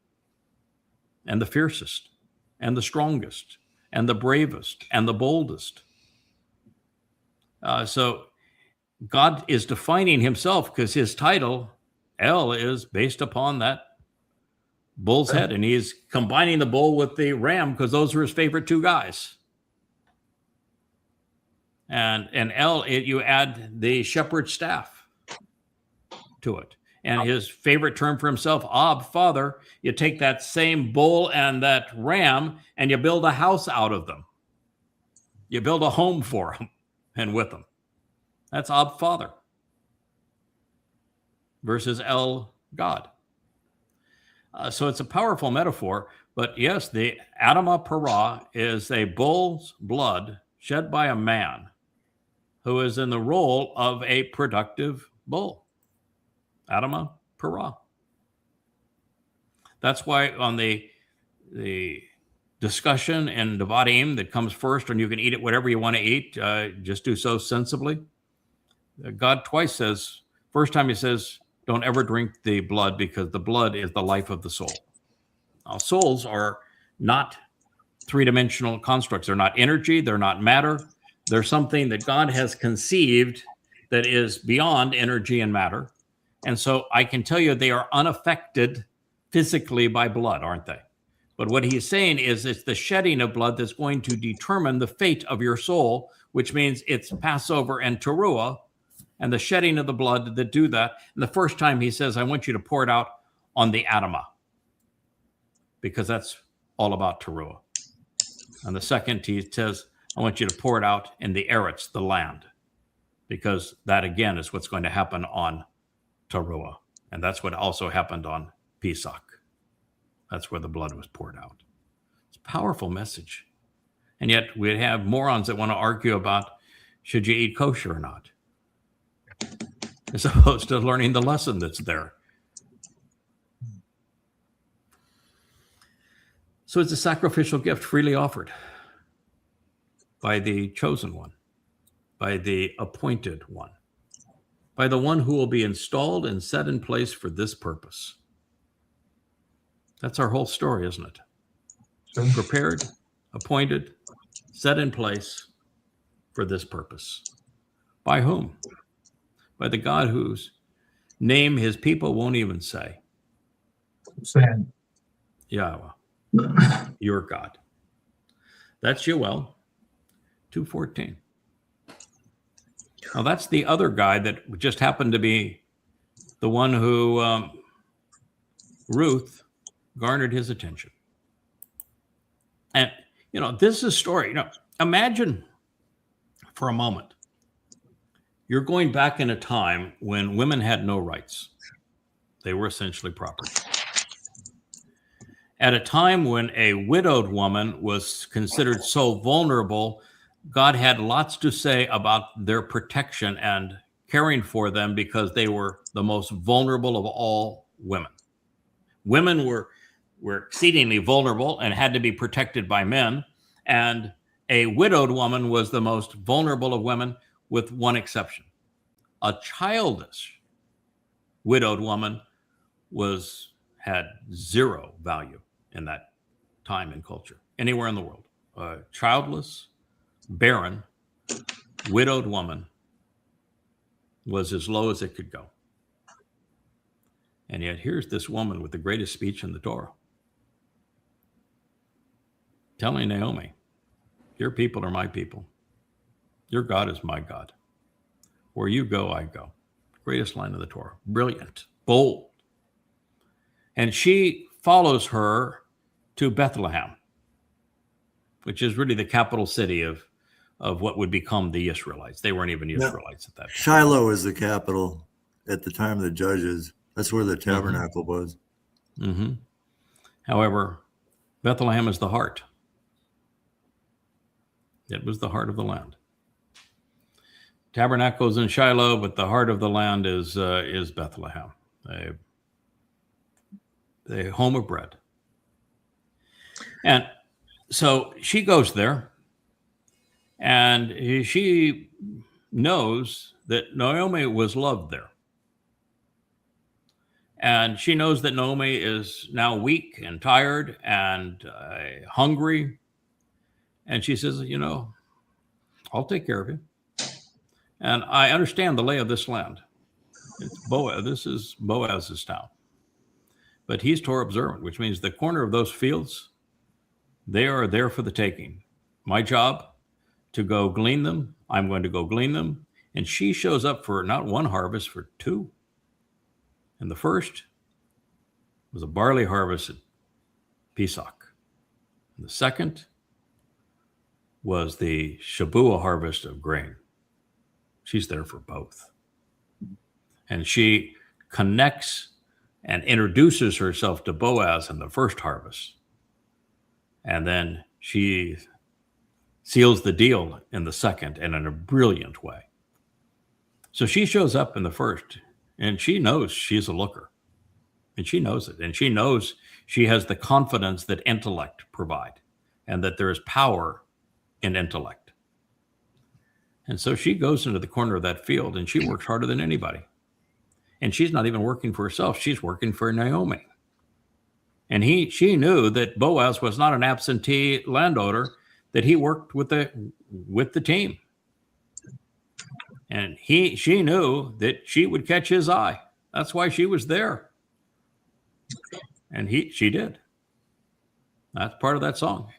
Speaker 2: and the fiercest, and the strongest, and the bravest, and the boldest. So God is defining himself because his title, El, is based upon that bull's head, and he's combining the bull with the ram because those are his favorite two guys. And El, you add the shepherd's staff to it. And his favorite term for himself, Ab, father, you take that same bull and that ram and you build a house out of them. You build a home for them and with them. That's Ab, father, versus El, God. So it's a powerful metaphor. But yes, the Adamah Parah is a bull's blood shed by a man who is in the role of a productive bull. Adamah Parah. That's why on the discussion in Devarim that comes first, and you can eat it whatever you want to eat, just do so sensibly. God twice says, first time he says, don't ever drink the blood because the blood is the life of the soul. Now, souls are not three-dimensional constructs. They're not energy. They're not matter. They're something that God has conceived that is beyond energy and matter. And so I can tell you they are unaffected physically by blood, aren't they? But what he's saying is it's the shedding of blood that's going to determine the fate of your soul, which means it's Passover and Teruah, and the shedding of the blood that do that. And the first time he says, I want you to pour it out on the Adamah, because that's all about Teruah. And the second, he says, I want you to pour it out in the Eretz, the land, because that again is what's going to happen on Teruah. And that's what also happened on Pesach. That's where the blood was poured out. It's a powerful message. And yet we have morons that want to argue about, should you eat kosher or not, as opposed to learning the lesson that's there. So it's a sacrificial gift freely offered by the chosen one, by the appointed one, by the one who will be installed and set in place for this purpose. That's our whole story, isn't it? So prepared, appointed, set in place for this purpose. By whom? By the God whose name his people won't even say.
Speaker 8: Sad.
Speaker 2: Yahweh, your God. That's Yoel 2:14. Now that's the other guy that just happened to be the one who Ruth garnered his attention. And, this is a story. Imagine for a moment, you're going back in a time when women had no rights. They were essentially property. At a time when a widowed woman was considered so vulnerable, God had lots to say about their protection and caring for them because they were the most vulnerable of all women. Women were exceedingly vulnerable and had to be protected by men. And a widowed woman was the most vulnerable of women, with one exception. A childless widowed woman had zero value in that time and culture, anywhere in the world. A childless, barren, widowed woman was as low as it could go. And yet here's this woman with the greatest speech in the Torah, telling Naomi, your people are my people. Your God is my God. Where you go, I go. Greatest line of the Torah. Brilliant, bold. And she follows her to Bethlehem, which is really the capital city of what would become the Israelites. They weren't even Israelites at that time.
Speaker 5: Shiloh is the capital at the time of the judges. That's where the tabernacle was.
Speaker 2: Mm-hmm. However, Bethlehem is the heart. It was the heart of the land. Tabernacles in Shiloh, but the heart of the land is Bethlehem, the home of bread. And so she goes there, and she knows that Naomi was loved there. And she knows that Naomi is now weak and tired and hungry. And she says, I'll take care of you. And I understand the lay of this land. It's Boaz. This is Boaz's town. But he's Torah observant, which means the corner of those fields, they are there for the taking. My job to go glean them. I'm going to go glean them. And she shows up for not one harvest, for two. And the first was a barley harvest at Pesach. And the second was the Shabuah harvest of grain. She's there for both. And she connects and introduces herself to Boaz in the first harvest. And then she seals the deal in the second, and in a brilliant way. So she shows up in the first, and she knows she's a looker. And she knows it. And she knows she has the confidence that intellect provide, and that there is power in intellect. And so she goes into the corner of that field, and she works harder than anybody. And she's not even working for herself. She's working for Naomi. And she knew that Boaz was not an absentee landowner, that he worked with the team. And she knew that she would catch his eye. That's why she was there. And she did. That's part of that song.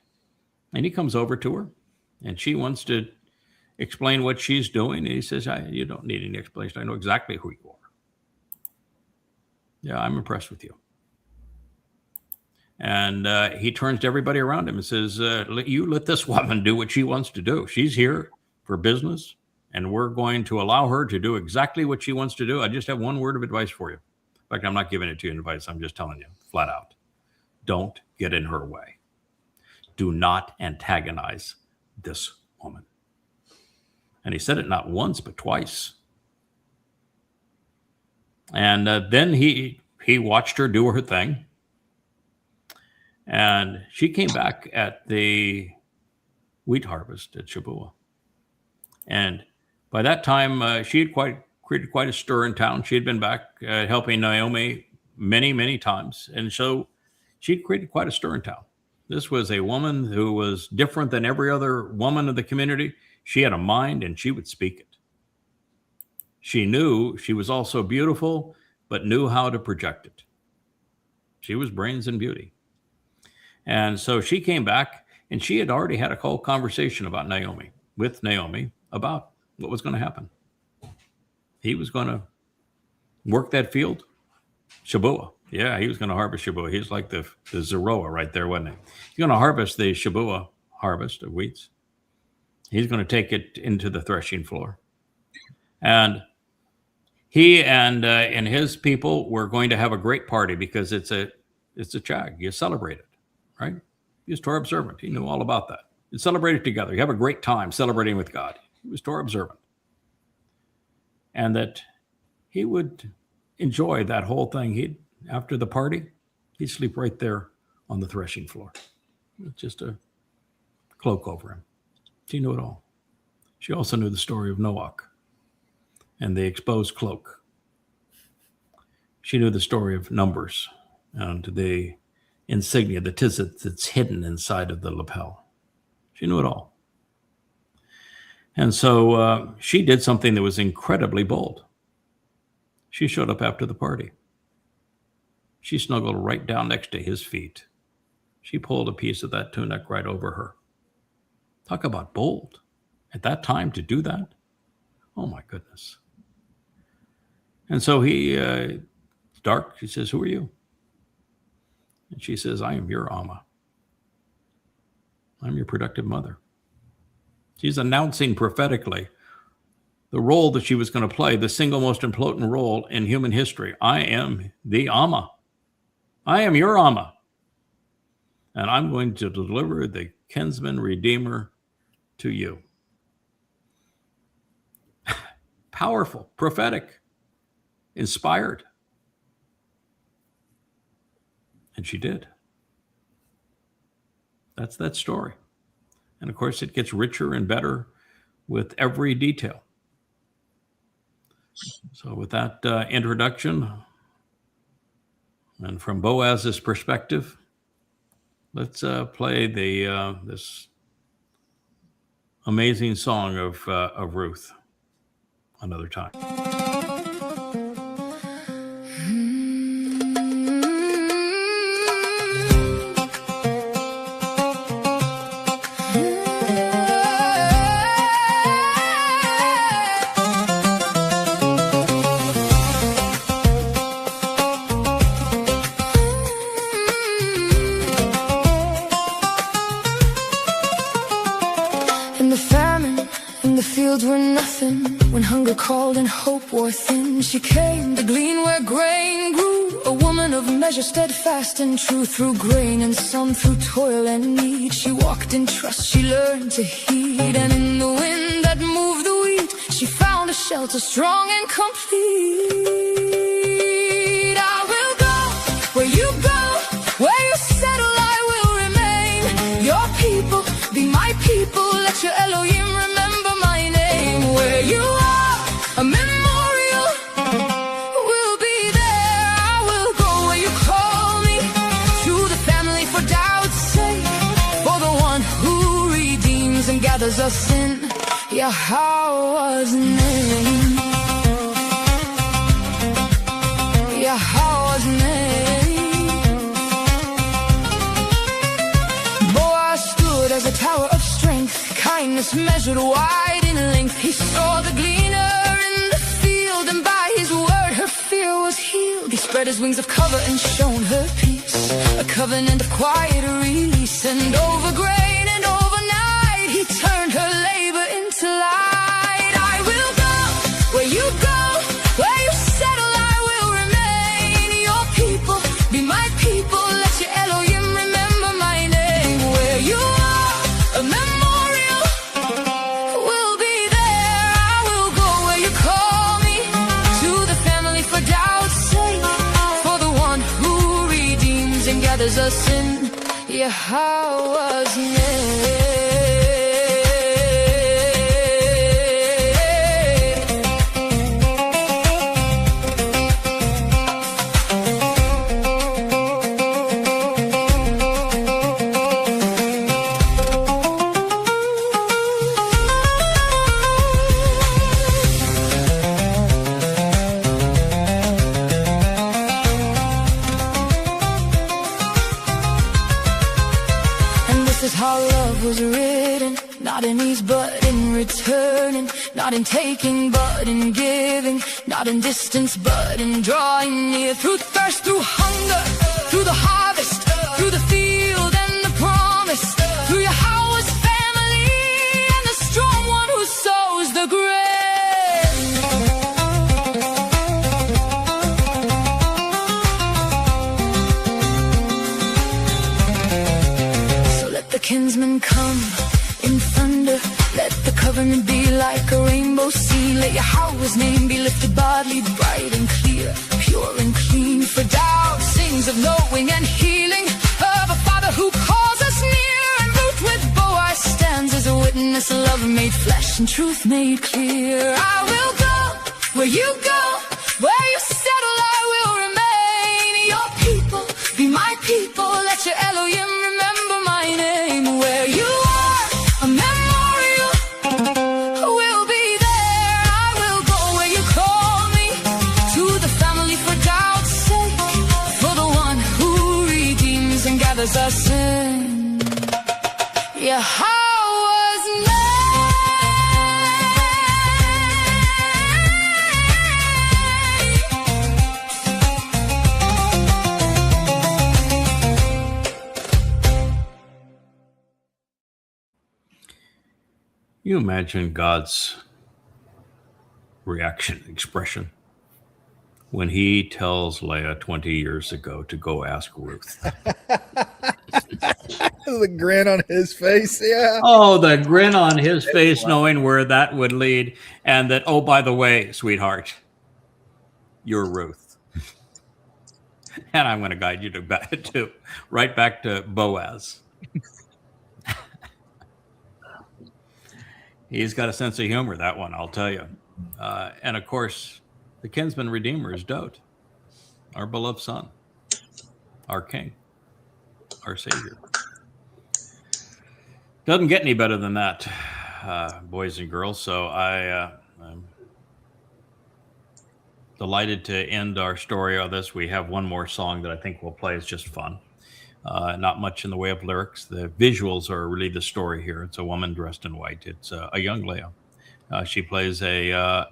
Speaker 2: And he comes over to her, and she wants to explain what she's doing. And he says, you don't need any explanation. I know exactly who you are. Yeah, I'm impressed with you. And he turns to everybody around him and says, you let this woman do what she wants to do. She's here for business, and we're going to allow her to do exactly what she wants to do. I just have one word of advice for you. In fact, I'm not giving it to you in advice. I'm just telling you flat out. Don't get in her way. Do not antagonize this woman. And he said it not once, but twice. And then he watched her do her thing. And she came back at the wheat harvest at Shabbat. And by that time, she had created quite a stir in town. She had been back helping Naomi many, many times. And so she created quite a stir in town. This was a woman who was different than every other woman of the community. She had a mind, and she would speak it. She knew she was also beautiful, but knew how to project it. She was brains and beauty. And so she came back, and she had already had a whole conversation with Naomi about what was going to happen. He was going to work that field, Shabbat. Yeah, he was going to harvest Shabbat. He's like the Zeroah right there, wasn't he? He's going to harvest the Shabbat harvest of wheats. He's going to take it into the threshing floor. And he and his people were going to have a great party because it's a chag. You celebrate it, right? He was Torah observant. He knew all about that. You celebrate it together. You have a great time celebrating with God. He was Torah observant. And that he would enjoy that whole thing. After the party, he'd sleep right there on the threshing floor. With just a cloak over him. She knew it all. She also knew the story of Noach and the exposed cloak. She knew the story of Numbers and the insignia, the tzitzit that's hidden inside of the lapel. She knew it all. And so she did something that was incredibly bold. She showed up after the party. She snuggled right down next to his feet. She pulled a piece of that tunic right over her. Talk about bold. At that time to do that? Oh my goodness. And so it's dark. He says, who are you? And she says, I am your Amma. I'm your productive mother. She's announcing prophetically the role that she was going to play, the single most important role in human history. I am the Amma. I am your Amma. And I'm going to deliver the kinsman redeemer to you. Powerful, prophetic, inspired. And she did. That's that story. And of course, it gets richer and better with every detail. So with that introduction, and from Boaz's perspective, let's play this amazing song of Ruth another time.
Speaker 1: Were nothing when hunger called and hope wore thin. She came to glean where grain grew, a woman of measure, steadfast and true. Through grain and sun, through toil and need, she walked in trust, she learned to heed. And in the wind that moved the wheat, she found a shelter strong and complete. I will go where you go, where you settle I will remain. Your people be my people, let your Elohim remember my name. Where you are, a memorial will be there. I will go where you call me, to the family for doubt's sake, for the one who redeems and gathers us in Yahweh's name. Yahweh's name. was measured wide in length. He saw the gleaner in the field, and by his word her fear was healed. He spread his wings of cover and shown her peace, a covenant of quiet release. And over grain and over night, he turned her labor into light. I will go where you go, where you settle I will remain. Your people be my people, let your Elohim remember my name. Where you are, a memorial will be there. I will go where you call me, to the family for doubt's sake, for the one who redeems and gathers us in Yahweh's name. How love was written, not in ease but in returning, not in taking but in giving, not in distance but in drawing near. Through thirst, through hunger, through the harvest, through the field and the promise, through Yahweh's family and the strong one who sows the grain. Kinsmen come in thunder, let the covenant be like a rainbow sea. Let Yahweh's name be lifted bodily, bright and clear, pure and clean. For doubt sings of knowing and healing, of a Father who calls us near. And root with Boaz stands as a witness, love made flesh and truth made clear. I will go where you go, where you settle I will remain. Your people be my people, let your Elohim remember my name. Where you are, a memorial will be there. I will go where you call me, to the family for doubt's sake, for the one who redeems and gathers us in Yahweh's name.
Speaker 2: You imagine God's reaction, expression, when he tells Leah 20 years ago to go ask Ruth.
Speaker 4: The grin on his face, yeah.
Speaker 2: Oh, the grin on his face, knowing where that would lead. And that, oh, by the way, sweetheart, you're Ruth. And I'm going to guide you to right back to Boaz. He's got a sense of humor, that one, I'll tell you. And, of course, the kinsman redeemer is Dowd, our beloved son, our king, our savior. Doesn't get any better than that, boys and girls. So I'm delighted to end our story on this. We have one more song that I think we'll play. It's just fun. Not much in the way of lyrics. The visuals are really the story here. It's a woman dressed in white. It's a young Leah. She plays a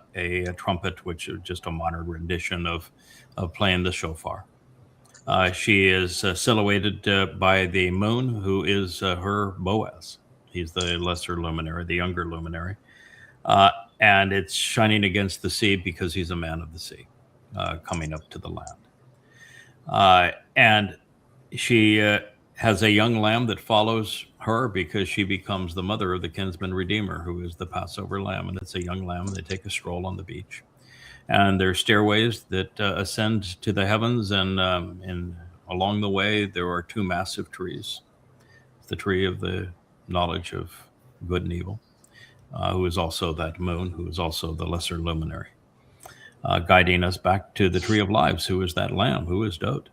Speaker 2: trumpet, which is just a modern rendition of playing the shofar. She is silhouetted by the moon, who is her Boaz. He's the lesser luminary, the younger luminary. And it's shining against the sea because he's a man of the sea, coming up to the land. And she has a young lamb that follows her because she becomes the mother of the kinsman redeemer, who is the Passover lamb. And it's a young lamb. They take a stroll on the beach. And there are stairways that ascend to the heavens. And along the way, there are two massive trees. The tree of the knowledge of good and evil, who is also that moon, who is also the lesser luminary, guiding us back to the tree of lives, who is that lamb, who is Dowd.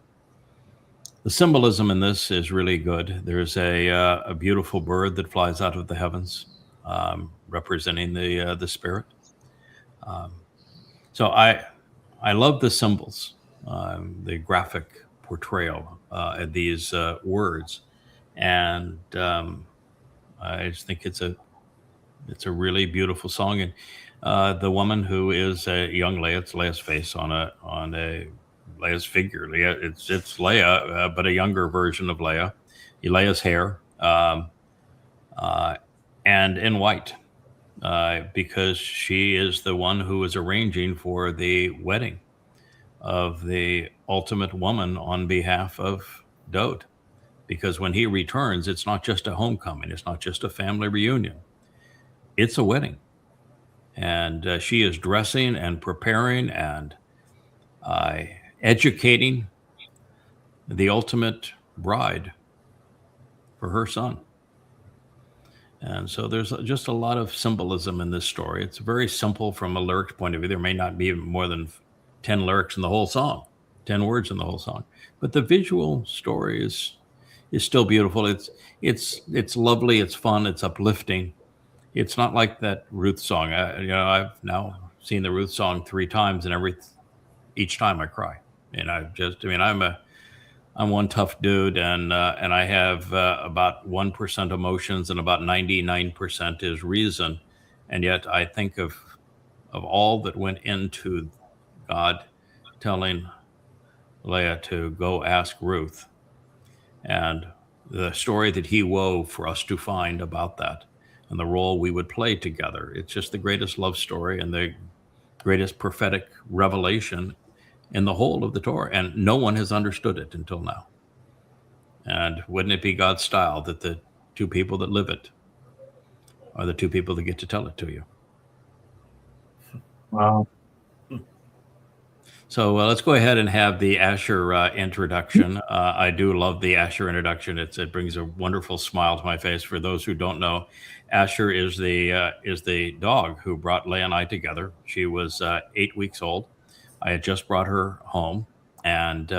Speaker 2: The symbolism in this is really good. There's a beautiful bird that flies out of the heavens, representing the spirit. So I love the symbols, the graphic portrayal of these words, and I just think it's a It's a really beautiful song, and the woman who is a young Leia, it's Leia's face on a Leia's figure. It's Leia, but a younger version of Leia. Leia's hair, uh, and in white, because she is the one who is arranging for the wedding of the ultimate woman on behalf of Dode. Because when he returns, it's not just a homecoming, it's not just a family reunion, it's a wedding. And she is dressing and preparing and educating the ultimate bride for her son. And so there's just a lot of symbolism in this story. It's very simple from a lyric point of view. There may not be more than 10 lyrics in the whole song, 10 words in the whole song, but the visual story is still beautiful. It's lovely. It's fun. It's uplifting. It's not like that Ruth song. I've now seen the Ruth song 3 times, and each time I cry. And I'm one tough dude, and I have about 1% emotions, and about 99% is reason. And yet I think of all that went into God telling Leia to go ask Ruth, and the story that he wove for us to find about that, and the role we would play together. It's just the greatest love story and the greatest prophetic revelation in the whole of the Torah, and no one has understood it until now. And wouldn't it be God's style that the 2 people that live it are the 2 people that get to tell it to you?
Speaker 8: Wow.
Speaker 2: So let's go ahead and have the Asher introduction. I do love the Asher introduction. It brings a wonderful smile to my face. For those who don't know, Asher is the dog who brought Leia and I together. She was 8 weeks old. I had just brought her home, and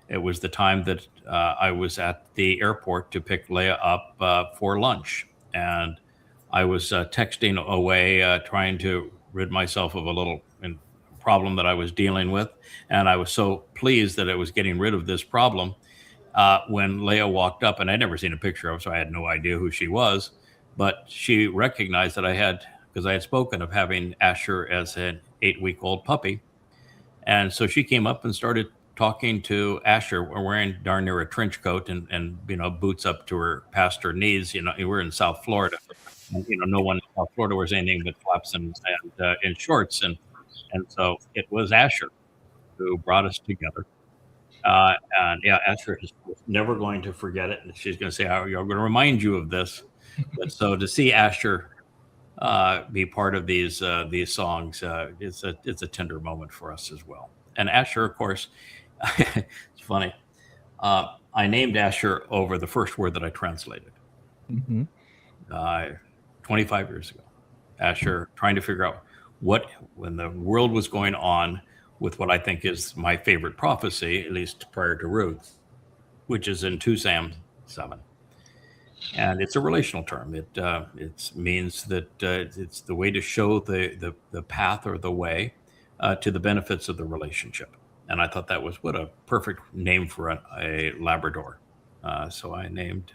Speaker 2: it was the time that I was at the airport to pick Leia up for lunch. And I was texting away, trying to rid myself of a little problem that I was dealing with. And I was so pleased that I was getting rid of this problem when Leia walked up, and I'd never seen a picture of her, so I had no idea who she was. But she recognized that because I had spoken of having Asher as an 8-week-old puppy. And so she came up and started talking to Asher. We're wearing darn near a trench coat and boots up to her past her knees. We're in South Florida. And, no one in South Florida wears anything but flaps and shorts. And so it was Asher who brought us together. And yeah, Asher is never going to forget it. And she's going to say, I'm going to remind you of this. But so to see Asher be part of these songs, it's a tender moment for us as well. And Asher, of course, it's funny. I named Asher over the first word that I translated. 25 years ago. Asher, trying to figure out when the world was going on with what I think is my favorite prophecy, at least prior to Ruth, which is in 2 Sam 7. And it's a relational term. It means that it's the way to show the path or the way to the benefits of the relationship. And I thought that was what a perfect name for a Labrador. So I named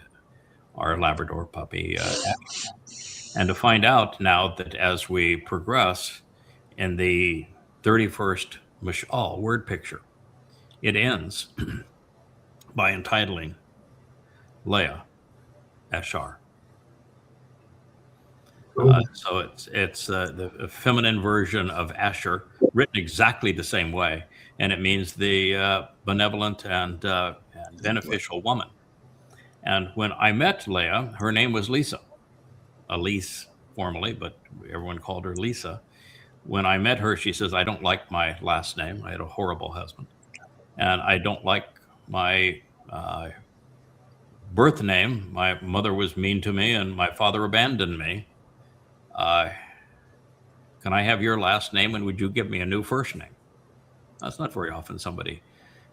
Speaker 2: our Labrador puppy Asher. And to find out now that as we progress in the 31st Mashal word picture, it ends by entitling Leia Ashar. So it's the feminine version of Asher, written exactly the same way, and it means the benevolent and beneficial woman. And when I met Leia, her name was Lisa. Elise formally, but everyone called her Lisa. When I met her, she says, I don't like my last name. I had a horrible husband. And I don't like my birth name. My mother was mean to me and my father abandoned me. Can I have your last name and would you give me a new first name? That's not very often somebody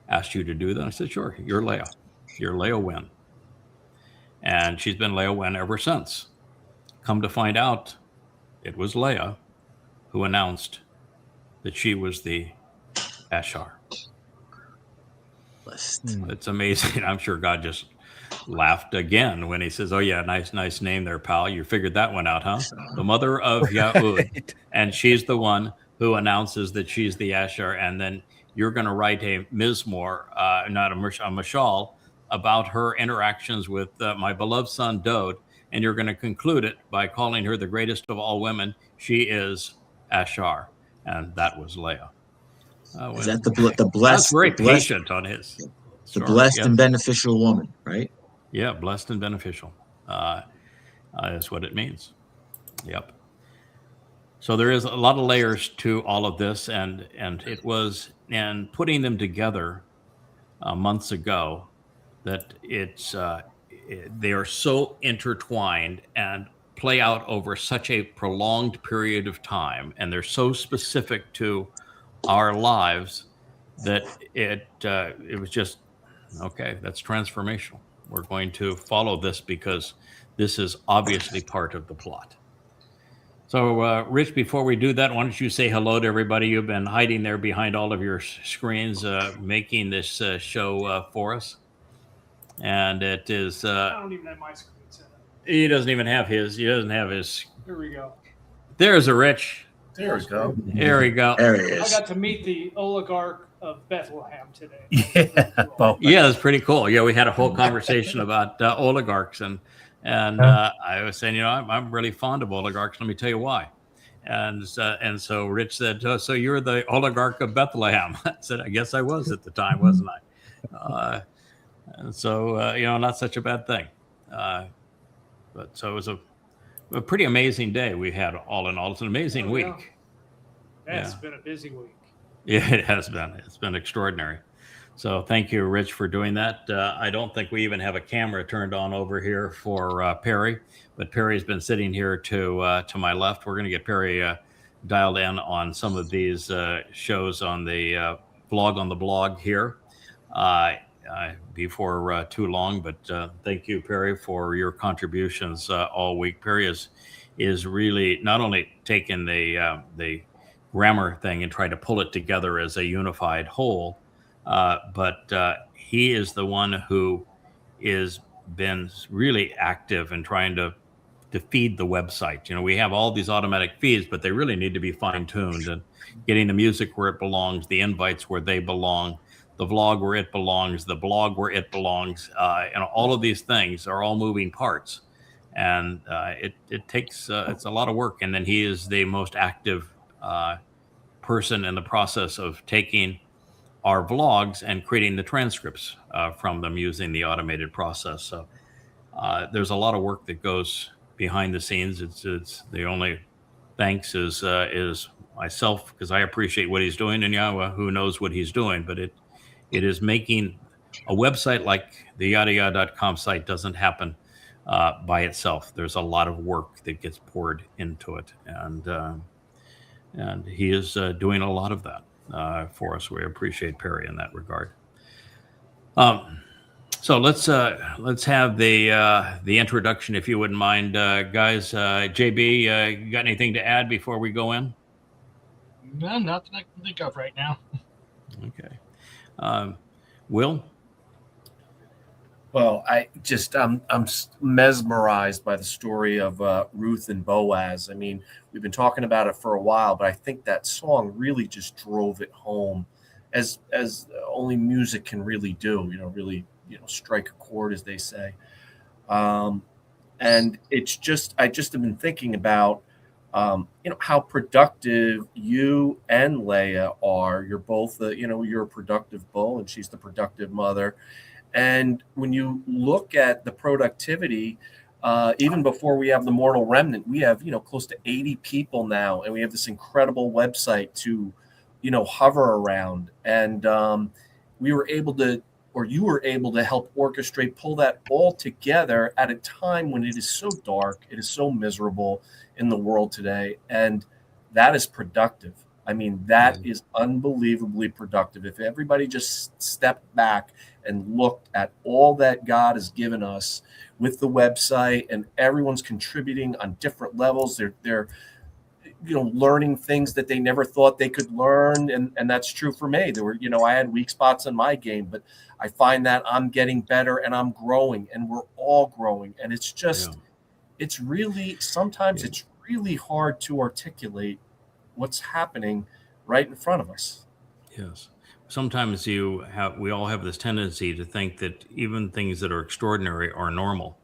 Speaker 2: asks you to do that. I said, sure, you're Leia. You're Leia Wynn. And she's been Leia Wynn ever since. Come to find out, it was Leia who announced that she was the Ashar. It's amazing. I'm sure God just laughed again when he says, "Oh yeah, nice name there, pal. You figured that one out, huh? The mother of Yahud, and she's the one who announces that she's the Asher, and then you're going to write a mizmor, not a mashal, about her interactions with my beloved son Dode, and you're going to conclude it by calling her the greatest of all women. She is Ashar," and that was Leah.
Speaker 7: Is that the
Speaker 2: That's
Speaker 7: blessed,
Speaker 2: very
Speaker 7: the blessed,
Speaker 2: patient on his
Speaker 7: the
Speaker 2: story.
Speaker 7: blessed
Speaker 2: Yes.
Speaker 7: and beneficial woman, right?
Speaker 2: Yeah, blessed and beneficial. That's what it means. Yep. So there is a lot of layers to all of this, and it was in putting them together months ago that they are so intertwined and play out over such a prolonged period of time, and they're so specific to our lives that it was just okay. That's transformational. We're going to follow this because this is obviously part of the plot. So, Rich, before we do that, why don't you say hello to everybody? You've been hiding there behind all of your screens, making this show for us. And it is.
Speaker 9: I don't even have my screen set up.
Speaker 2: He doesn't even have his. He doesn't have his.
Speaker 9: Here we go.
Speaker 2: There's a Rich.
Speaker 6: There we go.
Speaker 2: There we go.
Speaker 7: There he
Speaker 9: I
Speaker 7: is.
Speaker 9: got to meet the oligarch of Bethlehem today.
Speaker 6: Yeah. Well,
Speaker 2: Yeah, that's pretty cool. Yeah, we had a whole conversation about oligarchs, and I was saying, I'm really fond of oligarchs. Let me tell you why. And so Rich said, "So you're the oligarch of Bethlehem?" I said, "I guess I was at the time, wasn't I?" And so not such a bad thing. But so it was a pretty amazing day we had. All in all, it's an amazing
Speaker 9: Oh, yeah.
Speaker 2: week.
Speaker 9: It's
Speaker 2: Yeah.
Speaker 9: been a busy week.
Speaker 2: Yeah, it has been. It's been extraordinary. So thank you, Rich, for doing that. I don't think we even have a camera turned on over here for Perry, but Perry's been sitting here to my left. We're going to get Perry dialed in on some of these shows on the blog here before too long. But thank you, Perry, for your contributions all week. Perry is really not only taking the grammar thing and try to pull it together as a unified whole, but he is the one who is been really active in trying to feed the website. We have all these automatic feeds, but they really need to be fine-tuned and getting the music where it belongs, the invites where they belong, the vlog where it belongs, the blog where it belongs, and all of these things are all moving parts, and it takes it's a lot of work. And then he is the most active person in the process of taking our vlogs and creating the transcripts from them using the automated process. So there's a lot of work that goes behind the scenes. It's the only thanks is myself, because I appreciate what he's doing, and Yahweh who knows what he's doing. But it is making a website like the yadayah.com site doesn't happen by itself. There's a lot of work that gets poured into it, and he is doing a lot of that for us. We appreciate Perry in that regard. So let's have the introduction, if you wouldn't mind, guys. JB, you got anything to add before we go in?
Speaker 3: No, nothing I can think of right now.
Speaker 2: Okay. Will?
Speaker 6: Well, I'm mesmerized by the story of Ruth and Boaz. I mean, we've been talking about it for a while, but I think that song really just drove it home, as only music can really do. Really, strike a chord, as they say. And it's just, I just have been thinking about, how productive you and Leah are. You're both you're a productive bull, and she's the productive mother. And when you look at the productivity, even before we have the mortal remnant, we have, close to 80 people now, and we have this incredible website to, hover around. And you were able to help orchestrate, pull that all together at a time when it is so dark, it is so miserable in the world today. And that is productive. I mean, that is unbelievably productive. If everybody just stepped back and looked at all that God has given us with the website, and everyone's contributing on different levels, they're learning things that they never thought they could learn. And that's true for me. There were, I had weak spots in my game, but I find that I'm getting better and I'm growing, and we're all growing. And it's just, it's really, sometimes it's really hard to articulate what's happening right in front of us.
Speaker 2: Yes. Sometimes we all have this tendency to think that even things that are extraordinary are normal.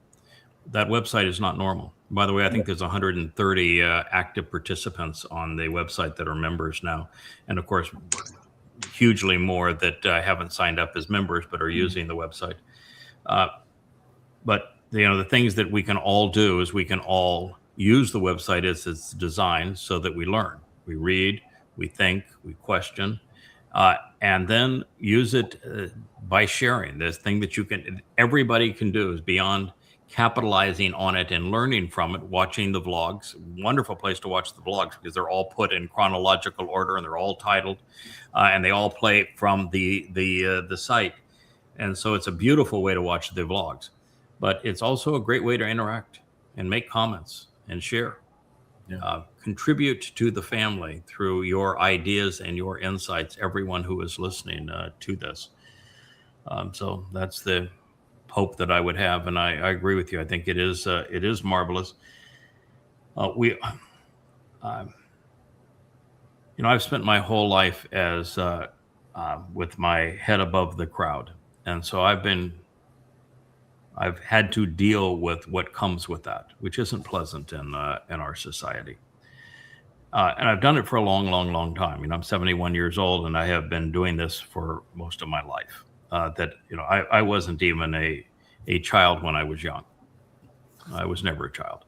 Speaker 2: That website is not normal. By the way, I think there's 130 active participants on the website that are members now. And of course, hugely more that haven't signed up as members but are using the website. But the things that we can all do is we can all use the website as it's designed so that we learn, we read, we think, we question, and then use it by sharing. This thing that everybody can do is beyond capitalizing on it and learning from it, watching the vlogs. Wonderful place to watch the vlogs because they're all put in chronological order and they're all titled, and they all play from the site. And so it's a beautiful way to watch the vlogs, but it's also a great way to interact and make comments and share. Contribute to the family through your ideas and your insights, everyone who is listening to this. So that's the hope that I would have, and I agree with you. I think it is marvelous. I've spent my whole life as with my head above the crowd, and so I've had to deal with what comes with that, which isn't pleasant in our society. And I've done it for a long, long, long time. I'm 71 years old, and I have been doing this for most of my life. I wasn't even a child when I was young. I was never a child.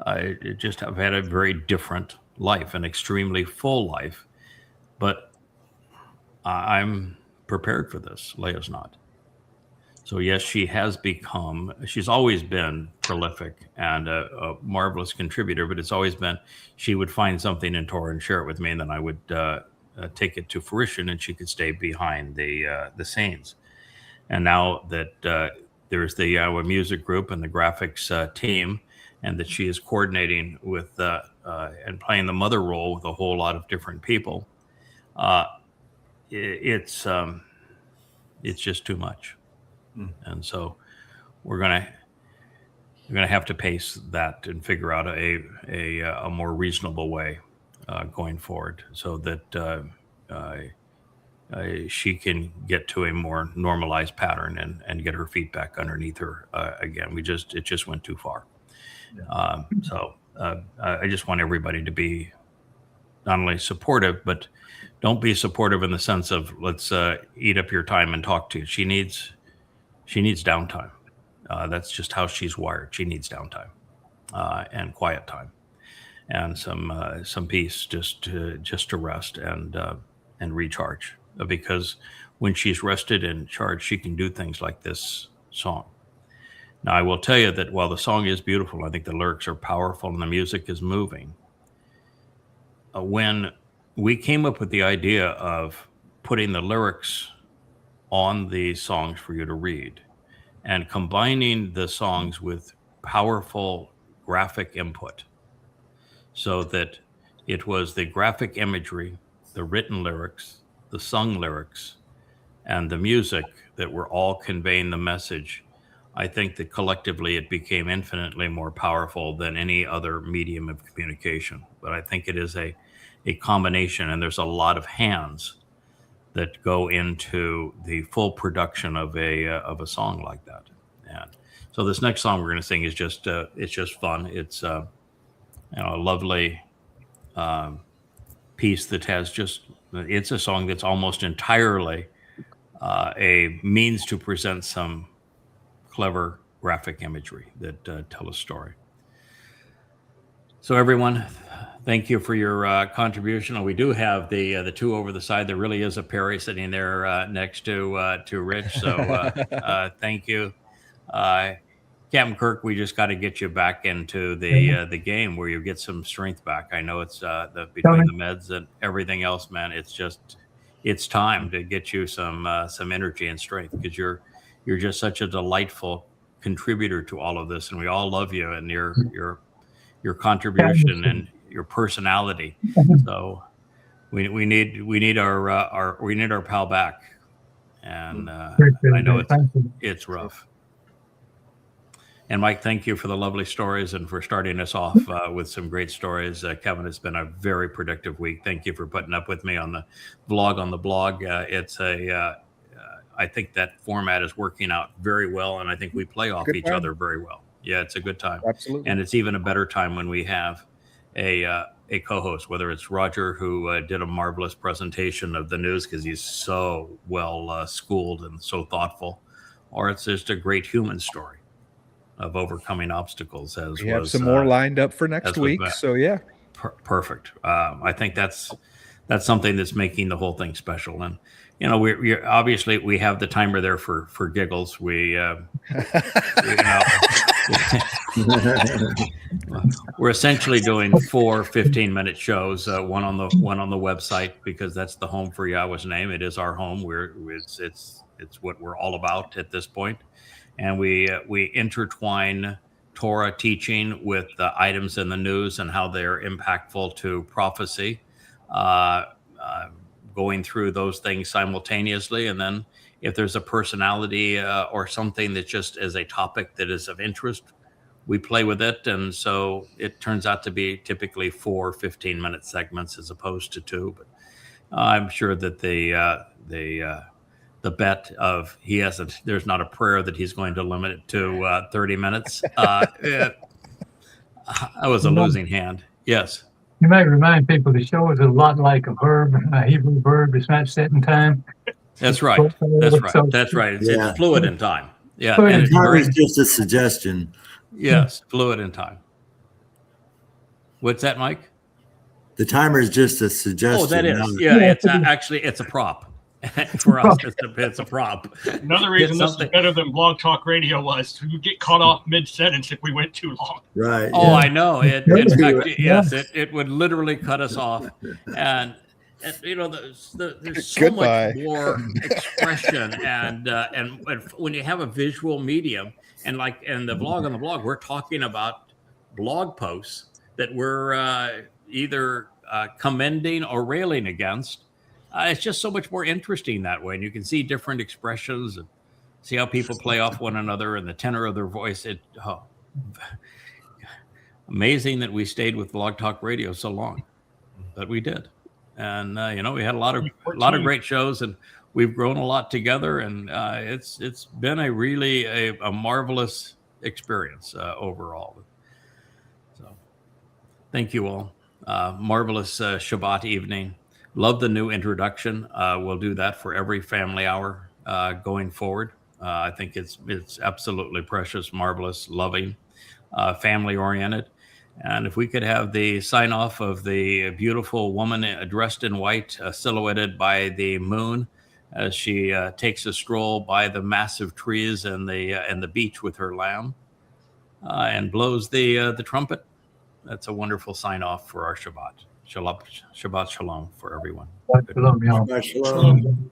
Speaker 2: I've had a very different life, an extremely full life, but I'm prepared for this. Leia's not. So yes, she's always been prolific and a marvelous contributor, but it's always been, she would find something in Torah and share it with me, and then I would take it to fruition, and she could stay behind the scenes. And now that there's the Iowa music group and the graphics team, and that she is coordinating with and playing the mother role with a whole lot of different people, it's just too much. And so we're gonna have to pace that and figure out a more reasonable way going forward, so that she can get to a more normalized pattern and get her feet back underneath her again. It just went too far. So I just want everybody to be not only supportive, but don't be supportive in the sense of let's eat up your time and talk to you. She needs downtime. That's just how she's wired. She needs downtime and quiet time and some peace, just to rest and recharge. Because when she's rested and charged, she can do things like this song. Now, I will tell you that while the song is beautiful, I think the lyrics are powerful and the music is moving. When we came up with the idea of putting the lyrics on the songs for you to read and combining the songs with powerful graphic input, so that it was the graphic imagery, the written lyrics, the sung lyrics, and the music that were all conveying the message, I think that collectively it became infinitely more powerful than any other medium of communication. But I think it is a combination, and there's a lot of hands that go into the full production of a song like that. And so this next song we're going to sing is just it's just fun. It's a lovely piece that has it's a song that's almost entirely a means to present some clever graphic imagery that tell a story. So everyone, thank you for your contribution. We do have the two over the side. There really is a Perry sitting there next to Rich. So thank you, Captain Kirk. We just got to get you back into the game where you get some strength back. I know it's between the meds and everything else, man. It's time to get you some energy and strength, because you're just such a delightful contributor to all of this, and we all love you and your contribution and your personality. So we need our pal back, and I know it's rough. And Mike, thank you for the lovely stories and for starting us off with some great stories. Kevin, it's been a very productive week. Thank you for putting up with me on the vlog on the blog. I think that format is working out very well, and I think we play off each other very well. Yeah, it's a good time.
Speaker 4: Absolutely.
Speaker 2: And it's even a better time when we have a co-host, whether it's Roger, who did a marvelous presentation of the news because he's so well schooled and so thoughtful, or it's just a great human story of overcoming obstacles.
Speaker 4: We have some more lined up for next week. So yeah,
Speaker 2: perfect. I think that's something that's making the whole thing special. And we're obviously we have the timer there for giggles. We're essentially doing 4 15-minute shows, one on the website, because that's the home for Yahweh's name. It is our home. It's what we're all about at this point. And we intertwine Torah teaching with the items in the news and how they're impactful to prophecy, going through those things simultaneously. And then if there's a personality or something that just is a topic that is of interest, we play with it. And so it turns out to be typically 4 15-minute segments as opposed to 2. But I'm sure that the bet of there's not a prayer that he's going to limit it to 30 minutes. I was a losing hand. Yes.
Speaker 8: You might remind people the show is a lot like a verb, a Hebrew verb. It's not set in time.
Speaker 2: That's right. That's right. It's fluid in time. Yeah.
Speaker 5: And it's just a suggestion.
Speaker 2: Yes. Fluid in time. What's that, Mike?
Speaker 5: The timer is just a suggestion.
Speaker 2: Oh, that is. Yeah. It's a prop. For us, it's a prop.
Speaker 3: Another reason this is better than Blog Talk Radio was you get caught off mid-sentence if we went too long.
Speaker 5: Right.
Speaker 2: Oh, yeah. I know. In fact, yes, it would literally cut us off. And there's so much more expression and when you have a visual medium and the blog on the blog, we're talking about blog posts that we're either commending or railing against. It's just so much more interesting that way. And you can see different expressions and see how people play off one another and the tenor of their voice. Amazing that we stayed with Blog Talk Radio so long, but we did. And, we had a lot of great shows, and we've grown a lot together. And it's been a really a marvelous experience overall. So thank you all. Marvelous Shabbat evening. Love the new introduction. We'll do that for every family hour going forward. I think it's absolutely precious, marvelous, loving, family oriented. And if we could have the sign off of the beautiful woman dressed in white, silhouetted by the moon as she takes a stroll by the massive trees and the beach with her lamb and blows the trumpet. That's a wonderful sign off for our Shabbat. Shabbat shalom for everyone.
Speaker 5: Shabbat shalom.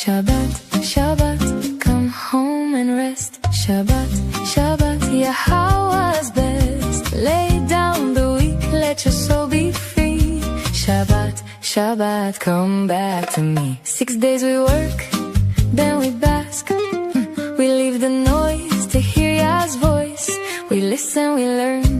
Speaker 1: Shabbat, Shabbat, come home and rest. Shabbat, Shabbat, Yahweh's best. Lay down the weak, let your soul be free. Shabbat, Shabbat, come back to me. 6 days we work, then we bask. We leave the noise to hear Yah's voice. We listen, we learn,